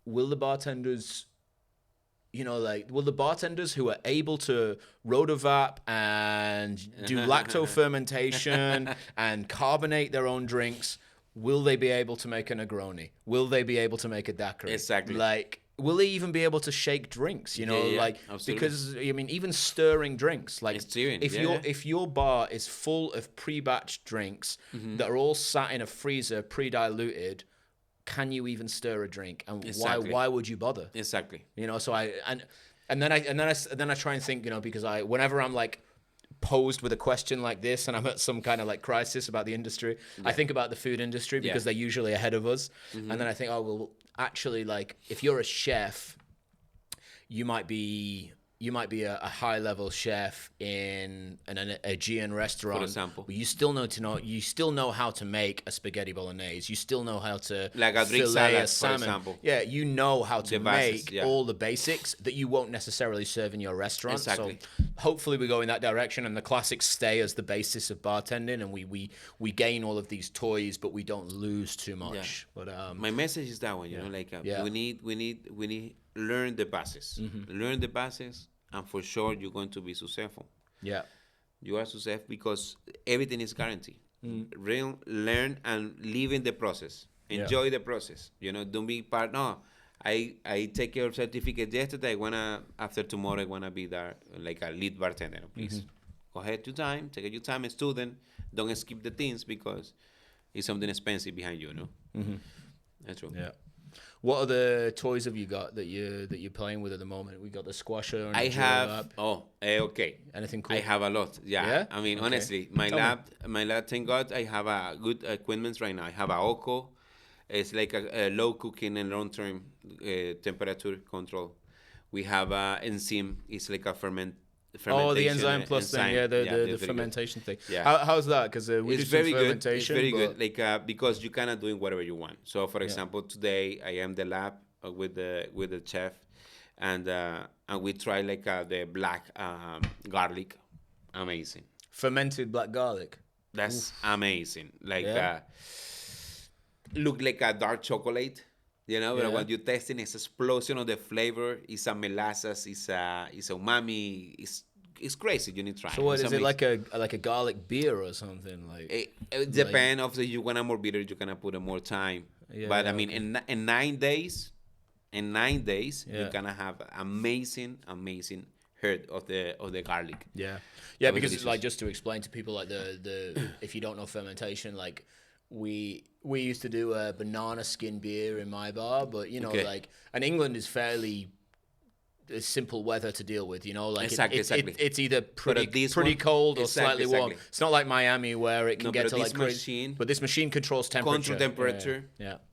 will the bartenders, you know, like, will the bartenders who are able to rotovap and do lacto fermentation and carbonate their own drinks, will they be able to make a Negroni? Will they be able to make a daiquiri? Exactly. Like, will they even be able to shake drinks? You know, like, absolutely. Because I mean, even stirring drinks, like if your bar is full of pre-batch drinks that are all sat in a freezer, pre-diluted, can you even stir a drink? And why would you bother? Exactly. You know, so and then I try and think, you know, because whenever I'm like posed with a question like this and I'm at some kind of like crisis about the industry, I think about the food industry, because they're usually ahead of us. And then I think, oh well, actually, like, if you're a chef, you might be a high-level chef in an Aegean restaurant, for example. But you still know how to make a spaghetti bolognese. You still know how to like a Greek salad, salmon. for example. Yeah, you know how to make all the basics that you won't necessarily serve in your restaurant. Exactly. So hopefully we go in that direction, and the classics stay as the basis of bartending, and we gain all of these toys, but we don't lose too much. But my message is that one, you know, like we need learn the bases. Learn the bases, and for sure you're going to be successful. Yeah. You are successful because everything is guaranteed. Learn and live in the process. Enjoy the process. Don't be part. No, I take your certificate yesterday. After tomorrow I wanna be there like a lead bartender. Please go ahead your time. Take your time, student. Don't skip the things because it's something expensive behind you. That's true. Yeah. What other toys have you got that you're playing with at the moment? We got the squasher. And I have. Okay. Anything cool? I have a lot. Yeah. I mean, honestly, my lab. Thank God, I have a good equipment right now. I have a Oko. It's like a low cooking and long term temperature control. We have a enzyme. It's like a fermentation. Oh, the enzyme plus thing, the fermentation thing. Yeah. How's that? Because we do some fermentation. It's very good. Like because you cannot doing whatever you want. So, for example, today I am the lab with the chef, and we try like the black garlic, amazing. Fermented black garlic. That's amazing. Like look like a dark chocolate. But when you're tasting, it's explosion of the flavor. It's a molasses. It's a umami. It's crazy. You need to try. So what is it like a garlic beer or something like? It depends. If you want a more bitter, you can put more time. But I mean, in 9 days, you're gonna have amazing herd of the garlic. Yeah, because it's like, just to explain to people, like the if you don't know fermentation, like. We used to do a banana skin beer in my bar, but like, and England is fairly simple weather to deal with. Like exactly. It's either pretty cold or slightly warm. It's not like Miami where it can get to like crazy. But this machine controls temperature.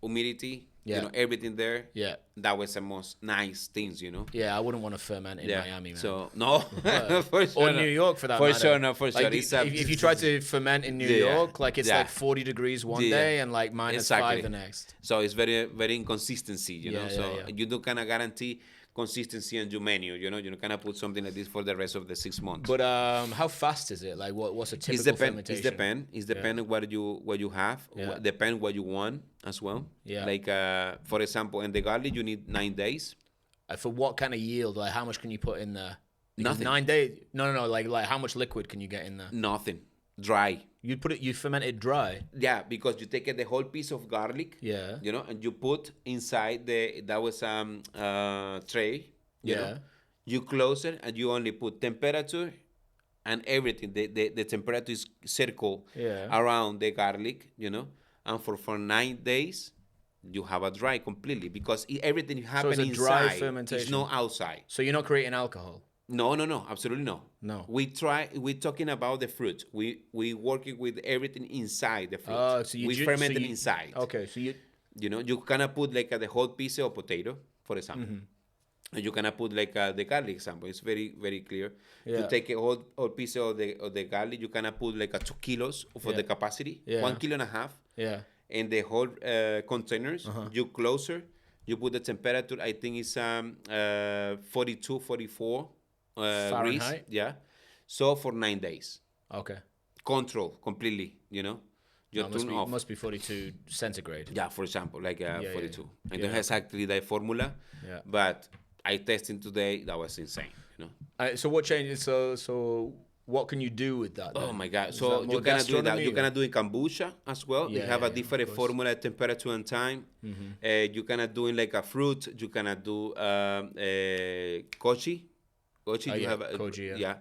Humidity. Everything there. Yeah. That was the most nice things. Yeah, I wouldn't want to ferment in Miami, man. So no, for sure. Or New York for that matter. For sure. Like, if you try to ferment in New York, like it's like 40 degrees one day and like -5 the next. So it's very very inconsistency. You don't kind of guarantee consistency on your menu. You're not gonna put something like this for the rest of the 6 months. But how fast is it? Like what's a typical fermentation? It's depend on what you have. Depend what you want as well. Yeah. Like for example, in the garlic you need 9 days. For what kind of yield? Like how much can you put in there? Nothing. 9 days? No. Like how much liquid can you get in there? Nothing. Dry. You ferment it dry. Yeah, because you take the whole piece of garlic. Yeah. And you put inside that was tray. You know? You close it and you only put temperature and everything. The temperature is circle around the garlic. And for 9 days. You have a dry completely because everything happens inside. Dry fermentation. It's not outside. So you're not creating alcohol. No, absolutely no. No. We're talking about the fruit. We working with everything inside the fruit. So you we ferment it inside. Okay, so you kind put like the whole piece of potato, for example. And you kind put like the garlic example. It's very, very clear. Yeah. You take a whole piece of the garlic. You kind put like 2 kilos for the capacity. 1.5 kilos. Yeah. And the whole containers, you closer. You put the temperature. I think it's 42, 44 degrees. Yeah. So for 9 days. Okay. Control completely. It must be 42 centigrade. Yeah, for example, like 42. Yeah. I don't have exactly the formula. Yeah. But I tested today. That was insane. So what changes? So what can you do with that? Oh my God! So you can do that. You can do in kombucha as well. They have a different formula, temperature and time. You can do it like a fruit. You can do kochi. You have koji. Yeah.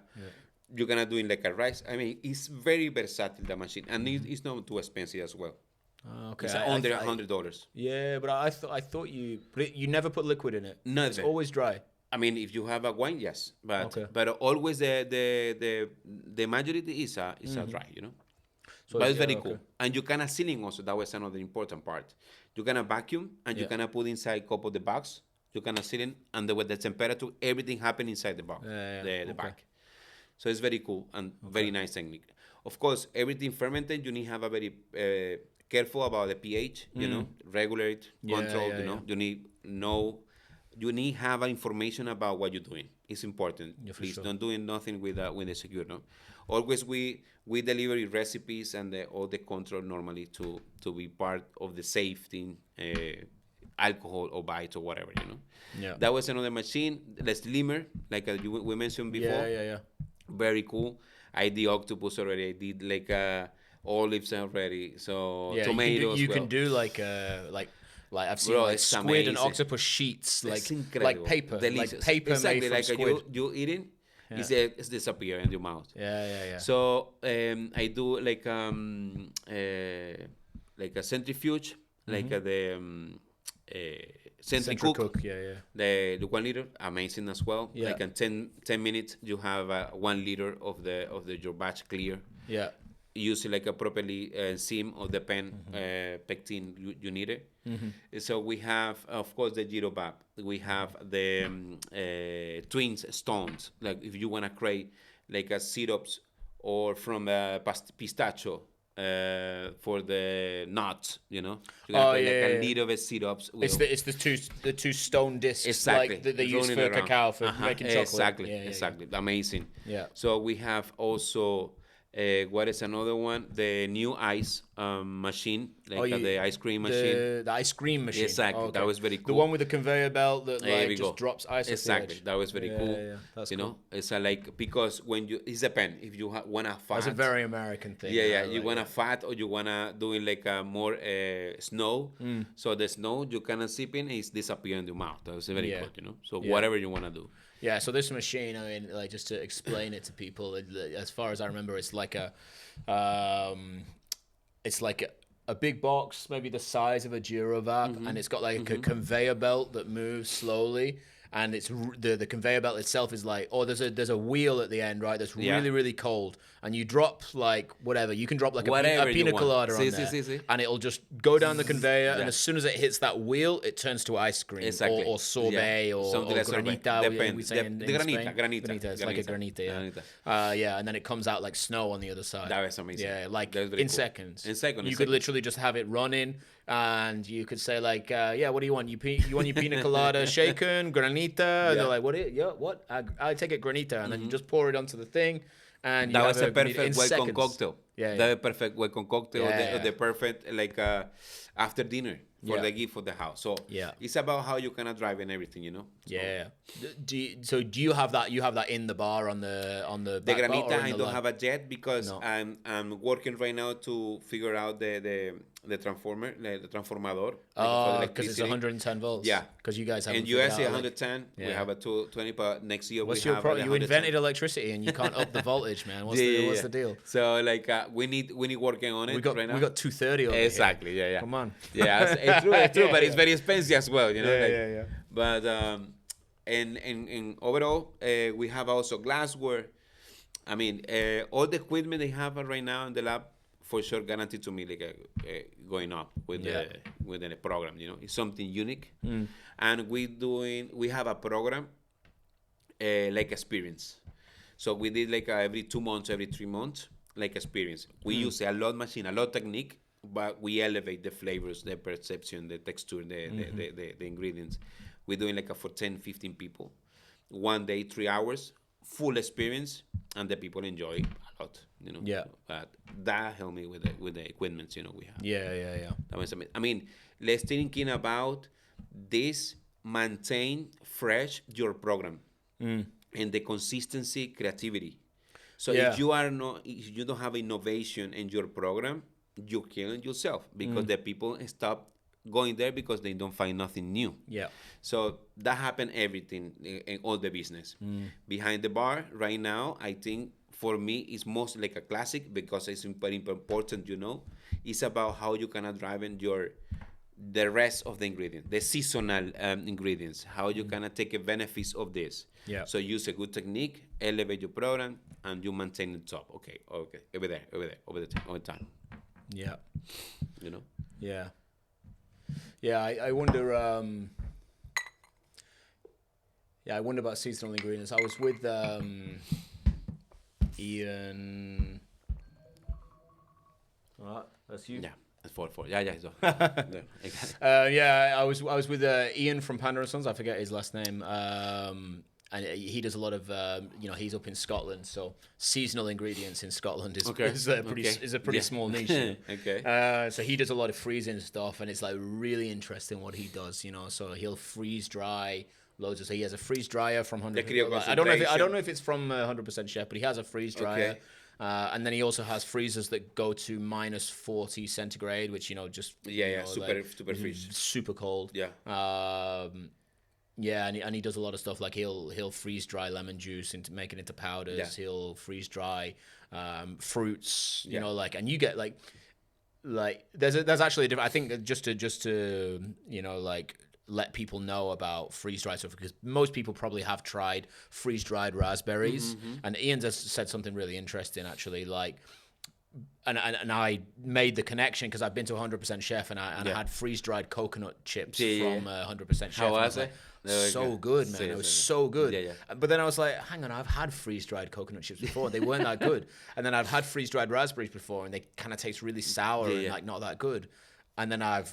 You can do it like a rice. I mean, it's very versatile, the machine, and it's not too expensive as well. Okay. It's under $100. Yeah, but I thought you never put liquid in it. Never. It's always dry. I mean, if you have a wine, yes, but always the majority is a dry, So but it's very cool, and you can sealing also. That was another important part. You can vacuum and you can put inside a couple of the bags. You can seal it, and with the temperature, everything happen inside the bag, the bag. So it's very cool and very nice technique. Of course, everything fermented, you need to have a very careful about the pH. Regulate, control. You need to have information about what you're doing. It's important. Please don't do nothing with the secure. No, always we deliver recipes and all the control normally to be part of the safety alcohol or bites or whatever, you know. Yeah. That was another machine. The slimmer, like we mentioned before. Yeah. Very cool. I did octopus already. I did like olives already. So Yeah, tomatoes. you can do like I've seen Bro, like it's squid and amazing. octopus sheets, It's like incredible. paper, Delicious. like paper exactly, made from like squid. you eating, Yeah. it's disappear in your mouth. Yeah. So I do like a centrifuge, like the centricook. Yeah. The 1 liter, amazing as well. Yeah. Like in 10 minutes, you have 1 liter of the your batch clear. Yeah. Use it like a properly seam of the pen pectin you need it. So we have, of course, the Girovap. We have the twins stones. Like if you wanna create like a syrups or from a pistachio for the nuts, you know. You Oh, create yeah, like a little bit syrups. It's the two stone discs Exactly. like that they use Rolling for around. cacao for making chocolate. Exactly. Yeah. Exactly. Amazing. Yeah. So we have also what is another one? The new ice machine, like the ice cream machine. The ice cream machine. Exactly. Oh, okay. That was very The cool. one with the conveyor belt that There we like just go. drops ice. Exactly. Off the edge. That was very cool. Yeah. That's you cool. know, it's like because when you it's a pen. If you wanna fat. That's a very American thing. Yeah. You wanna fat or you wanna doing like a more snow. So the snow you cannot sip in is disappear in your mouth. That's very good. You know. So whatever you wanna do. Yeah, so this machine, I mean, like just to explain it to people, as far as I remember, it's like a big box, maybe the size of a Girovap, and it's got like a conveyor belt that moves slowly, and it's the conveyor belt itself is like, there's a wheel at the end, right? That's really cold, and you drop like whatever, you can drop like a pina colada on there, and it'll just go down the conveyor, and as soon as it hits that wheel, it turns to ice cream, or sorbet, or granita. Depends. The Granita. It's like a granita, and then it comes out like snow on the other side. That was amazing. Yeah, like that was very in cool. seconds. You could literally just have it running, and you could say like, what do you want? You want your pina colada shaken, granita? And they're like, what? I take it granita, and then you just pour it onto the thing. And that was a perfect welcome cocktail. Yeah. That was perfect welcome cocktail. The perfect like after dinner for the gift for the house. So it's about how you kind of drive and everything, you know. So, Do you have that? You have that in the bar on the back granita. bar, I don't have it yet because I'm working right now to figure out the transformer, the transformador. Because it's 110 volts. Yeah, because you guys have. In US, 110. We have a 220, but next year What's we your have. problem? You invented electricity and you can't up the voltage, man. What's the deal? So like we need working on it right now. We got 230 over exactly. Here. Yeah. Come on. Yeah, it's true, but it's very expensive as well, you know. Yeah. But and overall, we have also glassware. I mean, all the equipment they have right now in the lab, for sure, guaranteed to me like going up with the program. You know, it's something unique, and we have a program like experience. So we did like every 2 months, every 3 months, like experience. We use a lot machine, a lot technique, but we elevate the flavors, the perception, the texture, the ingredients. We're doing like for 10, 15 people. 1 day, 3 hours, full experience, and the people enjoy a lot, you know. Yeah. But that helped me with the equipment, you know, we have. Yeah. That was amazing. I mean, let's thinking about this, maintain fresh your program and the consistency, creativity. So if you don't have innovation in your program, you're killing yourself because the people stop going there because they don't find nothing new. Yeah. So that happened everything in all the business. Behind the bar right now, I think for me it's mostly like a classic because it's very important, you know. It's about how you can drive in the rest of the ingredients, the seasonal ingredients, how you can take a benefits of this. Yeah. So use a good technique, elevate your program, and you maintain the top. Okay, over there, over the time. Yeah. You know. Yeah. Yeah, I wonder. I wonder about seasonal ingredients. I was with Ian. All right, that's you. Yeah, that's 4. Yeah. So. I was with Ian from Panda and Sons. I forget his last name. and he does a lot of, he's up in Scotland, so seasonal ingredients in Scotland is a pretty small niche. Okay. So he does a lot of freezing stuff, and it's like really interesting what he does. So he'll freeze dry loads of. So he has a freeze dryer from 100%. I don't know if it's from 100% Chef, but he has a freeze dryer. Okay. And then he also has freezers that go to minus 40 centigrade, which super freeze, super cold. And he does a lot of stuff like he'll freeze dry lemon juice into make it into powders. Yeah. He'll freeze dry fruits. And you get like there's actually a different. I think just to let people know about freeze-dried stuff, because most people probably have tried freeze-dried raspberries. And Ian has said something really interesting, actually, like, and I made the connection because I've been to 100% Chef and I had freeze-dried coconut chips from 100% Chef. How was it? So good, man. It was so good. But then I was like, hang on, I've had freeze-dried coconut chips before. They weren't that good. And then I've had freeze-dried raspberries before, and they kind of taste really sour and like not that good. And then I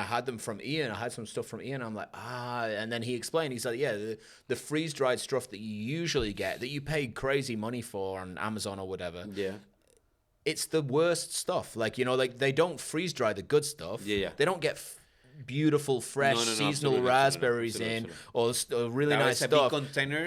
had them from Ian. I had some stuff from Ian. I'm like, and then he explained. He's like, the freeze-dried stuff that you usually get, that you pay crazy money for on Amazon or whatever. Yeah. It's the worst stuff. Like, they don't freeze-dry the good stuff. Yeah. They don't get beautiful, fresh, seasonal raspberries or really nice stuff.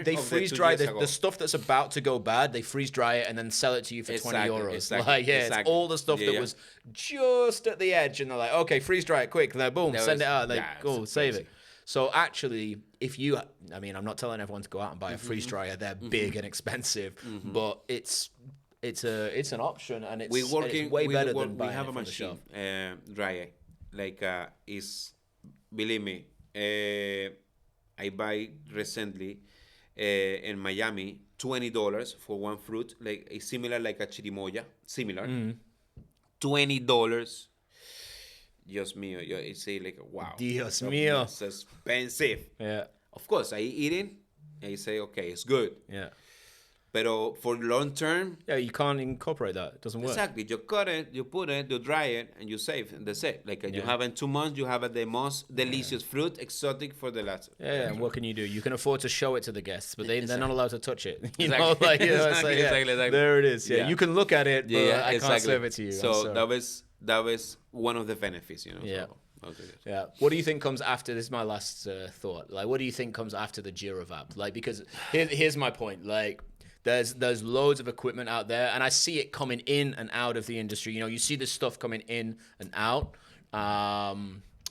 They freeze-dry the stuff that's about to go bad. They freeze-dry it and then sell it to you for €20. Exactly. It's all the stuff that was just at the edge, and they're like, okay, freeze-dry it quick. And then boom, send it out. Go, save it. So actually, I'm not telling everyone to go out and buy a freeze-dryer. They're big and expensive, but it's an option, and it's way better than buying it from the shelf. We have a machine, dryer. Like, believe me, I buy recently in Miami $20 for one fruit, like it's similar like a chirimoya, similar. $20. Dios mío, I say like, wow. Dios mío. It's expensive. Yeah. Of course, I eat it. I say, okay, it's good. Yeah. But for long term, you can't incorporate that. It doesn't work. Exactly. You cut it, you put it, you dry it, and you save, and that's it. Like you have in 2 months, you have the most delicious fruit, exotic for the last. Yeah. And what can you do? You can afford to show it to the guests, but they're not allowed to touch it. Exactly. Exactly. There it is. Yeah. You can look at it, but I can't serve it to you. So that was one of the benefits, Yeah. So, yeah. What do you think comes after? This is my last thought. Like, what do you think comes after the Girovap? Like, because here's my point. Like, there's loads of equipment out there, and I see it coming in and out of the industry. You see this stuff coming in and out.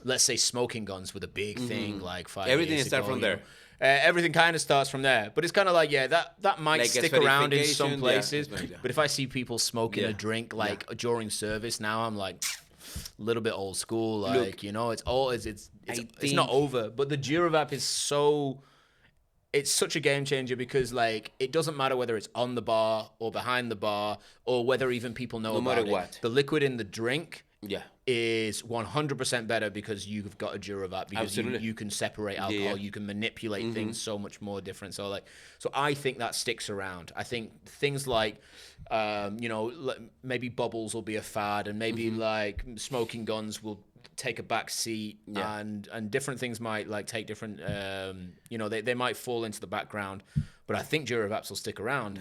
Let's say smoking guns were the big thing, like 5 everything years starts ago, from there. Everything kind of starts from there, but it's kind of like that might like stick around in some places. But if I see people smoking a drink during service now, I'm like, a little bit old school. Like, look, it's not over. But the Girovap is it's such a game changer because, like, it doesn't matter whether it's on the bar or behind the bar or whether even people know about it. No matter what. The liquid in the drink is 100% better because you've got a Girovap, because you can separate alcohol, you can manipulate things so much more different. So I think that sticks around. I think things like, maybe bubbles will be a fad, and maybe like smoking guns will take a back seat, and different things might like take different they might fall into the background, but I think Girovaps will stick around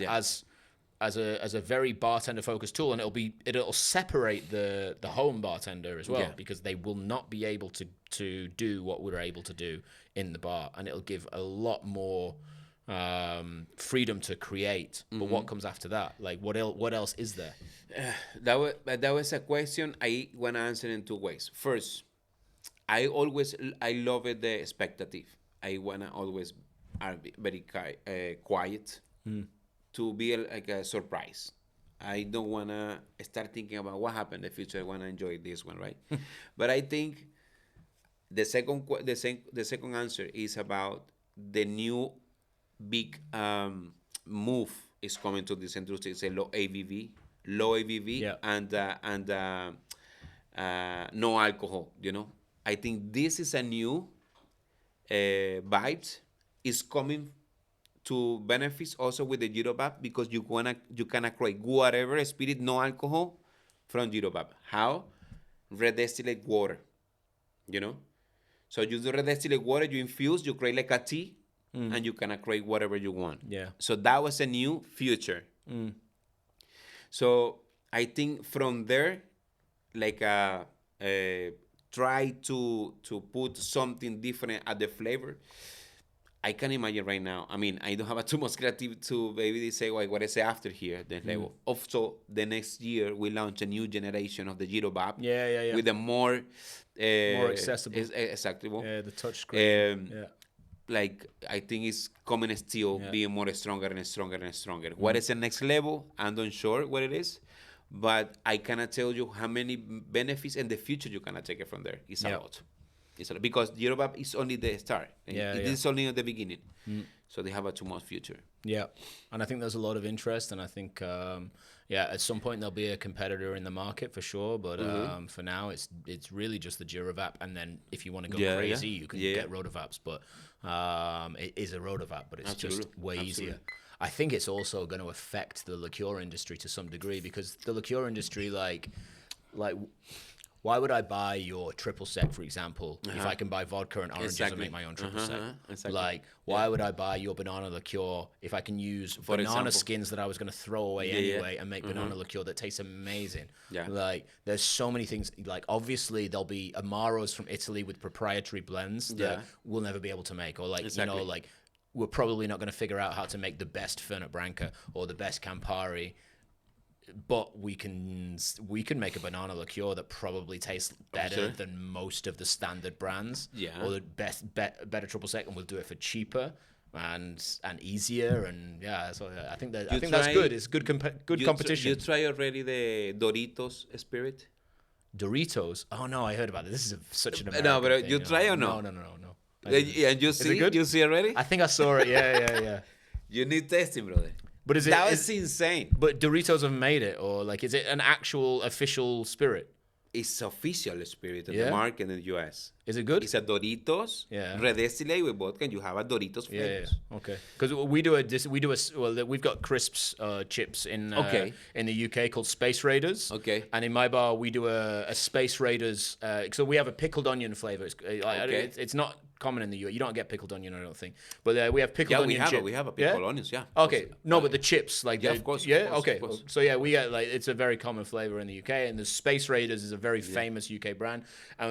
as a very bartender focused tool, and it'll separate the home bartender as well, because they will not be able to do what we're able to do in the bar, and it'll give a lot more freedom to create. But what comes after that? Like, what else is there? That was a question I want to answer in 2 ways. First, I love it, the expectative. I want to always be very quiet to be like a surprise. I don't want to start thinking about what happened in the future. I want to enjoy this one, right? But I think the second answer is about the new big move is coming to this industry. It's a low ABV, and no alcohol. I think this is a new vibe. Is coming to benefits also with the Girovap, because you can create whatever spirit, no alcohol, from Girovap. How? Red distillate water. So you do red distillate water, you infuse, you create like a tea, and you can create whatever you want. Yeah. So that was a new future. So I think from there, like try to put something different at the flavor. I can imagine right now. I mean, I don't have too much creativity to maybe say, like, what is after here, the level. Also, the next year, we launch a new generation of the Girovap. Yeah. With a more accessible. Acceptable. Yeah, the touch screen. Like, I think it's coming still being more stronger and stronger and stronger. What is the next level? I'm not sure what it is. But I cannot tell you how many benefits in the future you cannot take it from there. It's a lot. It's a lot. Because Girovap is only the start. It is only at the beginning. So they have a too much future. Yeah. And I think there's a lot of interest. And I think, at some point there'll be a competitor in the market for sure. But for now, it's really just the Girovap. And then if you want to go crazy, you can get Rotovaps. But it is a Rotovap, but it's just way easier. I think it's also going to affect the liqueur industry to some degree, because the liqueur industry, like why would I buy your triple sec, for example, if I can buy vodka and oranges and make my own triple sec? Exactly. Like, why would I buy your banana liqueur if I can use banana skins that I was going to throw away anyway and make banana liqueur that tastes amazing? Yeah. Like, there's so many things. Like, obviously, there'll be Amaros from Italy with proprietary blends that we'll never be able to make. Or, like, like, we're probably not going to figure out how to make the best Fernet Branca or the best Campari, but we can make a banana liqueur that probably tastes better than most of the standard brands, or the better triple sec, and we'll do it for cheaper and easier, and so I think that's good. It's good competition. You try already the Doritos spirit? Doritos? Oh no, I heard about it. This is such an American no, but thing, you try or no? No. And you see it? You see already? I think I saw it. Yeah. You need testing, brother. But that was insane. But Doritos have made it, or like, is it an actual official spirit? It's official spirit in the market in the US. Is it good? It's a Doritos, redistillate with vodka, and you have a Doritos flavor. Okay. Because we've got crisps chips in the UK called Space Raiders. Okay. And in my bar we do a Space Raiders. So we have a pickled onion flavor. It's not common in the US. You don't get pickled onion, I don't think. But we have pickled onion chips. We have a pickled onions. Yeah. Okay. No, but the chips, like, of course. Yeah. Of course. So we get, like, it's a very common flavor in the UK, and the Space Raiders is a very famous UK brand.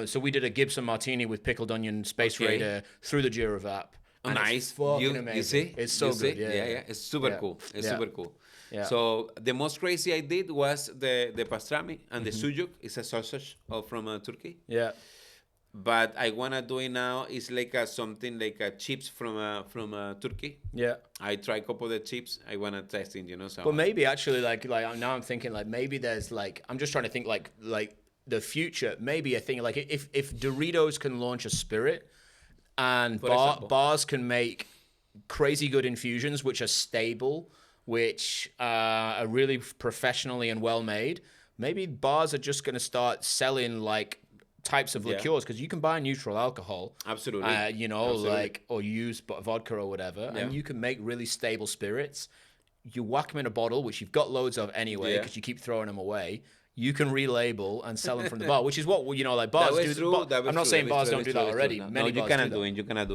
So we did a Gibson Martini with pickled onion Space Raider through the Girovap. Nice. It's fucking amazing. You see? It's so good. Yeah. It's super cool. Super cool. Yeah. So the most crazy I did was the pastrami and the sucuk. It's a sausage from Turkey. Yeah. But I wanna do it now. It's like something like chips from Turkey. Yeah. I try a couple of the chips. I wanna test it, So. But maybe actually, like now I'm thinking, like, maybe there's, like, I'm just trying to think like the future. Maybe a thing like if Doritos can launch a spirit, and bars can make crazy good infusions which are stable, which are really professionally and well made. Maybe bars are just gonna start selling like types of liqueurs, because you can buy neutral alcohol, absolutely, like, or use vodka or whatever, and you can make really stable spirits. You whack them in a bottle, which you've got loads of anyway, because you keep throwing them away. You can relabel and sell them from the bar, which is what, like, bars do. I'm not saying bars don't do that already. Many bars do that. You cannot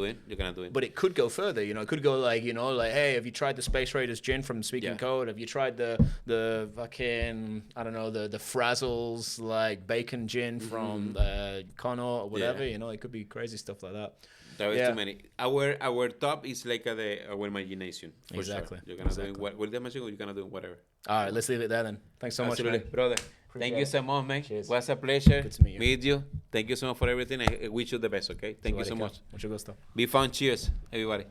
do it. But it could go further. It could go like, hey, have you tried the Space Raiders gin from Speaking Code? Have you tried the fucking, I don't know, the Frazzles, like, bacon gin from Connaught or whatever? It could be crazy stuff like that. There is too many. Our top is like our imagination. Exactly. Sure. You're gonna do with the machine, or you're gonna do whatever. All right, let's leave it there then. Thanks so much, man. Brother. Thank you so much, man. Cheers. It was a pleasure. Good to meet you. Thank you so much for everything. I wish you the best, okay? Thank you so much. Mucho gusto. Be fun. Cheers, everybody.